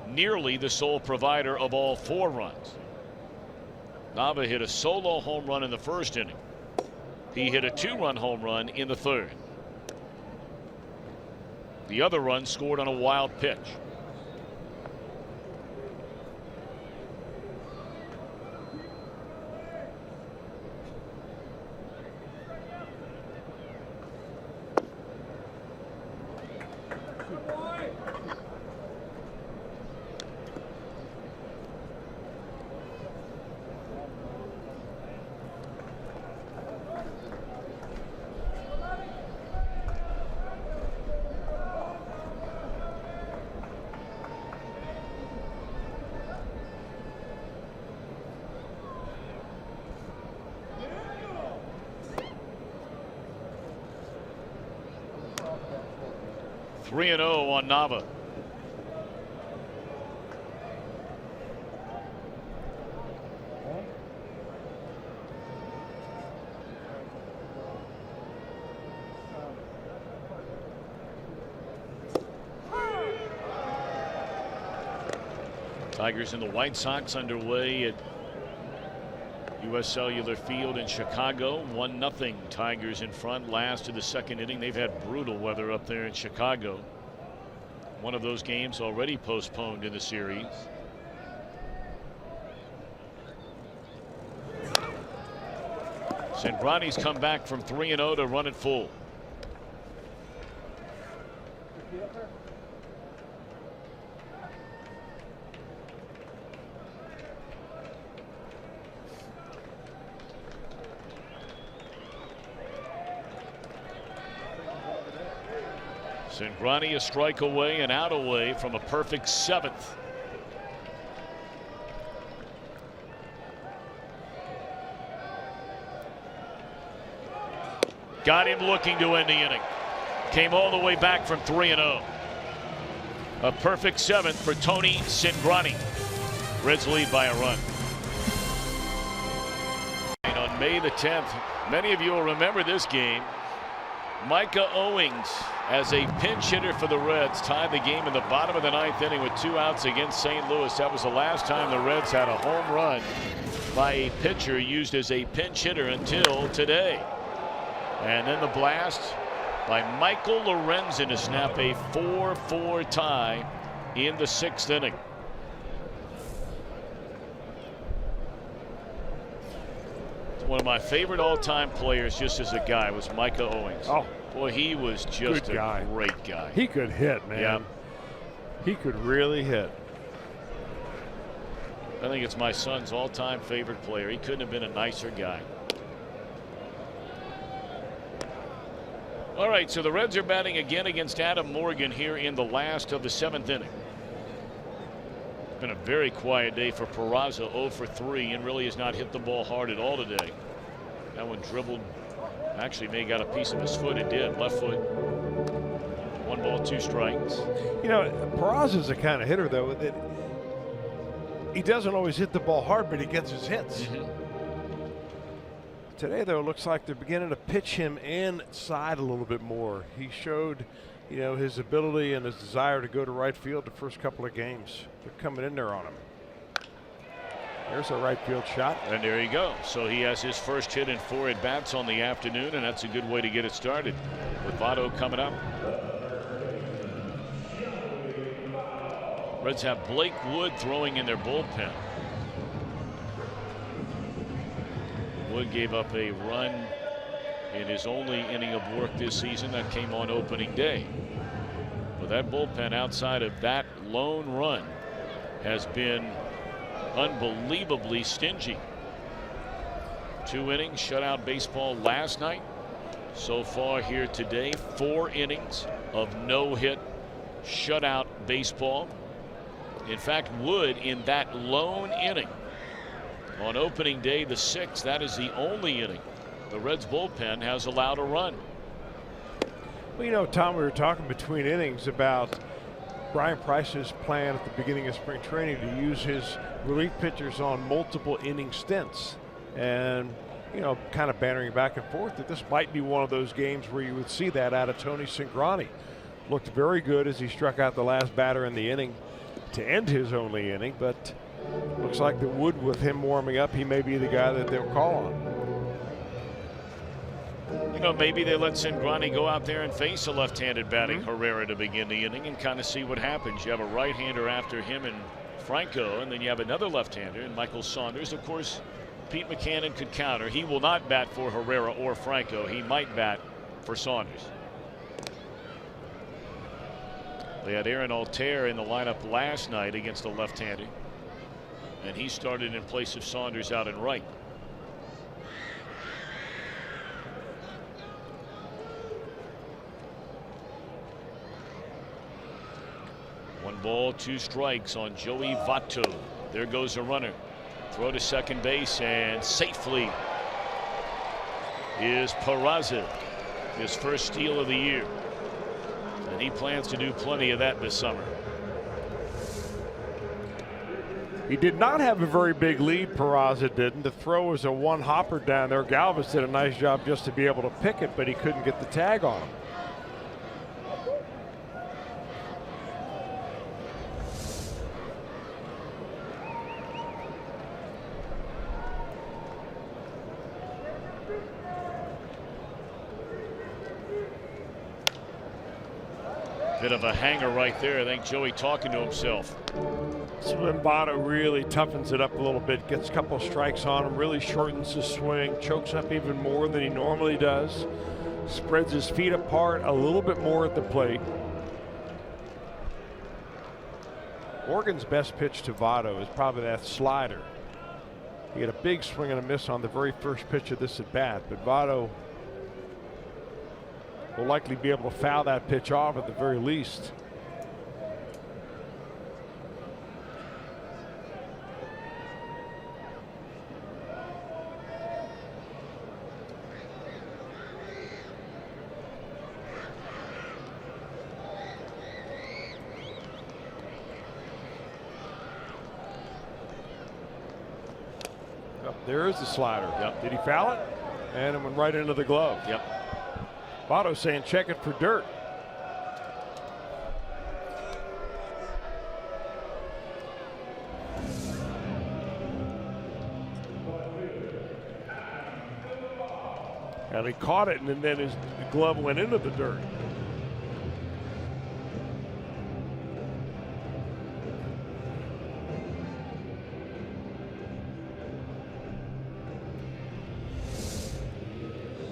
nearly the sole provider of all 4 runs. Nava hit a solo home run in the first inning. He hit a 2-run home run in the 3rd. The other run scored on a wild pitch. 3-0 on Nava. Tigers and the White Sox underway at U.S. Cellular Field in Chicago. 1-0 Tigers in front. Last of the second inning. They've had brutal weather up there in Chicago. One of those games already postponed in the series. Cingrani's come back from 3-0 to run it full. Cingrani a strike away and out away from a perfect 7th. Got him looking to end the inning. Came all the way back from 3-0. A perfect 7th for Tony Cingrani. Reds lead by a run. And on May the 10th, many of you will remember this game. Micah Owings, as a pinch hitter for the Reds, tied the game in the bottom of the 9th inning with 2 outs against St. Louis. That was the last time the Reds had a home run by a pitcher used as a pinch hitter until today. And then the blast by Michael Lorenzen to snap a 4-4 tie in the 6th inning. One of my favorite all-time players just as a guy was Micah Owings. Oh, boy, he was just a guy. Great guy. He could hit, man. Yeah. He could really hit. I think it's my son's all-time favorite player. He couldn't have been a nicer guy. All right, so the Reds are batting again against Adam Morgan here in the last of the 7th inning. Been a very quiet day for Peraza, 0 for 3, and really has not hit the ball hard at all today. That one dribbled, actually may have got a piece of his foot. It did, left foot. 1 ball, 2 strikes. You know, Peraza's the kind of hitter though that he doesn't always hit the ball hard, but he gets his hits. Today though, it looks like they're beginning to pitch him inside a little bit more. He showed, you know, his ability and his desire to go to right field the first couple of games. They're coming in there on him. There's a right field shot. And there you go. So he has his first hit in 4 at-bats on the afternoon, and that's a good way to get it started. With Votto coming up. Reds have Blake Wood throwing in their bullpen. Wood gave up a run in his only inning of work this season. That came on opening day. But that bullpen, outside of that lone run, has been unbelievably stingy. 2 innings shutout baseball last night. So far here today, 4 innings of no-hit shutout baseball. In fact, Wood in that lone inning on opening day, the 6th, that is the only inning the Reds bullpen has allowed a run. Well, you know, Tom, we were talking between innings about Brian Price's plan at the beginning of spring training to use his relief pitchers on multiple inning stints, and you know, kind of bantering back and forth that this might be one of those games where you would see that out of Tony Cingrani. Looked very good as he struck out the last batter in the inning to end his only inning, but looks like the Wood, with him warming up, he may be the guy that they'll call on. You know, maybe they let Cingrani go out there and face a left-handed batting Herrera to begin the inning and kind of see what happens. You have a right-hander after him and Franco, and then you have another left-hander and Michael Saunders. Of course, Pete Mackanin could counter. He will not bat for Herrera or Franco. He might bat for Saunders. They had Aaron Altair in the lineup last night against a left-hander, and he started in place of Saunders out in right. One ball, 2 strikes on Joey Votto. There goes a runner. Throw to second base, and safely is Peraza. His first steal of the year. And And he plans to do plenty of that this summer. He did not have a very big lead, Peraza didn't. The throw was a one-hopper down there. Galvis did a nice job just to be able to pick it, but he couldn't get the tag on him. Bit of a hanger right there. I think Joey talking to himself. Slim Votto really toughens it up a little bit, gets a couple of strikes on him, really shortens his swing, chokes up even more than he normally does, spreads his feet apart a little bit more at the plate. Morgan's best pitch to Votto is probably that slider. He had a big swing and a miss on the very first pitch of this at bat, but Votto will likely be able to foul that pitch off at the very least. There is the slider. Yep. Did he foul it? And it went right into the glove. Yep. Votto saying check it for dirt. And he caught it, and then his glove went into the dirt.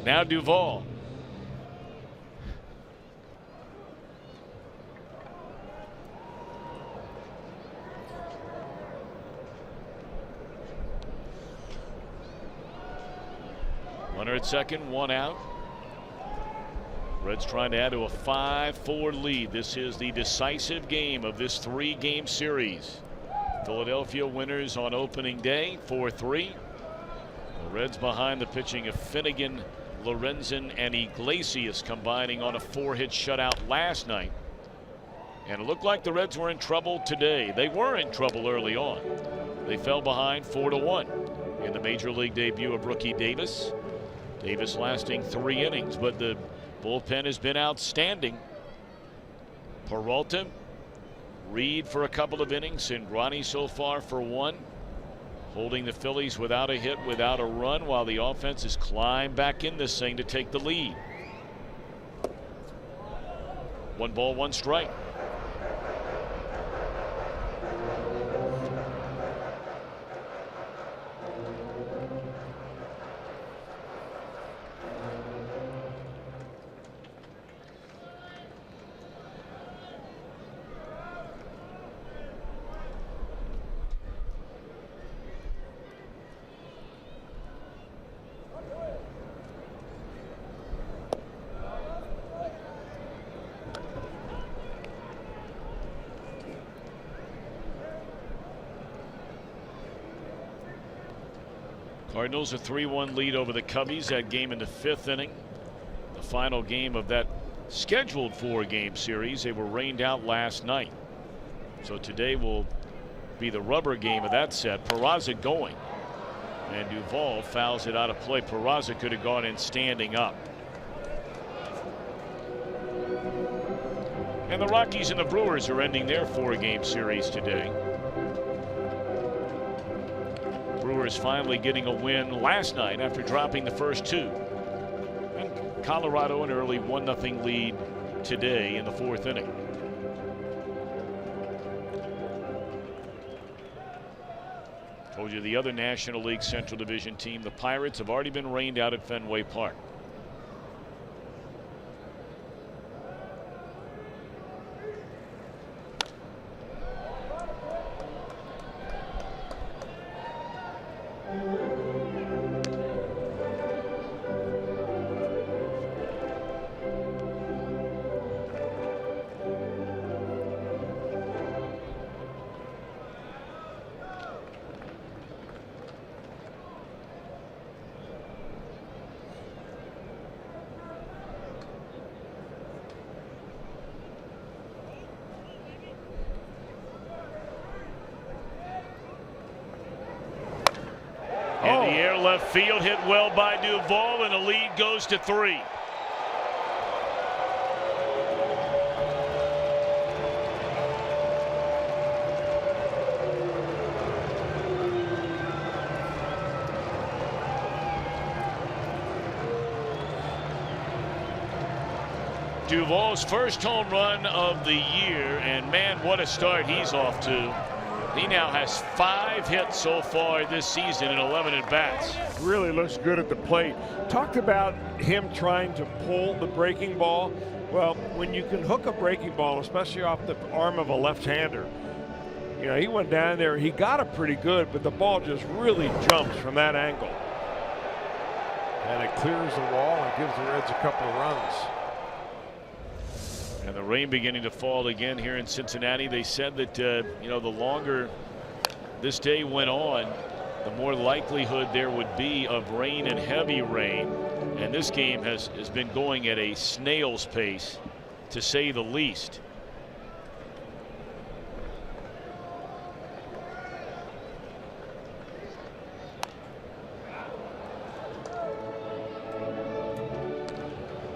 Now Duvall. Runner at second, one out. Reds trying to add to a 5-4 lead. This is the decisive game of this 3-game series. Philadelphia winners on opening day, 4-3. The Reds behind the pitching of Finnegan, Lorenzen, and Iglesias combining on a 4-hit shutout last night. And it looked like the Reds were in trouble today. They were in trouble early on. They fell behind 4-1 in the major league debut of rookie Davis. Davis lasting 3 innings, but the bullpen has been outstanding. Peralta, Reed for a couple of innings, and Ronnie so far for 1. Holding the Phillies without a hit, without a run, while the offense has climbed back in this thing to take the lead. 1 ball, 1 strike. Cardinals a 3-1 lead over the Cubbies. That game in the 5th inning. The final game of that scheduled 4-game series. They were rained out last night. So today will be the rubber game of that set. Peraza going. And Duvall fouls it out of play. Peraza could have gone in standing up. And the Rockies and the Brewers are ending their 4-game series today. Brewers finally getting a win last night after dropping the first 2. And Colorado an early 1-0 lead today in the 4th inning. Told you the other National League Central Division team, the Pirates, have already been rained out at Fenway Park. there, left field, hit well by Duvall, and the lead goes to 3. Duvall's first home run of the year, and man, what a start he's off to. He now has 5 hits so far this season in 11 at-bats. Really looks good at the plate. Talked about him trying to pull the breaking ball. Well, when you can hook a breaking ball, especially off the arm of a left-hander, you know, he went down there, he got it pretty good, but the ball just really jumps from that angle. And it clears the wall and gives the Reds a couple of runs. And the rain beginning to fall again here in Cincinnati. They said that, you know, the longer this day went on, the more likelihood there would be of rain and heavy rain. And this game has been going at a snail's pace, to say the least.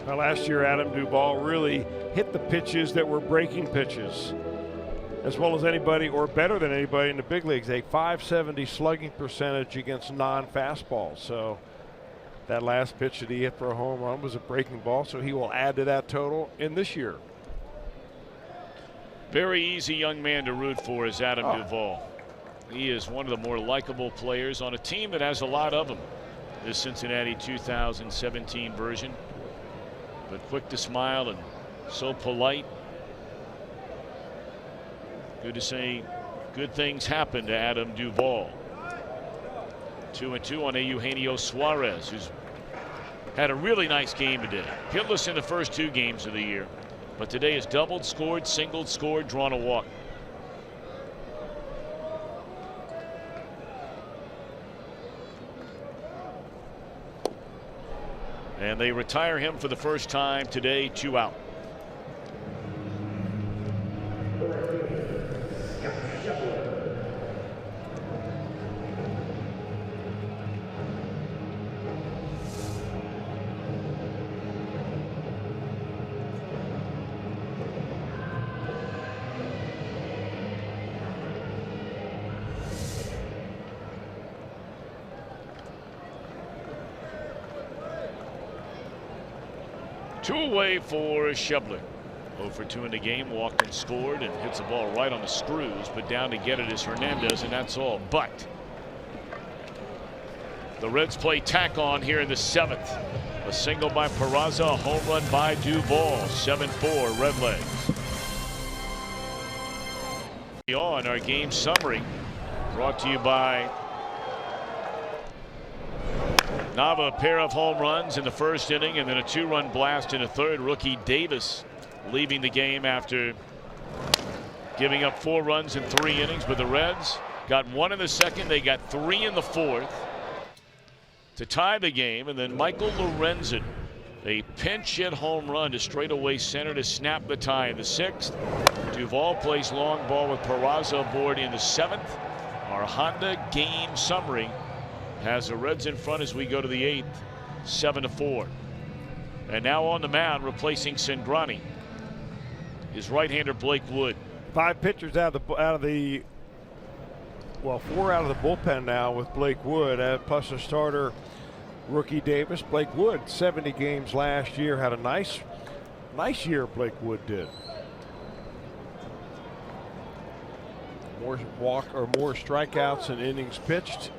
Well, last year, Adam Duvall really hit the pitches that were breaking pitches as well as anybody, or better than anybody in the big leagues. A .570 slugging percentage against non-fastballs. So that last pitch that he hit for a home run was a breaking ball, so he will add to that total in this year. Very easy young man to root for is Adam Duvall. He is one of the more likable players on a team that has a lot of them. This Cincinnati 2017 version. But quick to smile and so polite. Good to say good things happen to Adam Duvall. 2-2 on Eugenio Suarez, who's had a really nice game today. Hitless in the first 2 games of the year, but today has doubled, scored, singled, scored, drawn a walk. And they retire him for the first time today, 2 out. Two away for Schebler. 0 for 2 in the game, walked and scored, and hits the ball right on the screws, but down to get it is Hernandez, and that's all. But the Reds play tack on here in the 7th. A single by Peraza, a home run by Duvall. 7-4 Redlegs. On our game summary, brought to you by Nava. A pair of home runs in the first inning, and then a 2-run blast in the third. Rookie Davis leaving the game after giving up 4 runs in 3 innings. But the Reds got 1 in the second. They got 3 in the fourth to tie the game. And then Michael Lorenzen, a pinch hit home run to straightaway center to snap the tie in the 6th. Duvall plays long ball with Peraza aboard in the 7th. Our Honda game summary has the Reds in front as we go to the 8th, 7-4. And now on the mound, replacing Cingrani, is right-hander Blake Wood. 5 pitchers out of the well, 4 out of the bullpen now with Blake Wood, plus a starter, rookie Davis. Blake Wood, 70 games last year, had a nice year. Blake Wood did. More strikeouts and innings pitched.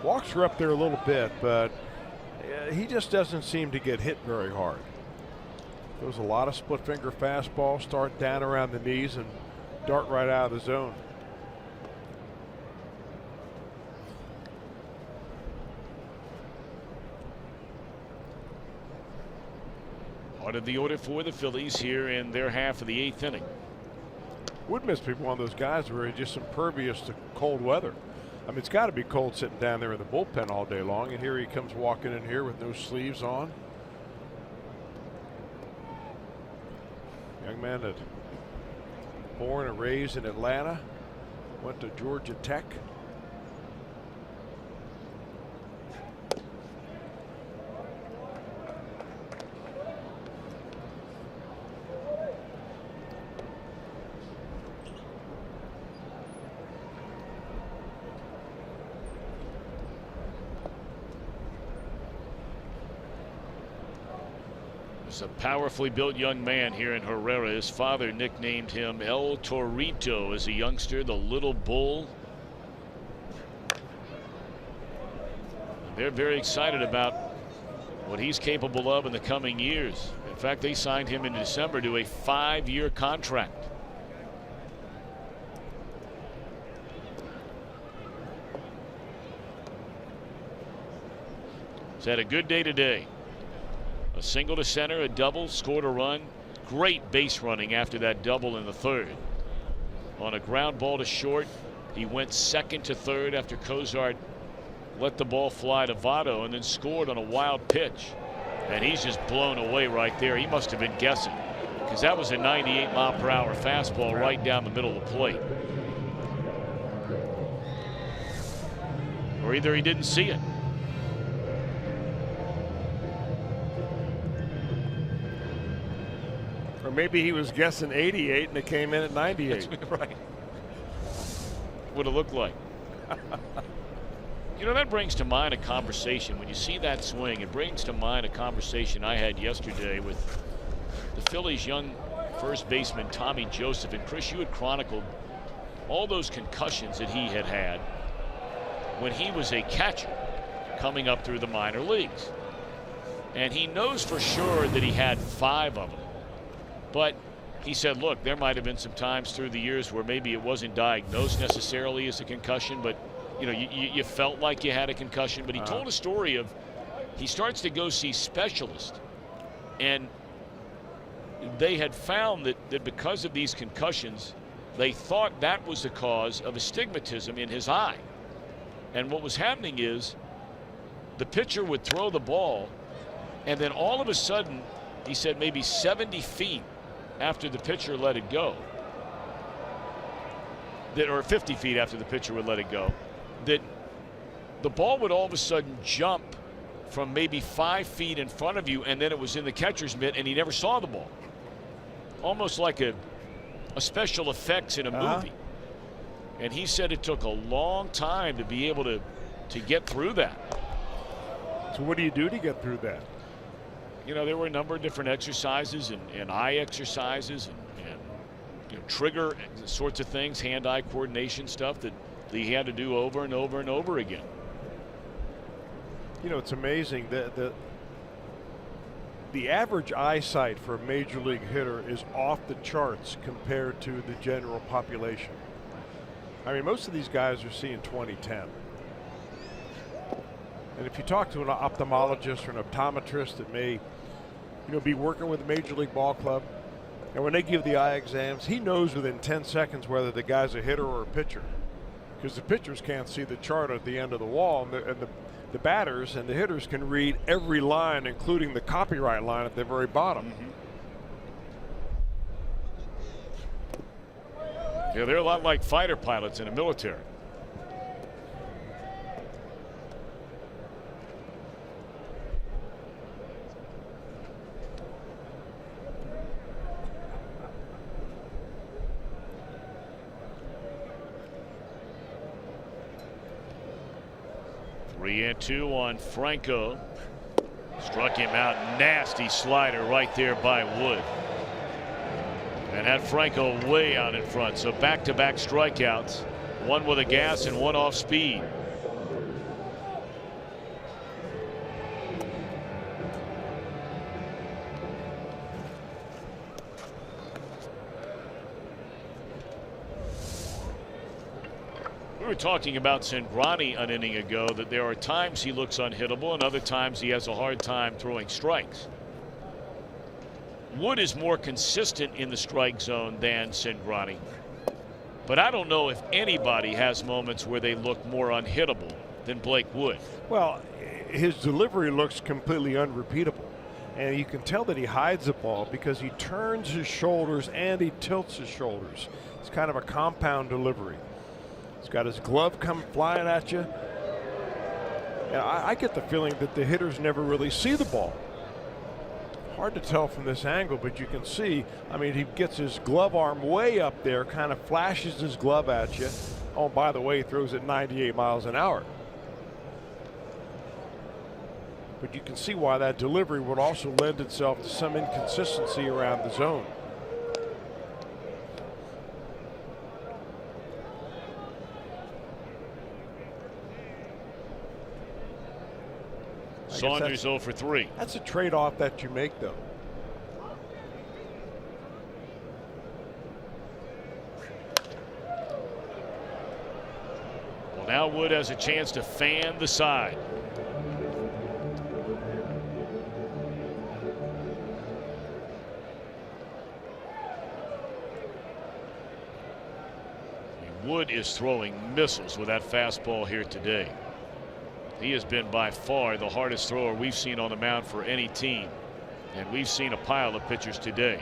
Walks are up there a little bit, but he just doesn't seem to get hit very hard. Throws a lot of split finger fastballs, start down around the knees and dart right out of the zone. Part of the order for the Phillies here in their half of the 8th inning. Wood must be one of those guys where he's just impervious to cold weather. I mean, it's got to be cold sitting down there in the bullpen all day long, and here he comes walking in here with no sleeves on. Young man that born and raised in Atlanta, went to Georgia Tech. He's a powerfully built young man here in Herrera. His father nicknamed him El Torito as a youngster, the little bull. They're very excited about what he's capable of in the coming years. In fact, they signed him in December to a 5-year contract. He's had a good day today. A single to center, a double, scored a run. Great base running after that double in the third. On a ground ball to short, he went second to third after Cozart let the ball fly to Votto and then scored on a wild pitch. And he's just blown away right there. He must have been guessing, because that was a 98-mile-per-hour fastball right down the middle of the plate. Or either he didn't see it. Or maybe he was guessing 88 and it came in at 98. That's right. Would have looked like. You know, that brings to mind a conversation. When you see that swing, it brings to mind a conversation I had yesterday with the Phillies' young first baseman, Tommy Joseph. And Chris, you had chronicled all those concussions that he had had when he was a catcher coming up through the minor leagues. And he knows for sure that he had 5 of them. But he said, look, there might have been some times through the years where maybe it wasn't diagnosed necessarily as a concussion, but you know, you felt like you had a concussion. But he told a story of he starts to go see specialists, and they had found that because of these concussions, they thought that was the cause of astigmatism in his eye. And what was happening is the pitcher would throw the ball, and then all of a sudden, he said maybe 70 feet after the pitcher let it go, or 50 feet after the pitcher would let it go, that the ball would all of a sudden jump from maybe 5 feet in front of you, and then it was in the catcher's mitt and he never saw the ball. Almost like a special effects in a movie. And he said it took a long time to be able to get through that. So what do you do to get through that? You know, there were a number of different exercises and eye exercises and you know, trigger sorts of things, hand-eye coordination stuff that he had to do over and over and over again. You know, it's amazing that the average eyesight for a major league hitter is off the charts compared to the general population. I mean, most of these guys are seeing 20/10. And if you talk to an ophthalmologist or an optometrist that may, you know, be working with a major league ball club, and when they give the eye exams, he knows within 10 seconds whether the guy's a hitter or a pitcher, because the pitchers can't see the chart at the end of the wall, and the batters and the hitters can read every line, including the copyright line at the very bottom. Yeah, they're a lot like fighter pilots in the military. Three and two on Franco. Struck him out. Nasty slider right there by Wood. And had Franco way out in front. So back-to-back strikeouts. One with a gas and one off speed. We were talking about Cingrani an inning ago, that there are times he looks unhittable and other times he has a hard time throwing strikes. Wood is more consistent in the strike zone than Cingrani, but I don't know if anybody has moments where they look more unhittable than Blake Wood. Well, his delivery looks completely unrepeatable, and you can tell that he hides the ball because he turns his shoulders and he tilts his shoulders. It's kind of a compound delivery. He's got his glove come flying at you. And I get the feeling that the hitters never really see the ball. Hard to tell from this angle, but you can see, I mean, he gets his glove arm way up there, kind of flashes his glove at you. Oh, by the way, he throws it 98 miles an hour. but you can see why that delivery would also lend itself to some inconsistency around the zone. Saunders 0 for 3. That's a trade-off that you make, though. Well, now Wood has a chance to fan the side. Wood is throwing missiles with that fastball here today. He has been by far the hardest thrower we've seen on the mound for any team. And we've seen a pile of pitchers today.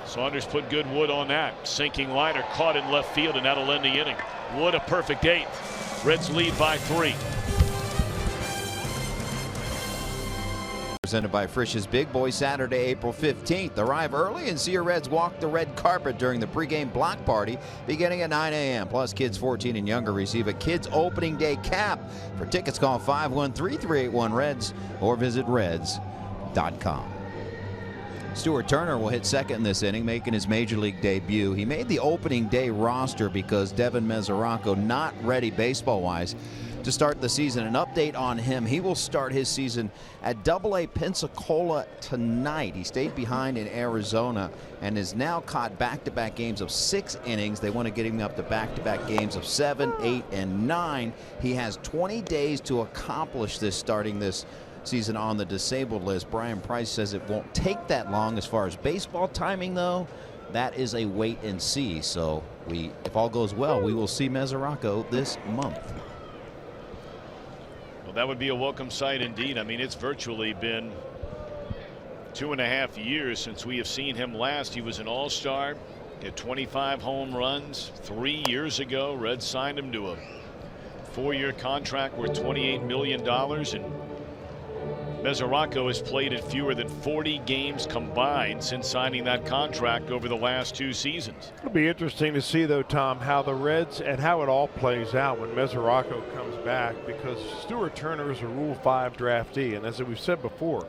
Saunders put good Wood on that. Sinking liner caught in left field, and that'll end the inning. Wood a perfect 8th. Reds lead by 3. Presented by Frisch's Big Boy, Saturday, April 15th. Arrive early and see your Reds walk the red carpet during the pregame block party beginning at 9 a.m. Plus, kids 14 and younger receive a kids opening day cap. For tickets, call 513-381-REDS or visit reds.com. Stuart Turner will hit second in this inning, making his major league debut. He made the opening day roster because Devin Mesoraco not ready baseball-wise to start the season. An update on him: he will start his season at AA Pensacola tonight. He stayed behind in Arizona and has now caught back-to-back games of 6 innings. They want to get him up to back-to-back games of 7, 8, and 9. He has 20 days to accomplish this, starting this season on the disabled list. Brian Price says it won't take that long. As far as baseball timing, though, that is a wait and see. So if all goes well, we will see Mesoraco this month. Well, that would be a welcome sight indeed. I mean, it's virtually been 2.5 years since we have seen him last. He was an all-star, hit 25 home runs 3 years ago. Reds signed him to a 4-year contract worth $28 million, and Mesoraco has played in fewer than 40 games combined since signing that contract over the last 2 seasons. It'll be interesting to see, though, Tom, how the Reds and how it all plays out when Mesoraco comes back, because Stuart Turner is a Rule 5 draftee, and as we've said before,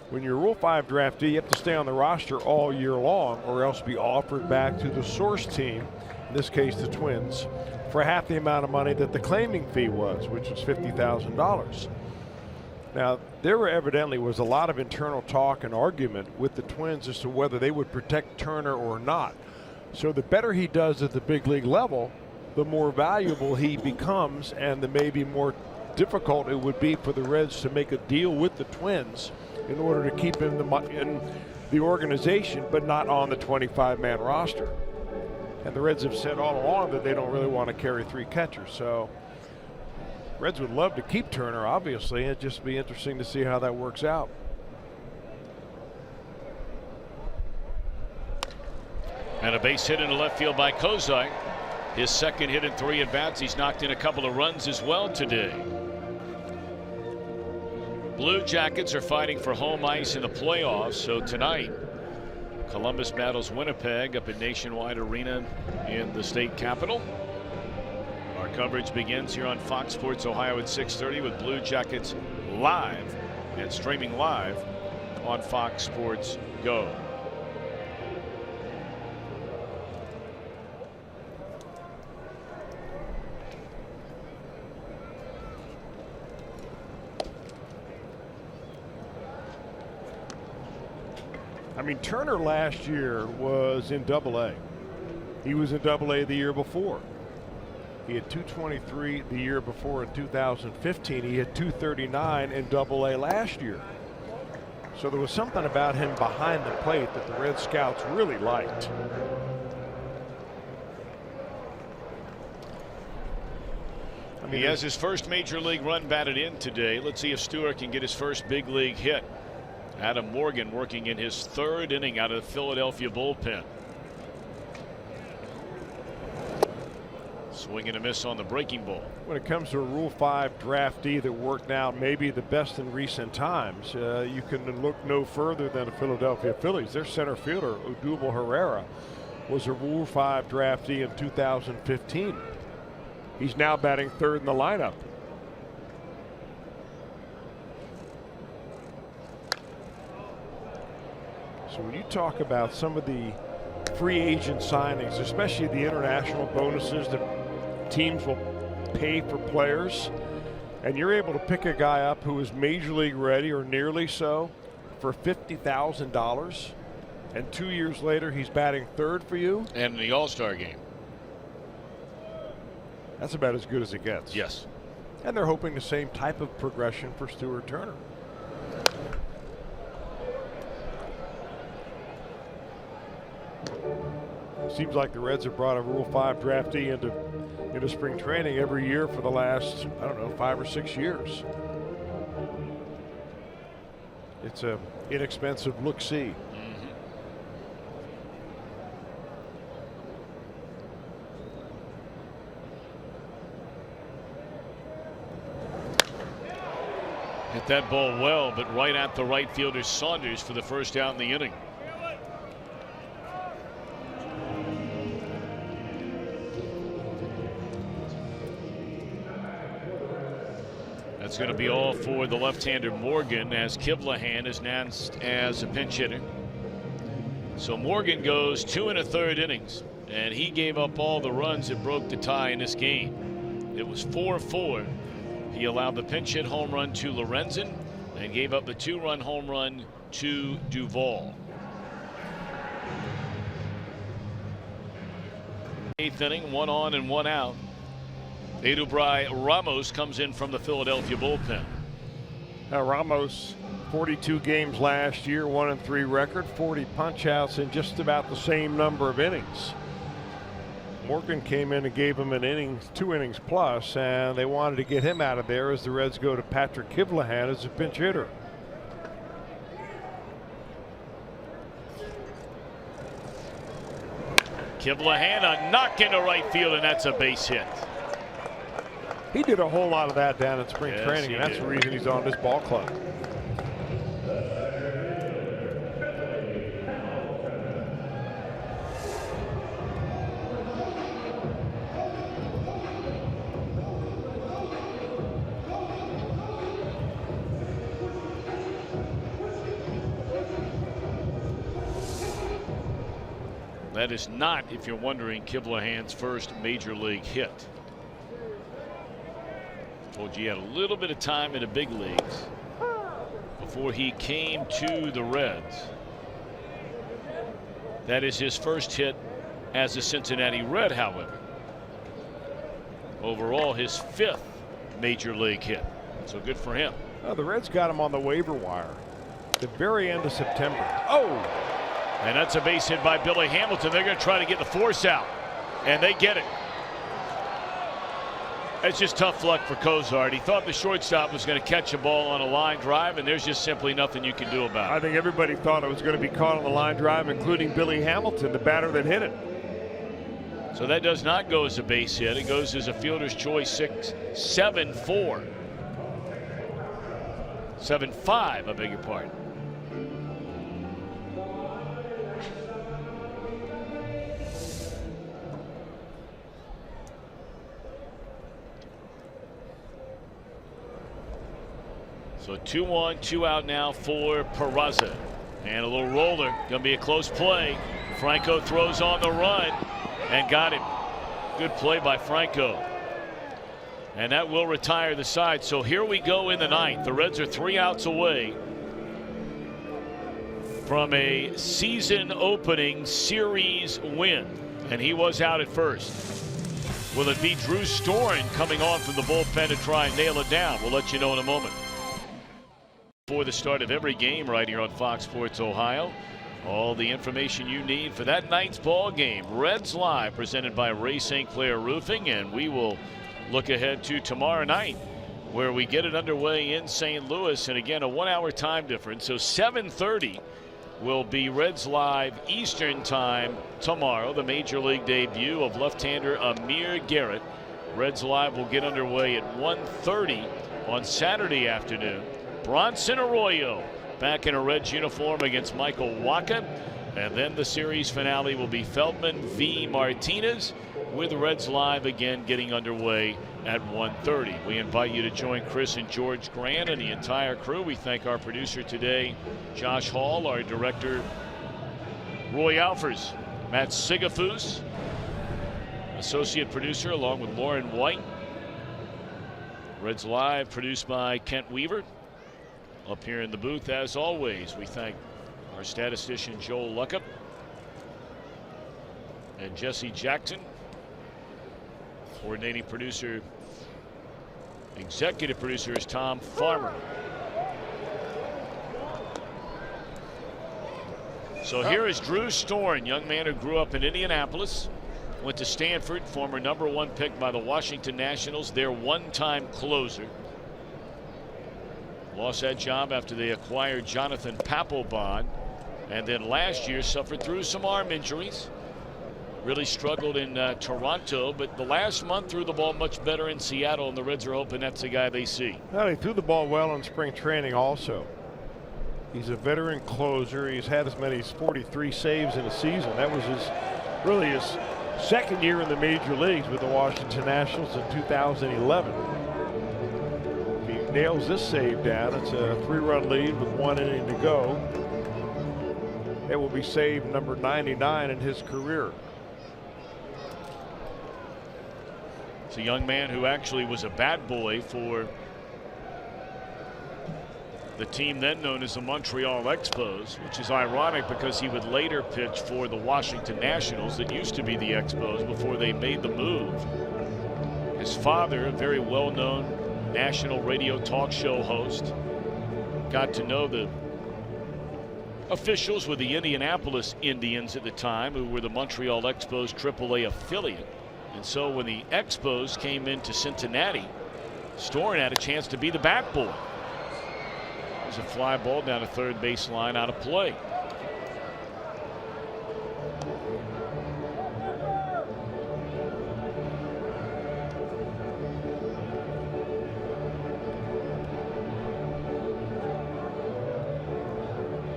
when you're a Rule 5 draftee, you have to stay on the roster all year long or else be offered back to the source team, in this case the Twins, for half the amount of money that the claiming fee was, which was $50,000. Now, there evidently was a lot of internal talk and argument with the Twins as to whether they would protect Turner or not. So the better he does at the big league level, the more valuable he becomes, and the maybe more difficult it would be for the Reds to make a deal with the Twins in order to keep him in the organization, but not on the 25-man roster. And the Reds have said all along that they don't really want to carry 3 catchers. So Reds would love to keep Turner, obviously. It'd just be interesting to see how that works out. And a base hit into left field by Kozai. His second hit in 3 at-bats. He's knocked in a couple of runs as well today. Blue Jackets are fighting for home ice in the playoffs. So tonight, Columbus battles Winnipeg up at Nationwide Arena in the state capital. Our coverage begins here on Fox Sports Ohio at 6:30 with Blue Jackets live and streaming live on Fox Sports Go. I mean, Turner last year was in AA. He was in AA the year before. He had 223 the year before in 2015. He had 239 in AA last year. So there was something about him behind the plate that the Red Scouts really liked. I mean, he has his first major league run batted in today. Let's see if Stewart can get his first big league hit. Adam Morgan working in his 3rd inning out of the Philadelphia bullpen. Swing and a miss on the breaking ball. When it comes to a Rule 5 draftee that worked out maybe the best in recent times, you can look no further than the Philadelphia Phillies. Their center fielder, Duvall HR, was a Rule 5 draftee in 2015. He's now batting 3rd in the lineup. So when you talk about some of the free agent signings, especially the international bonuses that teams will pay for players, and you're able to pick a guy up who is major league ready or nearly so for $50,000, and 2 years later he's batting third for you. And in the All-Star game. That's about as good as it gets. Yes. And they're hoping the same type of progression for Stuart Turner. Seems like the Reds have brought a Rule 5 draftee into spring training every year for the last, I don't know, 5 or 6 years. It's a inexpensive look-see. Hit that ball well, but right at the right fielder Saunders for the first out in the inning. That's going to be all for the left-hander Morgan, as Kivlahan is announced as a pinch hitter. So Morgan goes 2 1/3 innings, and he gave up all the runs that broke the tie in this game. It was 4-4. He allowed the pinch hit home run to Lorenzen and gave up the 2-run home run to Duvall. 8th inning, 1 on and 1 out. Edubray Ramos comes in from the Philadelphia bullpen. Now Ramos, 42 games last year, 1-3 record, 40 punch-outs in just about the same number of innings. Morgan came in and gave him an inning, 2 innings plus, and they wanted to get him out of there as the Reds go to Patrick Kivlahan as a pinch hitter. Kivlahan, a knock into right field, and that's a base hit. He did a whole lot of that down in spring training, and that's the reason he's on this ball club. That is not, if you're wondering, Kivlahan's first major league hit. Told you he had a little bit of time in the big leagues before he came to the Reds. That is his first hit as a Cincinnati Red, however. Overall, his 5th major league hit. So good for him. The Reds got him on the waiver wire at the very end of September. Oh! And that's a base hit by Billy Hamilton. They're going to try to get the force out, and they get it. It's just tough luck for Cozart. He thought the shortstop was going to catch a ball on a line drive, and there's just simply nothing you can do about it. I think everybody thought it was going to be caught on the line drive, including Billy Hamilton, the batter that hit it. So that does not go as a base hit. It goes as a fielder's choice 7-4. 7-5, I beg your pardon. So 2-1, 2 out now for Peraza. And a little roller. Going to be a close play. Franco throws on the run and got him. Good play by Franco. And that will retire the side. So here we go in the 9th. The Reds are 3 outs away from a season opening series win. And he was out at first. Will it be Drew Storen coming on from the bullpen to try and nail it down? We'll let you know in a moment. For the start of every game right here on Fox Sports Ohio. All the information you need for that night's ball game. Reds Live, presented by Ray St. Clair Roofing, and we will look ahead to tomorrow night, where we get it underway in St. Louis, and again a 1-hour time difference. So 7:30 will be Reds Live Eastern time tomorrow. The major league debut of left-hander Amir Garrett. Reds Live will get underway at 1:30 on Saturday afternoon. Bronson Arroyo back in a Reds uniform against Michael Wacha. And then the series finale will be Feldman v. Martinez, with Reds Live again getting underway at 1:30. We invite you to join Chris and George Grant and the entire crew. We thank our producer today, Josh Hall, our director Roy Alfers, Matt Sigafus, associate producer along with Lauren White. Reds Live produced by Kent Weaver. Up here in the booth, as always, we thank our statistician Joel Luckup and Jesse Jackson. Coordinating producer, executive producer is Tom Farmer. So here is Drew Storn, young man who grew up in Indianapolis, went to Stanford, former #1 pick by the Washington Nationals, their one-time closer. Lost that job after they acquired Jonathan Papelbon, and then last year suffered through some arm injuries. Really struggled in Toronto, but the last month threw the ball much better in Seattle, and the Reds are hoping that's the guy they see. Well, he threw the ball well in spring training also. He's a veteran closer. He's had as many as 43 saves in a season. That was really his second year in the major leagues with the Washington Nationals in 2011. If he nails this save down, it's a 3-run lead with 1 inning to go. It will be save number 99 in his career. It's a young man who actually was a bat boy for the team then known as the Montreal Expos, which is ironic because he would later pitch for the Washington Nationals that used to be the Expos before they made the move. His father, a very well-known national radio talk show host, got to know the officials with the Indianapolis Indians at the time, who were the Montreal Expos AAA affiliate. And so when the Expos came into Cincinnati, Storn had a chance to be the bat boy. It was a fly ball down the third baseline out of play.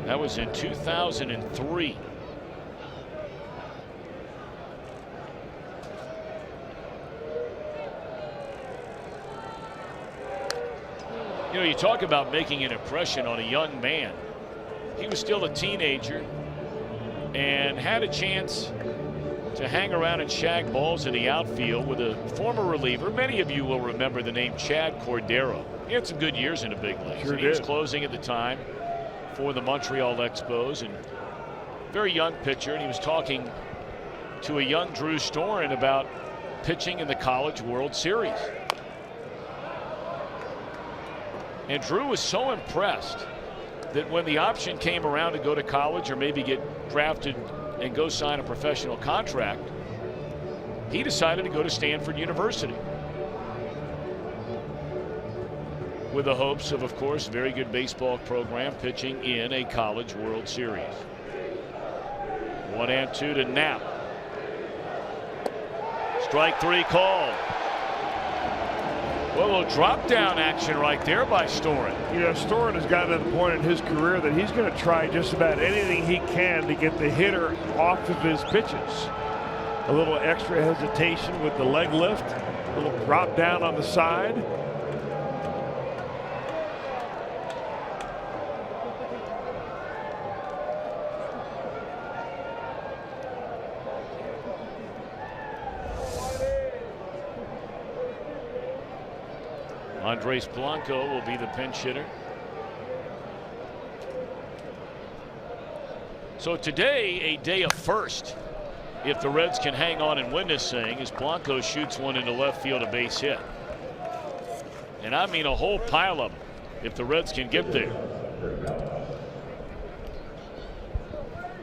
That was in 2003. You know, you talk about making an impression on a young man. He was still a teenager and had a chance to hang around and shag balls in the outfield with a former reliever. Many of you will remember the name Chad Cordero. He had some good years in the big leagues. Sure He was did. closing at the time for the Montreal Expos, and very young pitcher. And he was talking to a young Drew Storn about pitching in the College World Series. And Drew was so impressed that when the option came around to go to college or maybe get drafted and go sign a professional contract, he decided to go to Stanford University with the hopes of course, very good baseball program, pitching in a College World Series. 1-2 to Knapp. Strike 3 called. Well, a little drop down action right there by Storn. You know, Storn has gotten to the point in his career that he's going to try just about anything he can to get the hitter off of his pitches. A little extra hesitation with the leg lift, a little drop down on the side. Andres Blanco will be the pinch hitter. So today, a day of first. If the Reds can hang on and win this thing, as Blanco shoots one into left field, a base hit. And I mean a whole pile of them if the Reds can get there.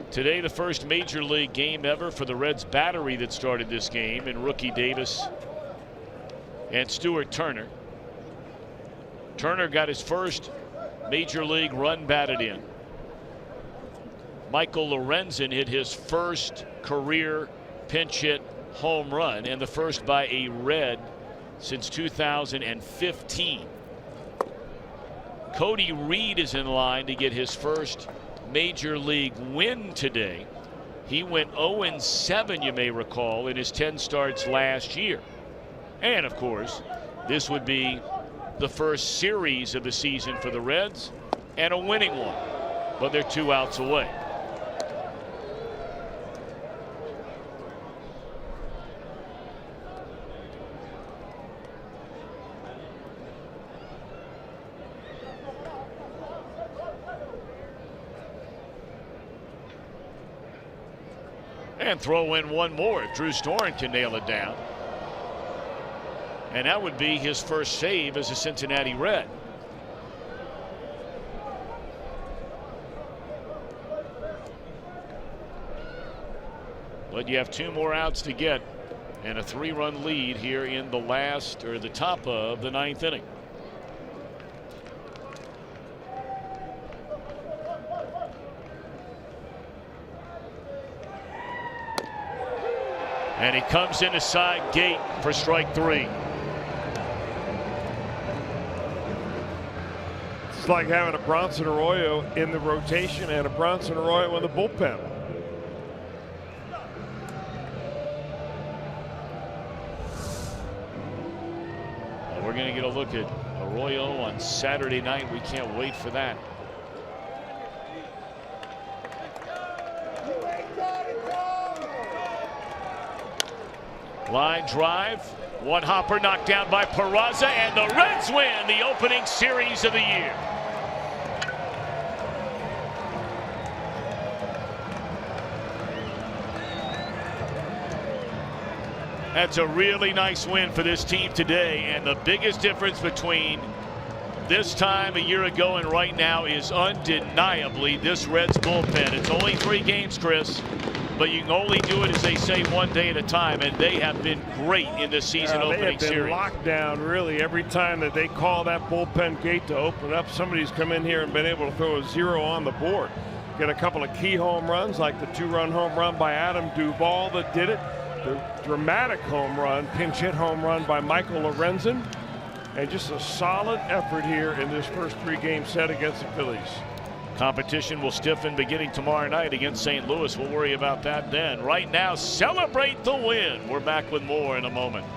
Today, the first major league game ever for the Reds battery that started this game in rookie Davis and Stuart Turner. Turner got his first major league run batted in. Michael Lorenzen hit his first career pinch hit home run, and the first by a Red since 2015. Cody Reed is in line to get his first major league win today. He went 0-7, you may recall, in his 10 starts last year. And of course, this would be the first series of the season for the Reds, and a winning one, but they're 2 outs away. And throw in one more if Drew Storen can nail it down. And that would be his first save as a Cincinnati Red. But you have 2 more outs to get and a 3-run lead here in the top of the 9th inning. And he comes in the side gate for strike 3. It's like having a Bronson Arroyo in the rotation and a Bronson Arroyo in the bullpen. Well, we're going to get a look at Arroyo on Saturday night. We can't wait for that. Line drive, one hopper knocked down by Peraza, and the Reds win the opening series of the year. That's a really nice win for this team today, and the biggest difference between this time a year ago and right now is undeniably this Reds bullpen. It's only 3 games, Chris, but you can only do it, as they say, one day at a time, and they have been great in this season opening series. They have been locked down really every time that they call that bullpen gate to open up. Somebody's come in here and been able to throw a 0 on the board. Get a couple of key home runs, like the 2-run home run by Adam Duvall that did it. The dramatic home run, pinch hit home run by Michael Lorenzen. And just a solid effort here in this first 3-game set against the Phillies. Competition will stiffen beginning tomorrow night against St. Louis. We'll worry about that then. Right now, celebrate the win. We're back with more in a moment.